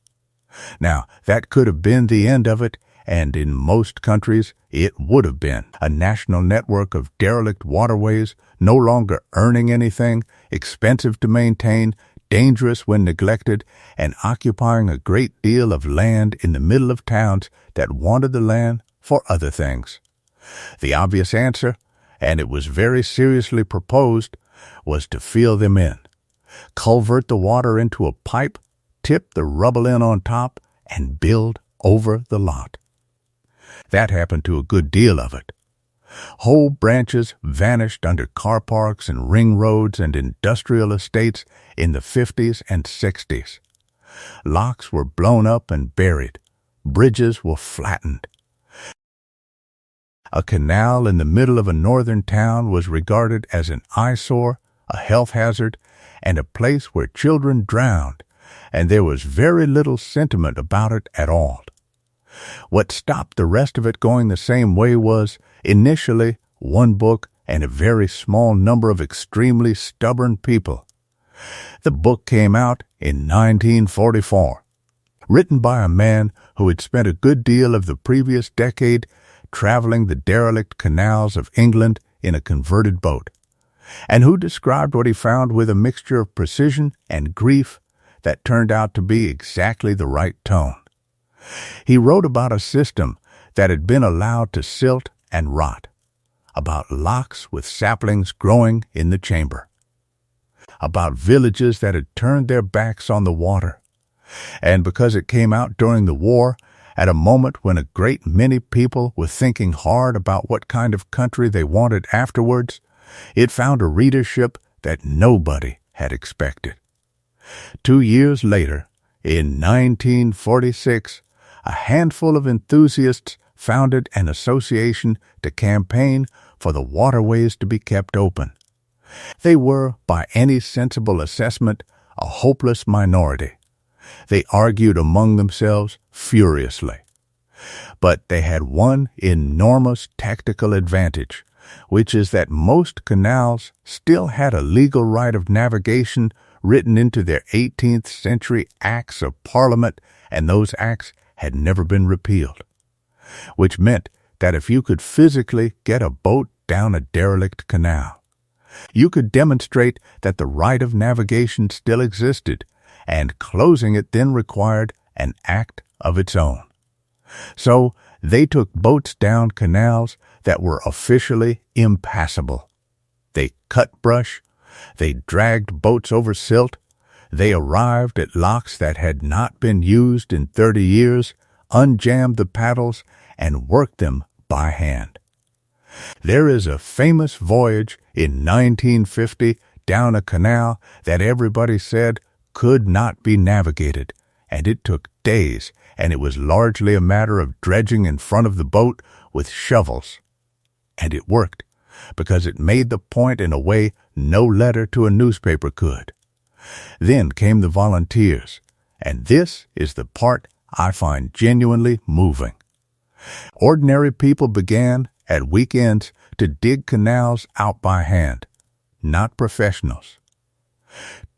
Now, that could have been the end of it, and in most countries it would have been. A national network of derelict waterways, no longer earning anything, expensive to maintain, dangerous when neglected, and occupying a great deal of land in the middle of towns that wanted the land for other things. The obvious answer, and it was very seriously proposed, was to fill them in, culvert the water into a pipe, tip the rubble in on top, and build over the lot. That happened to a good deal of it. Whole branches vanished under car parks and ring roads and industrial estates in the 50s and 60s. Locks were blown up and buried. Bridges were flattened. A canal in the middle of a northern town was regarded as an eyesore, a health hazard, and a place where children drowned, and there was very little sentiment about it at all. What stopped the rest of it going the same way was, initially, one book and a very small number of extremely stubborn people. The book came out in 1944, written by a man who had spent a good deal of the previous decade traveling the derelict canals of England in a converted boat, and who described what he found with a mixture of precision and grief that turned out to be exactly the right tone. He wrote about a system that had been allowed to silt and rot, about locks with saplings growing in the chamber, about villages that had turned their backs on the water, and because it came out during the war, at a moment when a great many people were thinking hard about what kind of country they wanted afterwards, it found a readership that nobody had expected. 2 years later, in 1946, a handful of enthusiasts founded an association to campaign for the waterways to be kept open. They were, by any sensible assessment, a hopeless minority. They argued among themselves furiously. But they had one enormous tactical advantage, which is that most canals still had a legal right of navigation written into their 18th century Acts of Parliament, and those acts had never been repealed, which meant that if you could physically get a boat down a derelict canal, you could demonstrate that the right of navigation still existed, and closing it then required an act of its own. So they took boats down canals that were officially impassable. They cut brush, they dragged boats over silt, they arrived at locks that had not been used in 30 years, unjammed the paddles, and worked them by hand. There is a famous voyage in 1950 down a canal that everybody said could not be navigated, and it took days, and it was largely a matter of dredging in front of the boat with shovels. And it worked, because it made the point in a way no letter to a newspaper could. Then came the volunteers, and this is the part I find genuinely moving. Ordinary people began, at weekends, to dig canals out by hand, not professionals.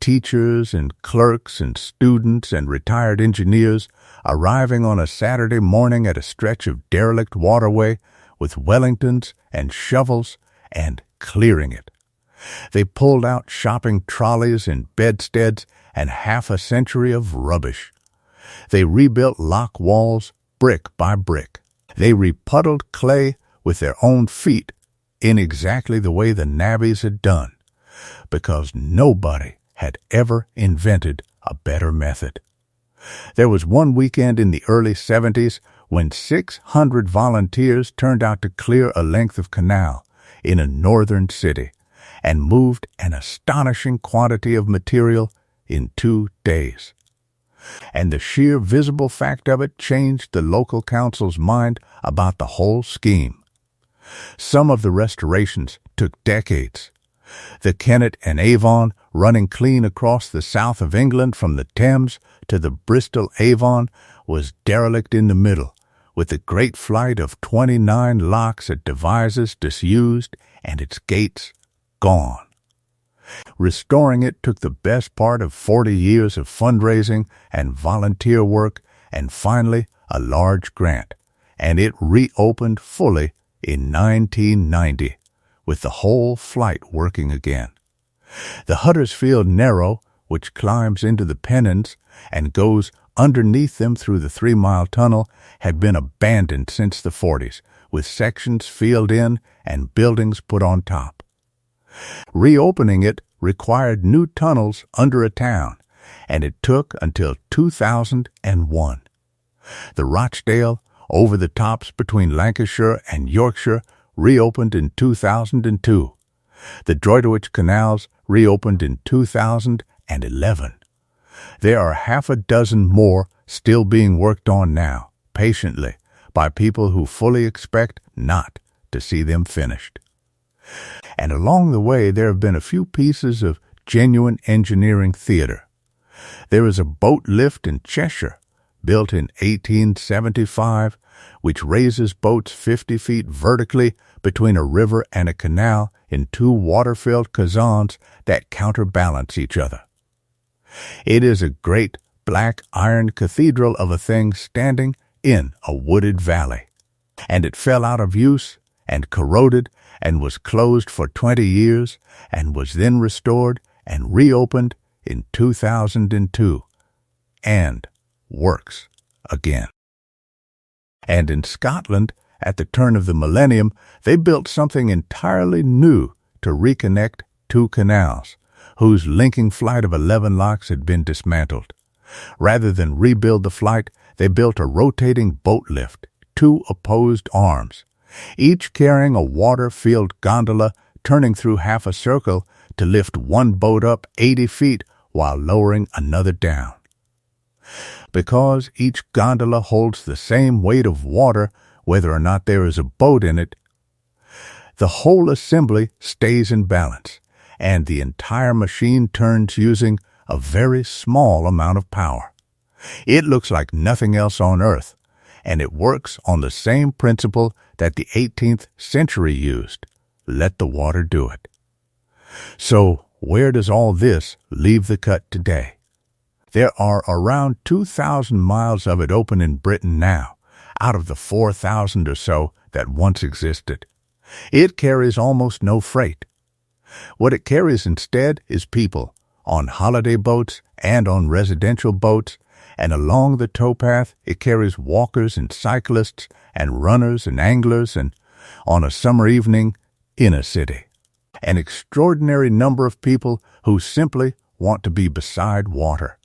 Teachers and clerks and students and retired engineers arriving on a Saturday morning at a stretch of derelict waterway with Wellingtons and shovels and clearing it. They pulled out shopping trolleys and bedsteads and half a century of rubbish. They rebuilt lock walls brick by brick. They repuddled clay with their own feet in exactly the way the Navvies had done, because nobody had ever invented a better method. There was one weekend in the early 70s when 600 volunteers turned out to clear a length of canal in a northern city and moved an astonishing quantity of material in 2 days. And the sheer visible fact of it changed the local council's mind about the whole scheme. Some of the restorations took decades. The Kennet and Avon, running clean across the south of England from the Thames to the Bristol Avon, was derelict in the middle, with the great flight of 29 locks at Devizes disused and its gates gone. Restoring it took the best part of 40 years of fundraising and volunteer work and finally a large grant, and it reopened fully in 1990, with the whole flight working again. The Huddersfield Narrow, which climbs into the Pennines and goes underneath them through the 3-mile tunnel, had been abandoned since the 40s, with sections filled in and buildings put on top. Reopening it required new tunnels under a town, and it took until 2001. The Rochdale, over the tops between Lancashire and Yorkshire, reopened in 2002. The Droitwich Canals reopened in 2011. There are half a dozen more still being worked on now, patiently, by people who fully expect not to see them finished. And along the way, there have been a few pieces of genuine engineering theater. There is a boat lift in Cheshire, built in 1875, which raises boats 50 feet vertically between a river and a canal in two water-filled kazans that counterbalance each other. It is a great black iron cathedral of a thing standing in a wooded valley, and it fell out of use and corroded and was closed for 20 years and was then restored and reopened in 2002 and works again. And in Scotland, at the turn of the millennium, they built something entirely new to reconnect two canals, whose linking flight of 11 locks had been dismantled. Rather than rebuild the flight, they built a rotating boat lift, two opposed arms, each carrying a water-filled gondola turning through half a circle to lift one boat up 80 feet while lowering another down. Because each gondola holds the same weight of water, whether or not there is a boat in it, the whole assembly stays in balance, and the entire machine turns using a very small amount of power. It looks like nothing else on Earth, and it works on the same principle that the 18th century used. Let the water do it. So, where does all this leave the cut today? There are around 2,000 miles of it open in Britain now, out of the 4,000 or so that once existed. It carries almost no freight. What it carries instead is people, on holiday boats and on residential boats, and along the towpath it carries walkers and cyclists and runners and anglers, and on a summer evening, in a city. An extraordinary number of people who simply want to be beside water.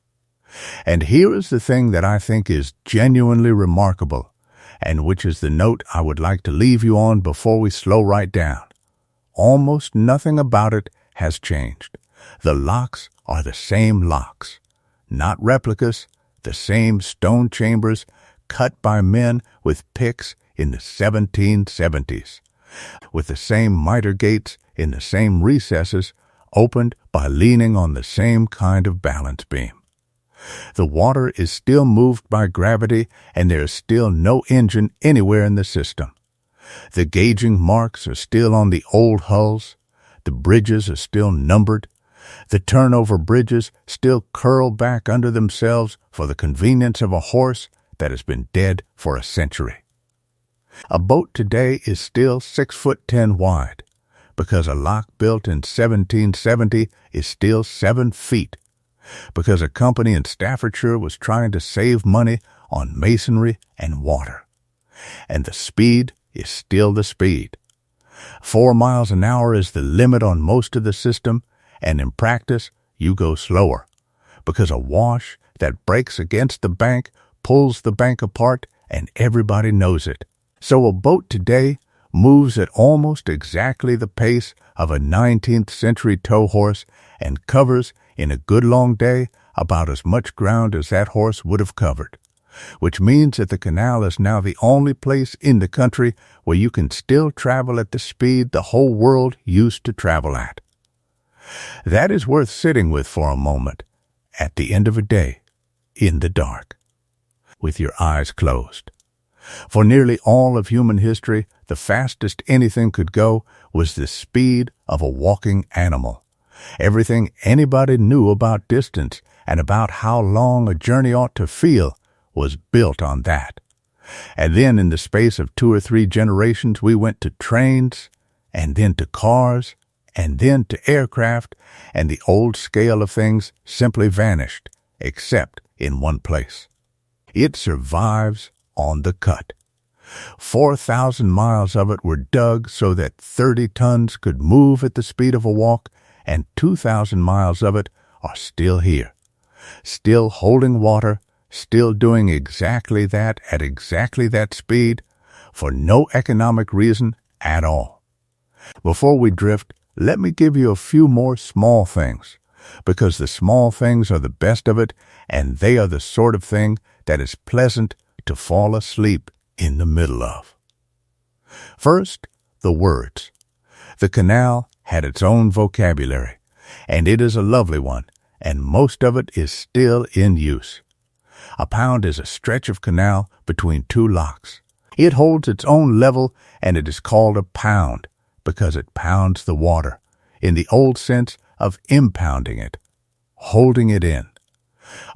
And here is the thing that I think is genuinely remarkable, and which is the note I would like to leave you on before we slow right down. Almost nothing about it has changed. The locks are the same locks, not replicas, the same stone chambers cut by men with picks in the 1770s, with the same miter gates in the same recesses, opened by leaning on the same kind of balance beam. The water is still moved by gravity, and there is still no engine anywhere in the system. The gauging marks are still on the old hulls. The bridges are still numbered. The turnover bridges still curl back under themselves for the convenience of a horse that has been dead for a century. A boat today is still 6'10" wide, because a lock built in 1770 is still 7 feet, because a company in Staffordshire was trying to save money on masonry and water. And the speed is still the speed. 4 miles an hour is the limit on most of the system, and in practice, you go slower, because a wash that breaks against the bank pulls the bank apart, and everybody knows it. So a boat today moves at almost exactly the pace of a 19th century tow horse and covers, in a good long day, about as much ground as that horse would have covered, which means that the canal is now the only place in the country where you can still travel at the speed the whole world used to travel at. That is worth sitting with for a moment, at the end of a day, in the dark, with your eyes closed. For nearly all of human history, the fastest anything could go was the speed of a walking animal. Everything anybody knew about distance and about how long a journey ought to feel was built on that. And then in the space of 2 or 3 generations, we went to trains, and then to cars, and then to aircraft, and the old scale of things simply vanished, except in one place. It survives on the cut. 4,000 miles of it were dug so that 30 tons could move at the speed of a walk, and 2,000 miles of it are still here, still holding water, still doing exactly that at exactly that speed for no economic reason at all. Before we drift, let me give you a few more small things, because the small things are the best of it, and they are the sort of thing that is pleasant to fall asleep in the middle of. First, the words. The canal had its own vocabulary, and it is a lovely one, and most of it is still in use. A pound is a stretch of canal between two locks. It holds its own level, and it is called a pound because it pounds the water, in the old sense of impounding it, holding it in.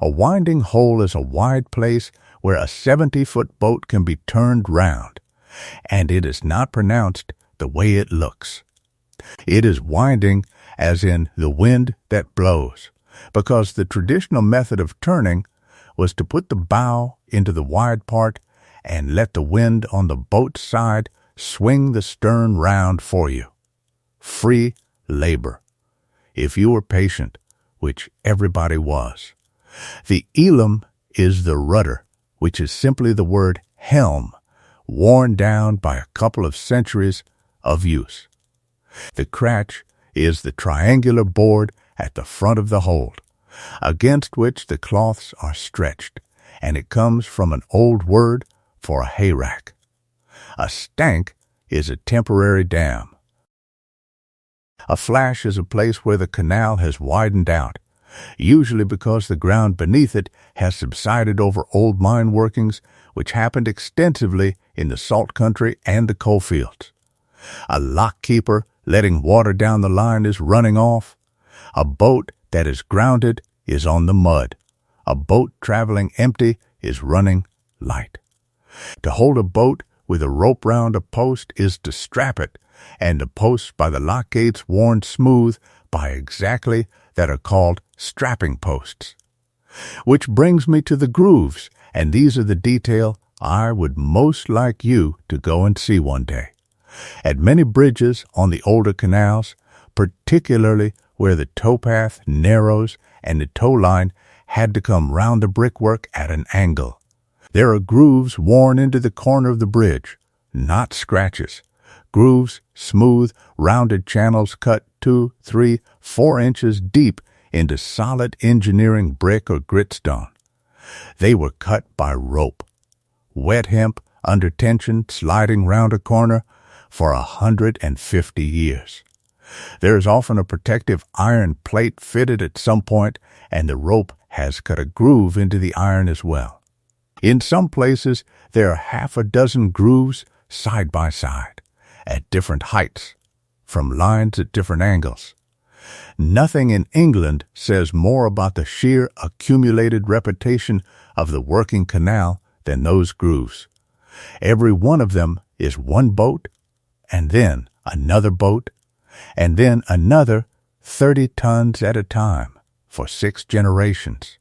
A winding hole is a wide place where a 70-foot boat can be turned round, and it is not pronounced the way it looks. It is winding as in the wind that blows, because the traditional method of turning was to put the bow into the wide part and let the wind on the boat's side swing the stern round for you. Free labor, if you were patient, which everybody was. The elam is the rudder, which is simply the word helm, worn down by a couple of centuries of use. The cratch is the triangular board at the front of the hold, against which the cloths are stretched, and it comes from an old word for a hayrack. A stank is a temporary dam. A flash is a place where the canal has widened out, usually because the ground beneath it has subsided over old mine workings, which happened extensively in the salt country and the coal fields. A lock keeper letting water down the line is running off. A boat that is grounded is on the mud. A boat traveling empty is running light. To hold a boat with a rope round a post is to strap it, and the posts by the lock gates worn smooth by exactly that are called strapping posts. Which brings me to the grooves, and these are the detail I would most like you to go and see one day. At many bridges on the older canals, particularly where the towpath narrows and the tow line had to come round the brickwork at an angle, there are grooves worn into the corner of the bridge, not scratches. Grooves, smooth, rounded channels cut 2, 3, 4 inches deep into solid engineering brick or gritstone. They were cut by rope. Wet hemp, under tension, sliding round a corner for 150 years. There is often a protective iron plate fitted at some point, and the rope has cut a groove into the iron as well. In some places, there are half a dozen grooves side by side, at different heights, from lines at different angles. Nothing in England says more about the sheer accumulated reputation of the working canal than those grooves. Every one of them is one boat, and then another boat, and then another 30 tons at a time for 6 generations.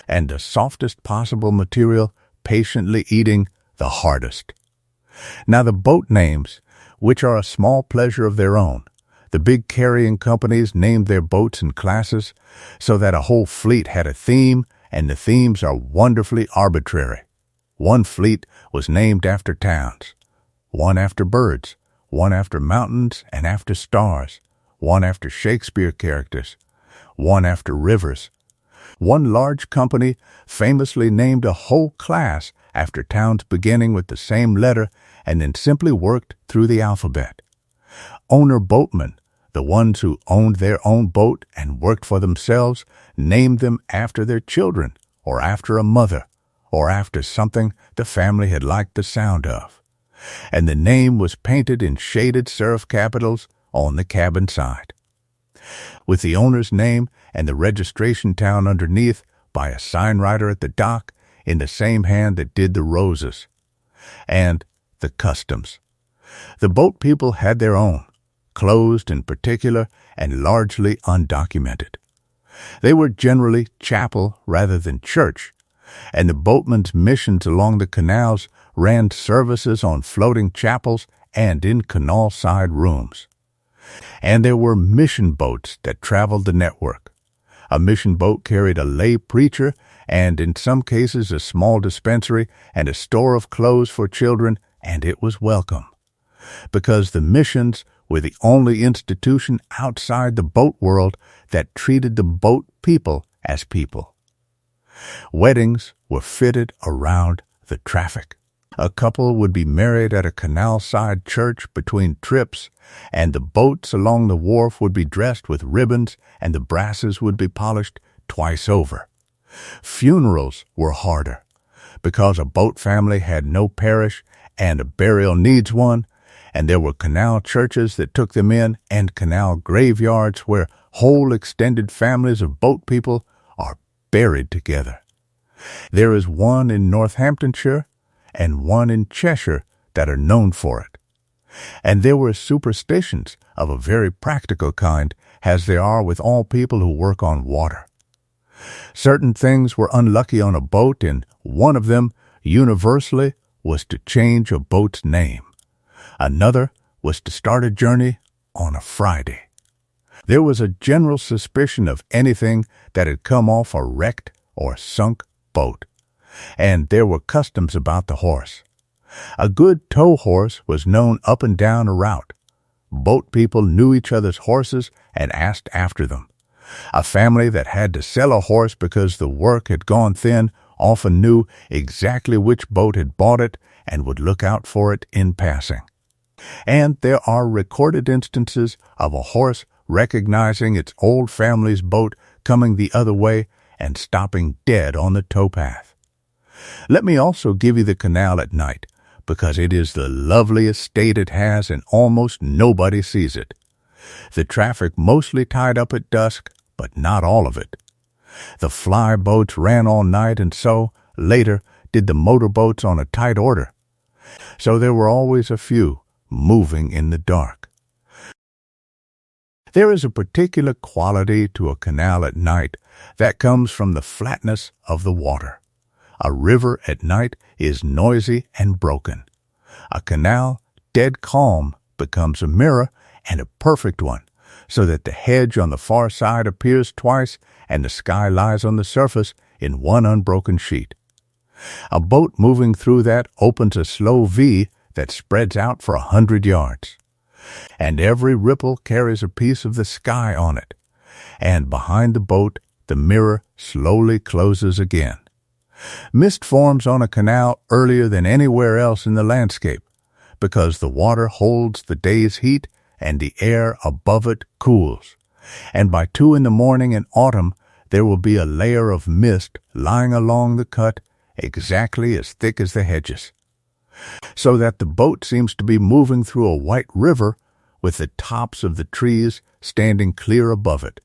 And the softest possible material patiently eating the hardest. Now the boat names, which are a small pleasure of their own, the big carrying companies named their boats in classes so that a whole fleet had a theme, and the themes are wonderfully arbitrary. One fleet was named after towns, one after birds, one after mountains and after stars, one after Shakespeare characters, one after rivers. One large company famously named a whole class after towns beginning with the same letter and then simply worked through the alphabet. Owner boatmen, the ones who owned their own boat and worked for themselves, named them after their children or after a mother or after something the family had liked the sound of. And the name was painted in shaded serif capitals on the cabin side, with the owner's name and the registration town underneath by a signwriter at the dock in the same hand that did the roses, and the customs. The boat people had their own, closed in particular and largely undocumented. They were generally chapel rather than church, and the boatmen's missions along the canals ran services on floating chapels and in canal-side rooms. And there were mission boats that traveled the network. A mission boat carried a lay preacher and in some cases a small dispensary and a store of clothes for children, and it was welcome. Because the missions were the only institution outside the boat world that treated the boat people as people. Weddings were fitted around the traffic. A couple would be married at a canal-side church between trips, and the boats along the wharf would be dressed with ribbons, and the brasses would be polished twice over. Funerals were harder. Because a boat family had no parish and a burial needs one, and there were canal churches that took them in, and canal graveyards where whole extended families of boat people are buried together. There is one in Northamptonshire and one in Cheshire that are known for it. And there were superstitions of a very practical kind, as there are with all people who work on water. Certain things were unlucky on a boat, and one of them, universally, was to change a boat's name. Another was to start a journey on a Friday. There was a general suspicion of anything that had come off a wrecked or sunk boat, and there were customs about the horse. A good tow horse was known up and down a route. Boat people knew each other's horses and asked after them. A family that had to sell a horse because the work had gone thin often knew exactly which boat had bought it and would look out for it in passing. And there are recorded instances of a horse recognizing its old family's boat coming the other way and stopping dead on the towpath. Let me also give you the canal at night, because it is the loveliest state it has and almost nobody sees it. The traffic mostly tied up at dusk, but not all of it. The fly boats ran all night, and so, later, did the motorboats on a tight order. So there were always a few moving in the dark. There is a particular quality to a canal at night that comes from the flatness of the water. A river at night is noisy and broken. A canal, dead calm, becomes a mirror, and a perfect one, so that the hedge on the far side appears twice and the sky lies on the surface in one unbroken sheet. A boat moving through that opens a slow V that spreads out for 100 yards. And every ripple carries a piece of the sky on it, and behind the boat the mirror slowly closes again. Mist forms on a canal earlier than anywhere else in the landscape, because the water holds the day's heat and the air above it cools, and by 2 a.m. in autumn there will be a layer of mist lying along the cut exactly as thick as the hedges, so that the boat seems to be moving through a white river with the tops of the trees standing clear above it.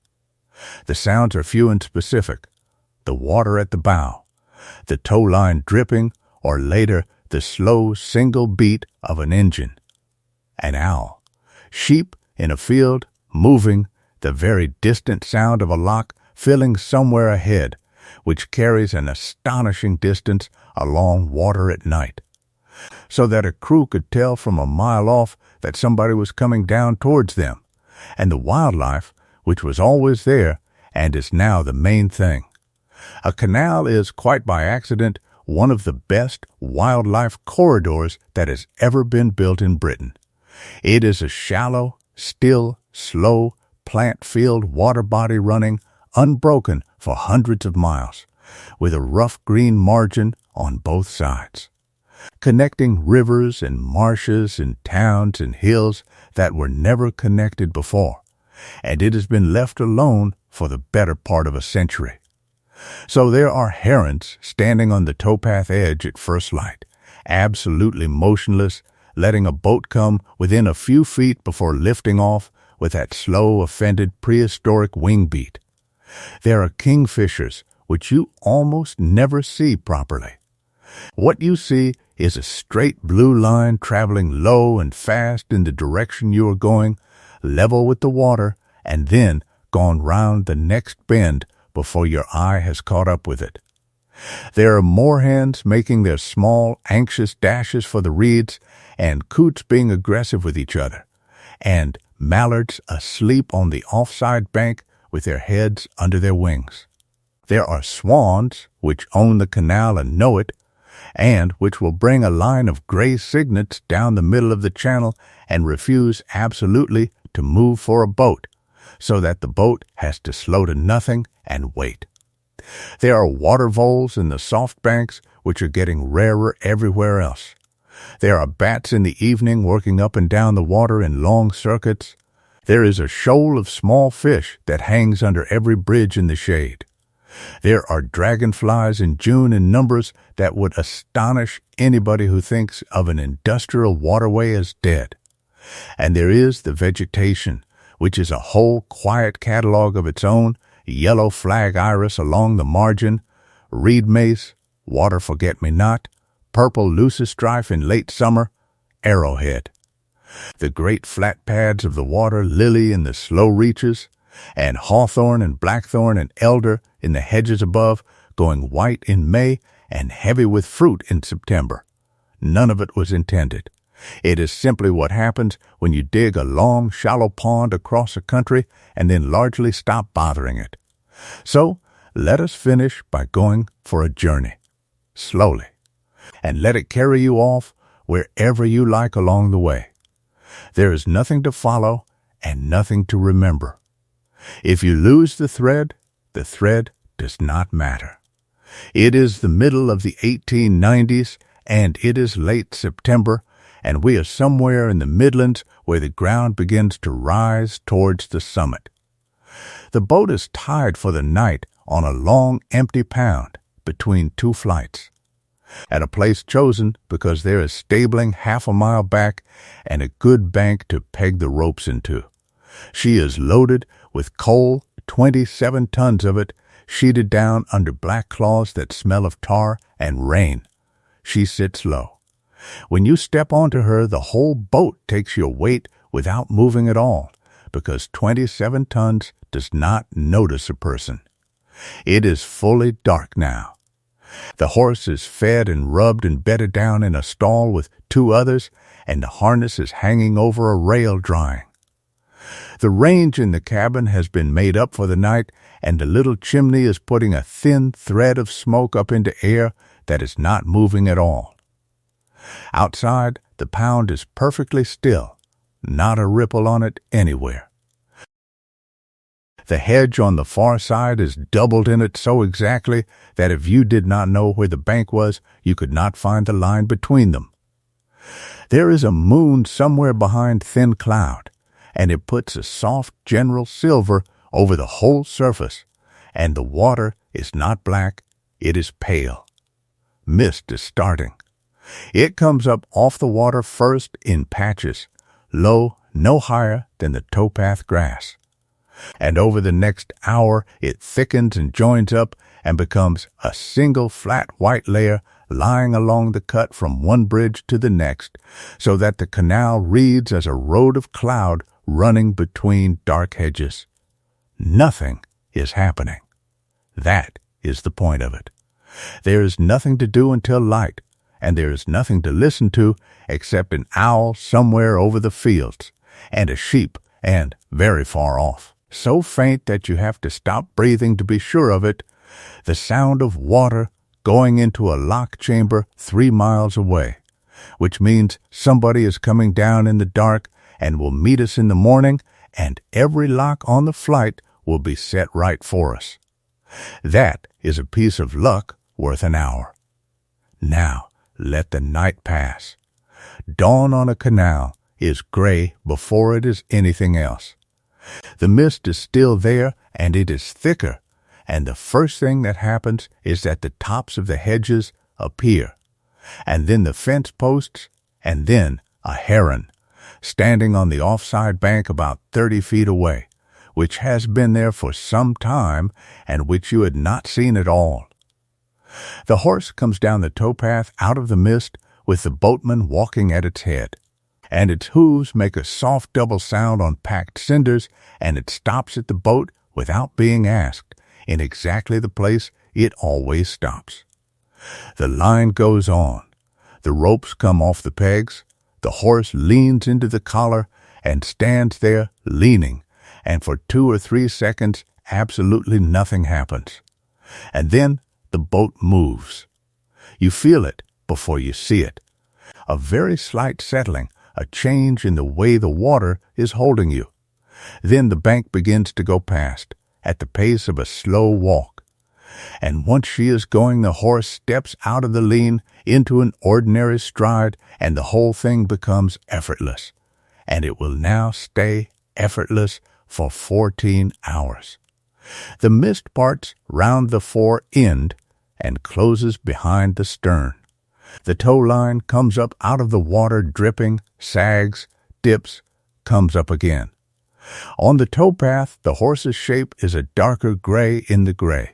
The sounds are few and specific: the water at the bow, the tow line dripping, or later the slow single beat of an engine. An owl, sheep in a field moving, the very distant sound of a lock filling somewhere ahead, which carries an astonishing distance along water at night, so that a crew could tell from a mile off that somebody was coming down towards them, and the wildlife, which was always there and is now the main thing. A canal is, quite by accident, one of the best wildlife corridors that has ever been built in Britain. It is a shallow, still, slow, plant-filled water body running unbroken for hundreds of miles, with a rough green margin on both sides, connecting rivers and marshes and towns and hills that were never connected before, and it has been left alone for the better part of a century. So there are herons standing on the towpath edge at first light, absolutely motionless, letting a boat come within a few feet before lifting off with that slow, offended, prehistoric wing beat. There are kingfishers, which you almost never see properly. What you see is a straight blue line traveling low and fast in the direction you are going, level with the water, and then gone round the next bend before your eye has caught up with it. There are moorhens making their small, anxious dashes for the reeds, and coots being aggressive with each other, and mallards asleep on the offside bank with their heads under their wings. There are swans, which own the canal and know it, and which will bring a line of gray cygnets down the middle of the channel and refuse absolutely to move for a boat, so that the boat has to slow to nothing and wait. There are water voles in the soft banks, which are getting rarer everywhere else. There are bats in the evening working up and down the water in long circuits. There is a shoal of small fish that hangs under every bridge in the shade. There are dragonflies in June in numbers that would astonish anybody who thinks of an industrial waterway as dead. And there is the vegetation, which is a whole quiet catalog of its own, yellow flag iris along the margin, reed mace, water forget-me-not, purple leucostrife in late summer, arrowhead. The great flat pads of the water lily in the slow reaches, and hawthorn and blackthorn and elder in the hedges above, going white in May and heavy with fruit in September. None of it was intended. It is simply what happens when you dig a long, shallow pond across a country and then largely stop bothering it. So, let us finish by going for a journey, slowly, and let it carry you off wherever you like along the way. There is nothing to follow and nothing to remember. If you lose the thread does not matter. It is the middle of the 1890s, and it is late September, and we are somewhere in the Midlands where the ground begins to rise towards the summit. The boat is tied for the night on a long, empty pound between two flights, at a place chosen because there is stabling half a mile back and a good bank to peg the ropes into. She is loaded with coal, 27 tons of it, sheeted down under black cloths that smell of tar and rain. She sits low. When you step onto her, the whole boat takes your weight without moving at all, because 27 tons does not notice a person. It is fully dark now. The horse is fed and rubbed and bedded down in a stall with two others, and the harness is hanging over a rail drying. The range in the cabin has been made up for the night, and the little chimney is putting a thin thread of smoke up into air that is not moving at all. Outside, the pound is perfectly still, not a ripple on it anywhere. The hedge on the far side is doubled in it so exactly that if you did not know where the bank was, you could not find the line between them. There is a moon somewhere behind thin cloud, and it puts a soft general silver over the whole surface, and the water is not black, it is pale. Mist is starting. It comes up off the water first in patches, low, no higher than the towpath grass. And over the next hour it thickens and joins up and becomes a single flat white layer lying along the cut from one bridge to the next, so that the canal reads as a road of cloud running between dark hedges. Nothing is happening. That is the point of it. There is nothing to do until light, and there is nothing to listen to except an owl somewhere over the fields, and a sheep, and very far off, so faint that you have to stop breathing to be sure of it, the sound of water going into a lock chamber 3 miles away, which means somebody is coming down in the dark and will meet us in the morning, and every lock on the flight will be set right for us. That is a piece of luck worth an hour. Now, let the night pass. Dawn on a canal is gray before it is anything else. The mist is still there, and it is thicker, and the first thing that happens is that the tops of the hedges appear, and then the fence posts, and then a heron, standing on the offside bank about 30 feet away, which has been there for some time, and which you had not seen at all. The horse comes down the towpath out of the mist, with the boatman walking at its head, and its hooves make a soft double sound on packed cinders, and it stops at the boat without being asked, in exactly the place it always stops. The line goes on. The ropes come off the pegs. The horse leans into the collar and stands there leaning, and for 2 or 3 seconds absolutely nothing happens. And then the boat moves. You feel it before you see it. A very slight settling, a change in the way the water is holding you. Then the bank begins to go past, at the pace of a slow walk. And once she is going, the horse steps out of the lean into an ordinary stride, and the whole thing becomes effortless. And it will now stay effortless for 14 hours. The mist parts round the fore end and closes behind the stern. The tow line comes up out of the water, dripping, sags, dips, comes up again. On the tow path, the horse's shape is a darker gray in the gray.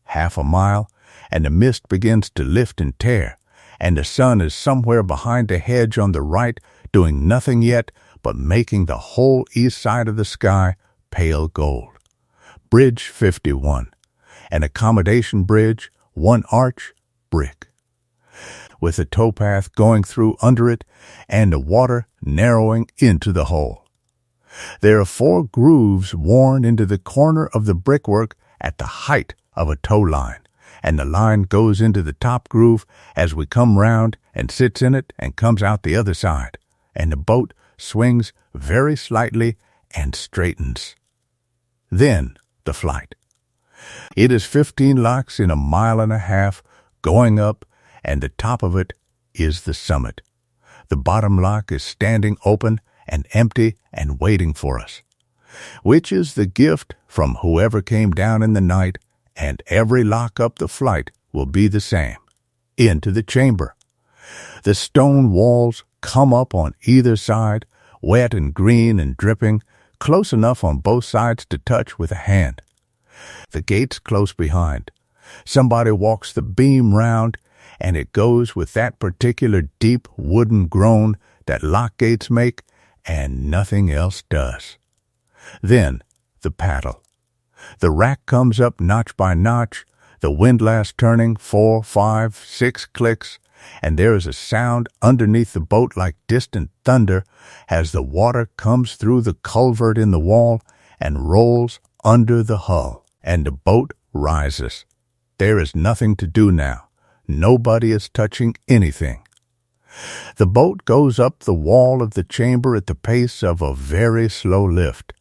Half a mile, and the mist begins to lift and tear, and the sun is somewhere behind a hedge on the right, doing nothing yet but making the whole east side of the sky pale gold. Bridge 51, an accommodation bridge, one arch, brick, with the towpath going through under it and the water narrowing into the hole. There are 4 grooves worn into the corner of the brickwork at the height of a tow line, and the line goes into the top groove as we come round and sits in it and comes out the other side, and the boat swings very slightly and straightens. Then the flight. It is 15 locks in a mile and a half, going up, and the top of it is the summit. The bottom lock is standing open and empty and waiting for us, which is the gift from whoever came down in the night, and every lock up the flight will be the same. Into the chamber. The stone walls come up on either side, wet and green and dripping, close enough on both sides to touch with a hand. The gate's close behind. Somebody walks the beam round, and it goes with that particular deep wooden groan that lock gates make, and nothing else does. Then the paddle. The rack comes up notch by notch, the windlass turning 4, 5, 6 clicks, and there is a sound underneath the boat like distant thunder as the water comes through the culvert in the wall and rolls under the hull, and the boat rises. There is nothing to do now. Nobody is touching anything. The boat goes up the wall of the chamber at the pace of a very slow lift,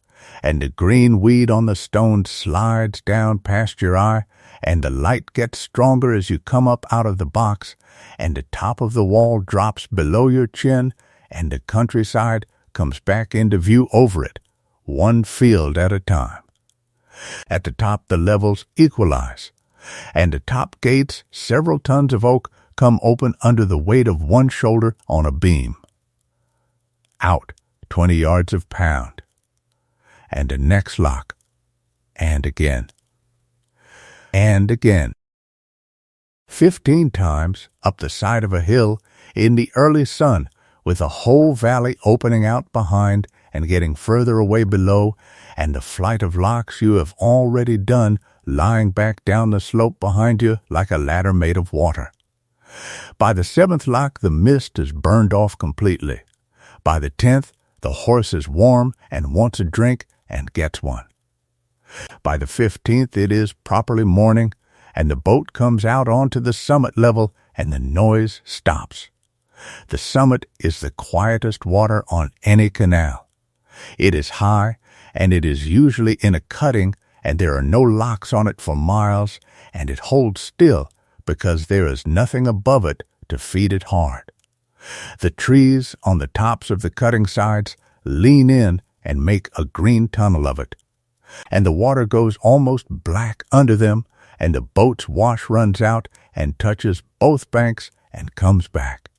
and the green weed on the stone slides down past your eye, and the light gets stronger as you come up out of the box, and the top of the wall drops below your chin, and the countryside comes back into view over it, one field at a time. At the top the levels equalize, and the top gates, several tons of oak, come open under the weight of one shoulder on a beam. Out 20 yards of pound, and the next lock, and again, and again. 15 times up the side of a hill in the early sun, with the whole valley opening out behind and getting further away below, and the flight of locks you have already done lying back down the slope behind you like a ladder made of water. By the 7th lock the mist is burned off completely. By the 10th the horse is warm and wants a drink and gets one. By the 15th it is properly morning, and the boat comes out onto the summit level, and the noise stops. The summit is the quietest water on any canal. It is high, and it is usually in a cutting, and there are no locks on it for miles, and it holds still because there is nothing above it to feed it hard. The trees on the tops of the cutting sides lean in and make a green tunnel of it, and the water goes almost black under them, and the boat's wash runs out and touches both banks and comes back.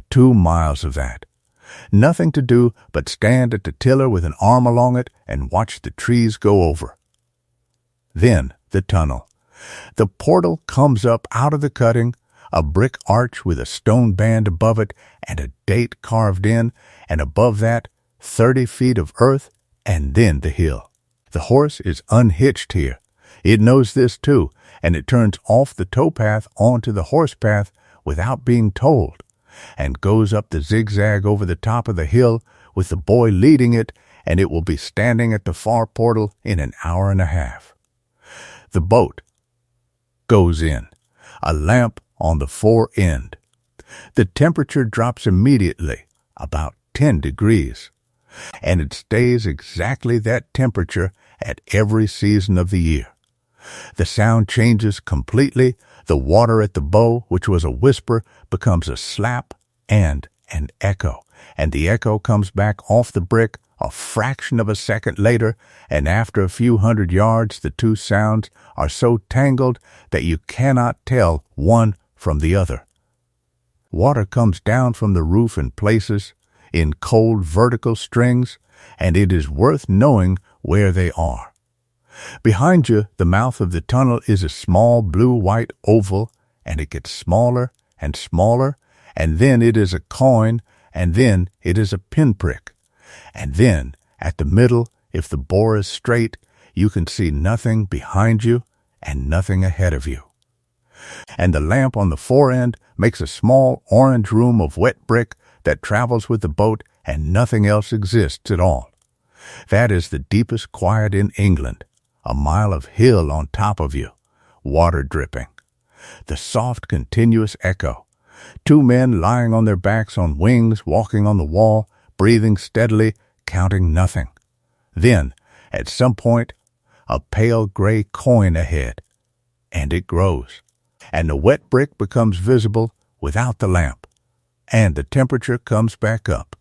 2 miles of that. Nothing to do but stand at the tiller with an arm along it and watch the trees go over. Then the tunnel. The portal comes up out of the cutting, a brick arch with a stone band above it and a date carved in, and above that 30 feet of earth, and then the hill. The horse is unhitched here. It knows this too, and it turns off the towpath onto the horse path without being told, and goes up the zigzag over the top of the hill with the boy leading it, and it will be standing at the far portal in an hour and a half. The boat, goes in, a lamp on the fore end. The temperature drops immediately, about 10 degrees, and it stays exactly that temperature at every season of the year. The sound changes completely. The water at the bow, which was a whisper, becomes a slap and an echo, and the echo comes back off the brick a fraction of a second later, and after a few hundred yards the two sounds are so tangled that you cannot tell one from the other. Water comes down from the roof in places, in cold vertical strings, and it is worth knowing where they are. Behind you, the mouth of the tunnel is a small blue-white oval, and it gets smaller and smaller, and then it is a coin, and then it is a pinprick. And then, at the middle, if the bore is straight, you can see nothing behind you and nothing ahead of you. And the lamp on the fore end makes a small orange room of wet brick that travels with the boat, and nothing else exists at all. That is the deepest quiet in England, a mile of hill on top of you, water dripping. The soft, continuous echo. Two men lying on their backs on wings, walking on the wall, breathing steadily, counting nothing. Then, at some point, a pale gray coin ahead, and it grows, and the wet brick becomes visible without the lamp, and the temperature comes back up,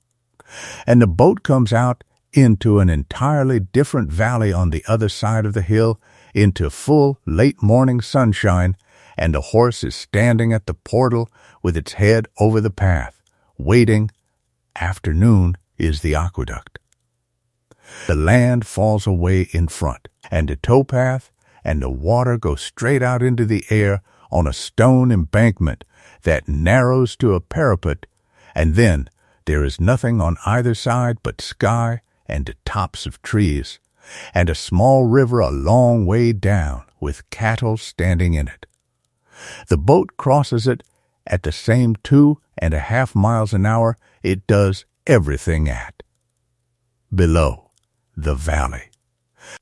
and the boat comes out into an entirely different valley on the other side of the hill, into full late morning sunshine, and the horse is standing at the portal with its head over the path, waiting. Afternoon is the aqueduct. The land falls away in front, and the towpath and the water go straight out into the air on a stone embankment that narrows to a parapet, and then there is nothing on either side but sky and the tops of trees, and a small river a long way down with cattle standing in it. The boat crosses it at the same 2.5 miles an hour it does everything at. Below, the valley.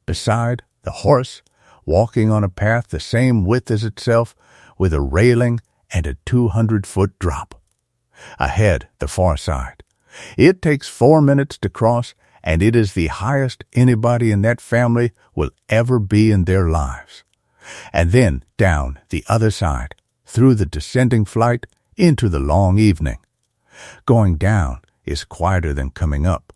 Beside, the horse, walking on a path the same width as itself, with a railing and a 200-foot drop. Ahead, the far side. It takes 4 minutes to cross, and it is the highest anybody in that family will ever be in their lives. And then down the other side, through the descending flight, into the long evening. Going down is quieter than coming up.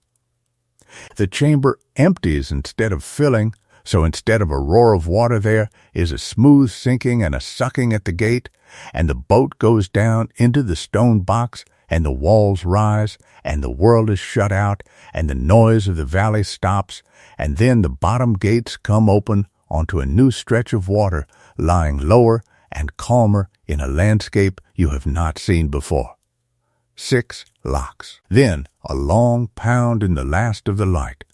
The chamber empties instead of filling, so instead of a roar of water there is a smooth sinking and a sucking at the gate, and the boat goes down into the stone box, and the walls rise, and the world is shut out, and the noise of the valley stops, and then the bottom gates come open onto a new stretch of water, lying lower and calmer in a landscape you have not seen before. 6 locks. Then a long pound in the last of the light,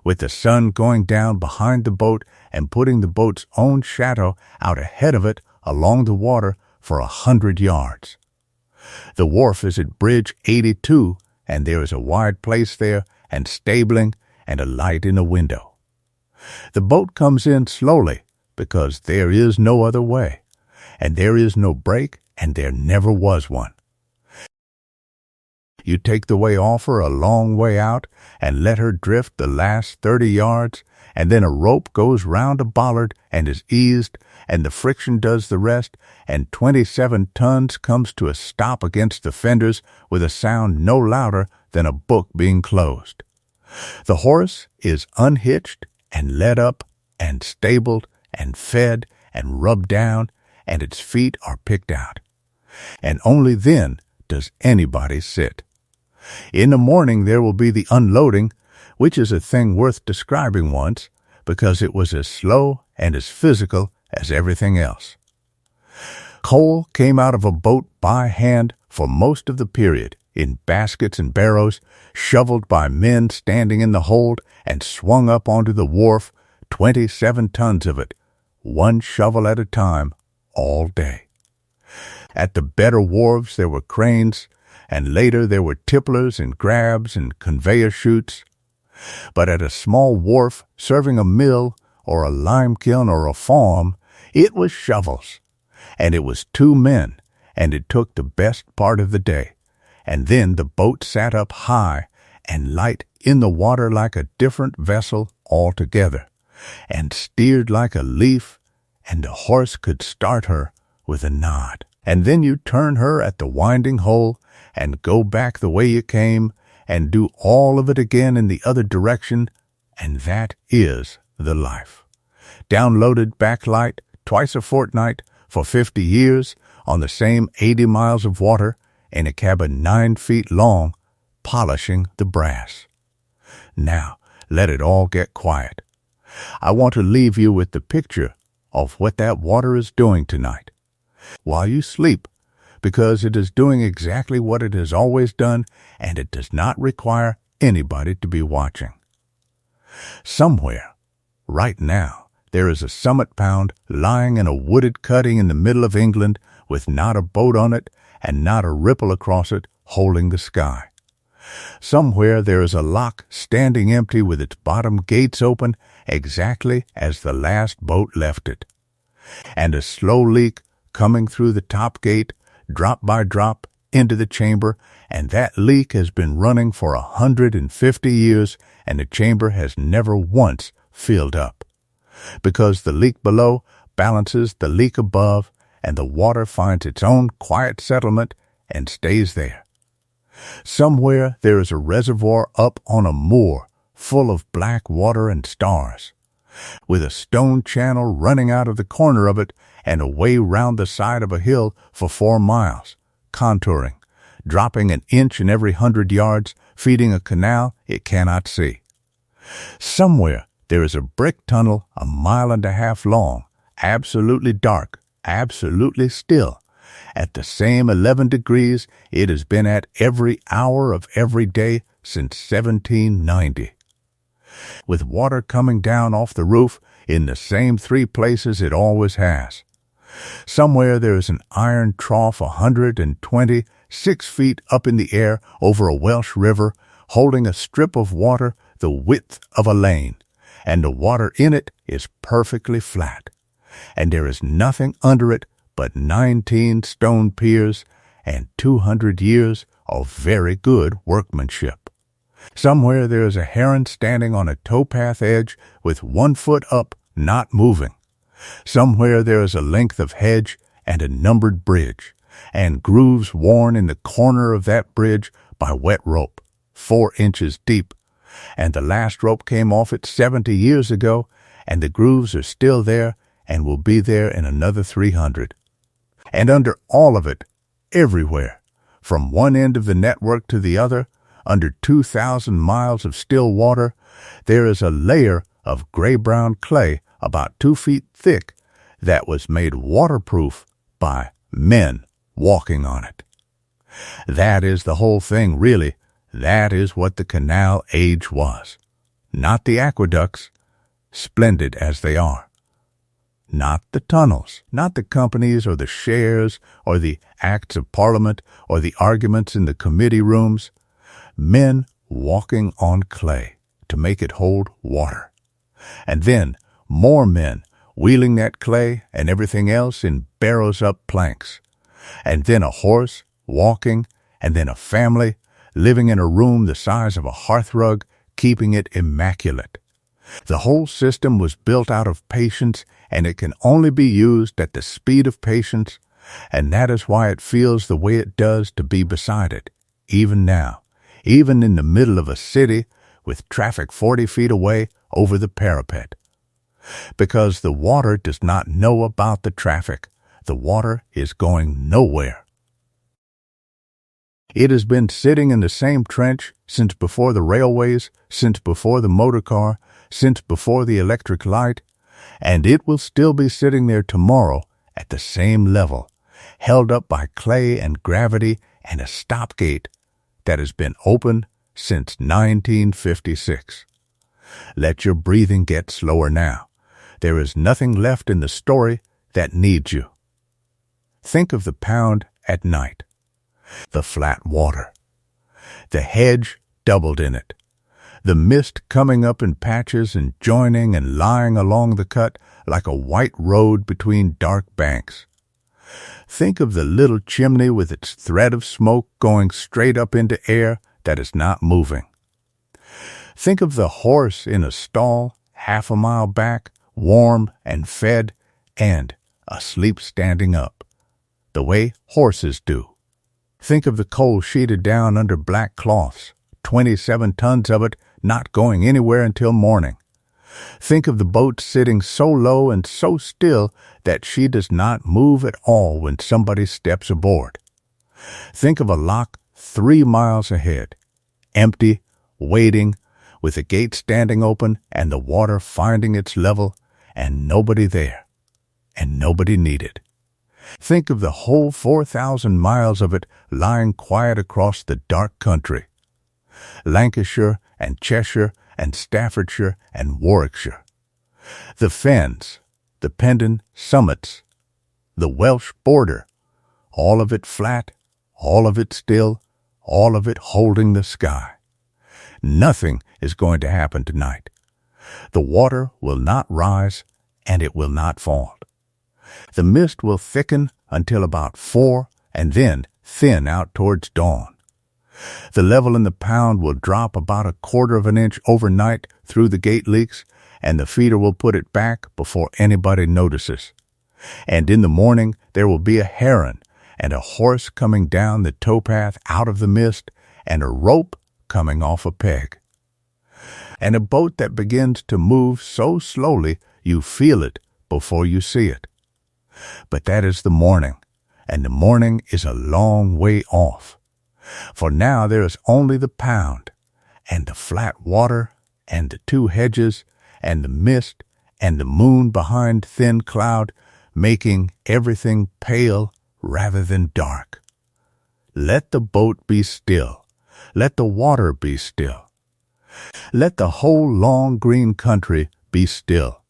with the sun going down behind the boat and putting the boat's own shadow out ahead of it along the water for 100 yards. The wharf is at Bridge 82, and there is a wide place there, and stabling, and a light in a window. The boat comes in slowly, because there is no other way, and there is no break, and there never was one. You take the way off her a long way out, and let her drift the last 30 yards, and then a rope goes round a bollard and is eased, and the friction does the rest, and 27 tons comes to a stop against the fenders with a sound no louder than a book being closed. The horse is unhitched and led up and stabled and fed and rubbed down, and its feet are picked out. And only then does anybody sit. In the morning there will be the unloading, which is a thing worth describing once, because it was as slow and as physical as everything else. Coal came out of a boat by hand for most of the period, in baskets and barrows, shoveled by men standing in the hold, and swung up onto the wharf, 27 tons of it, one shovel at a time, all day. At the better wharves there were cranes, and later there were tipplers and grabs and conveyor chutes. But at a small wharf serving a mill or a lime kiln or a farm, it was shovels. and it was 2 men, and it took the best part of the day. And then the boat sat up high and light in the water like a different vessel altogether, and steered like a leaf, and the horse could start her with a nod. And then you turn her at the winding hole and go back the way you came and do all of it again in the other direction, and that is the life. Downloaded backlight twice a fortnight for 50 years on the same 80 miles of water in a cabin 9 feet long, polishing the brass. Now, let it all get quiet. I want to leave you with the picture of what that water is doing tonight, while you sleep, because it is doing exactly what it has always done, and it does not require anybody to be watching. Somewhere, right now, there is a summit pound lying in a wooded cutting in the middle of England with not a boat on it and not a ripple across it holding the sky. Somewhere there is a lock standing empty with its bottom gates open exactly as the last boat left it, and a slow leak coming through the top gate, drop by drop, into the chamber, and that leak has been running for 150 years, and the chamber has never once filled up, because the leak below balances the leak above, and the water finds its own quiet settlement and stays there. Somewhere there is a reservoir up on a moor full of black water and stars, with a stone channel running out of the corner of it and away round the side of a hill for 4 miles, contouring, dropping an inch in every 100 yards, feeding a canal it cannot see. Somewhere there is a brick tunnel 1.5 miles long, absolutely dark, absolutely still, at the same 11 degrees it has been at every hour of every day since 1790. With water coming down off the roof in the same 3 places it always has. Somewhere there is an iron trough 126 feet up in the air over a Welsh river, holding a strip of water the width of a lane, and the water in it is perfectly flat, and there is nothing under it but 19 stone piers and 200 years of very good workmanship. Somewhere there is a heron standing on a towpath edge with 1 foot up, not moving. Somewhere there is a length of hedge and a numbered bridge, and grooves worn in the corner of that bridge by wet rope, 4 inches deep, and the last rope came off it 70 years ago, and the grooves are still there and will be there in another 300. And under all of it, everywhere, from one end of the network to the other, under 2,000 miles of still water, there is a layer of gray-brown clay about 2 feet thick that was made waterproof by men walking on it. That is the whole thing, really. That is what the canal age was. Not the aqueducts, splendid as they are. Not the tunnels, not the companies or the shares or the acts of parliament or the arguments in the committee rooms. Men walking on clay to make it hold water. And then more men wheeling that clay and everything else in barrows-up planks. And then a horse walking, and then a family living in a room the size of a hearthrug, keeping it immaculate. The whole system was built out of patience, and it can only be used at the speed of patience, and that is why it feels the way it does to be beside it, even now, even in the middle of a city with traffic 40 feet away over the parapet. Because the water does not know about the traffic. The water is going nowhere. It has been sitting in the same trench since before the railways, since before the motor car, since before the electric light, and it will still be sitting there tomorrow at the same level, held up by clay and gravity and a stopgate that has been open since 1956. Let your breathing get slower now. There is nothing left in the story that needs you. Think of the pound at night. The flat water. The hedge doubled in it. The mist coming up in patches and joining and lying along the cut like a white road between dark banks. Think of the little chimney with its thread of smoke going straight up into air that is not moving. Think of the horse in a stall half a mile back, warm and fed, and asleep standing up, the way horses do. Think of the coal sheeted down under black cloths, 27 tons of it not going anywhere until morning. Think of the boat sitting so low and so still that she does not move at all when somebody steps aboard. Think of a lock 3 miles ahead, empty, waiting, with the gate standing open and the water finding its level, and nobody there, and nobody needed. Think of the whole 4,000 miles of it lying quiet across the dark country. Lancashire and Cheshire and Staffordshire and Warwickshire. The fens, the Pendon summits, the Welsh border, all of it flat, all of it still, all of it holding the sky. Nothing is going to happen tonight. The water will not rise and it will not fall. The mist will thicken until about 4 and then thin out towards dawn. The level in the pound will drop about 1/4 of an inch overnight through the gate leaks, and the feeder will put it back before anybody notices. And in the morning there will be a heron and a horse coming down the towpath out of the mist and a rope coming off a peg. And a boat that begins to move so slowly you feel it before you see it. But that is the morning, and the morning is a long way off. For now there is only the pound, and the flat water, and the 2 hedges, and the mist, and the moon behind thin cloud, making everything pale rather than dark. Let the boat be still. Let the water be still. Let the whole long green country be still.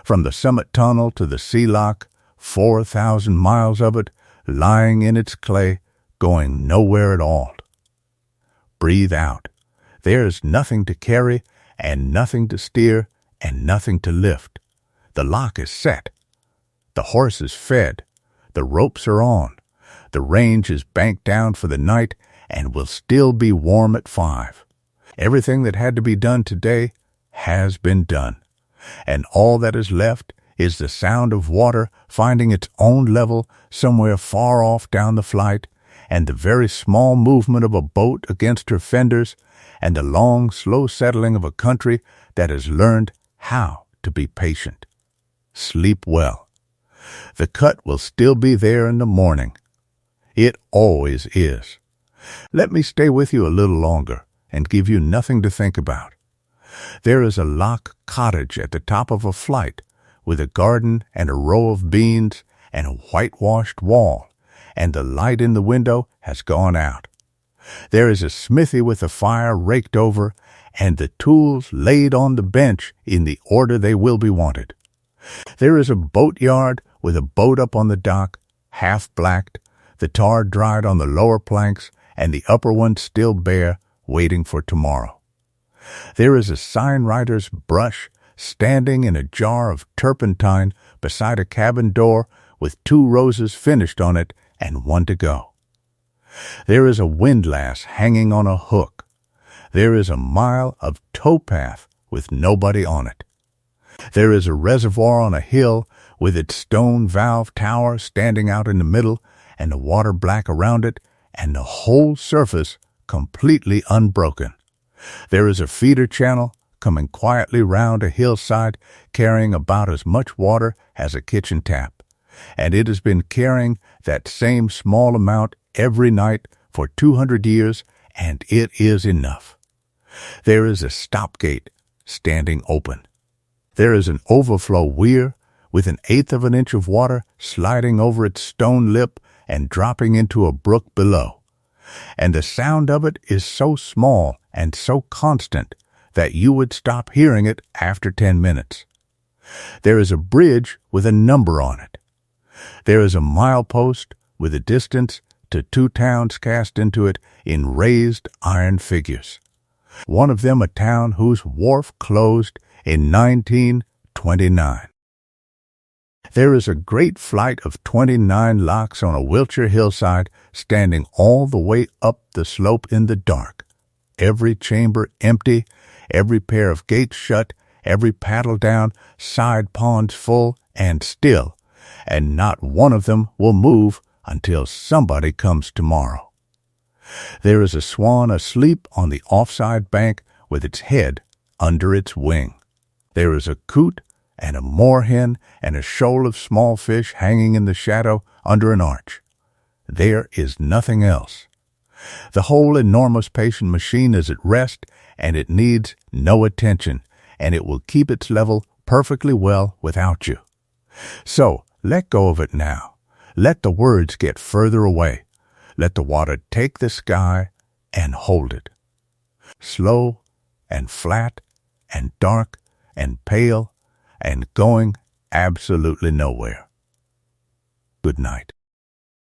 From the summit tunnel to the sea lock, 4,000 miles of it, lying in its clay, going nowhere at all. Breathe out. There is nothing to carry, and nothing to steer, and nothing to lift. The lock is set. The horse is fed. The ropes are on. The range is banked down for the night, and will still be warm at 5. Everything that had to be done today has been done, and all that is left is the sound of water finding its own level somewhere far off down the flight, and the very small movement of a boat against her fenders, and the long, slow settling of a country that has learned how to be patient. Sleep well. The cut will still be there in the morning. It always is. Let me stay with you a little longer and give you nothing to think about. There is a lock cottage at the top of a flight with a garden and a row of beans and a whitewashed wall, and the light in the window has gone out. There is a smithy with a fire raked over, and the tools laid on the bench in the order they will be wanted. There is a boatyard with a boat up on the dock, half blacked, the tar dried on the lower planks, and the upper one still bare, waiting for tomorrow. There is a signwriter's brush standing in a jar of turpentine beside a cabin door with 2 roses finished on it and 1 to go. There is a windlass hanging on a hook. There is a mile of towpath with nobody on it. There is a reservoir on a hill with its stone valve tower standing out in the middle and the water black around it, and the whole surface completely unbroken. There is a feeder channel coming quietly round a hillside, carrying about as much water as a kitchen tap, and it has been carrying that same small amount every night for 200 years, and it is enough. There is a stop gate standing open. There is an overflow weir with 1/8 of an inch of water sliding over its stone lip and dropping into a brook below, and the sound of it is so small and so constant that you would stop hearing it after 10 minutes. There is a bridge with a number on it. There is a milepost with a distance to 2 towns cast into it in raised iron figures. One of them a town whose wharf closed in 1929. There is a great flight of 29 locks on a Wiltshire hillside, standing all the way up the slope in the dark. Every chamber empty, every pair of gates shut, every paddle down, side ponds full and still, and not one of them will move until somebody comes tomorrow. There is a swan asleep on the offside bank with its head under its wing. There is a coot and a moorhen and a shoal of small fish hanging in the shadow under an arch. There is nothing else. The whole enormous patient machine is at rest, and it needs no attention, and it will keep its level perfectly well without you. So let go of it now. Let the words get further away. Let the water take the sky and hold it. Slow and flat and dark and pale and going absolutely nowhere. Good night.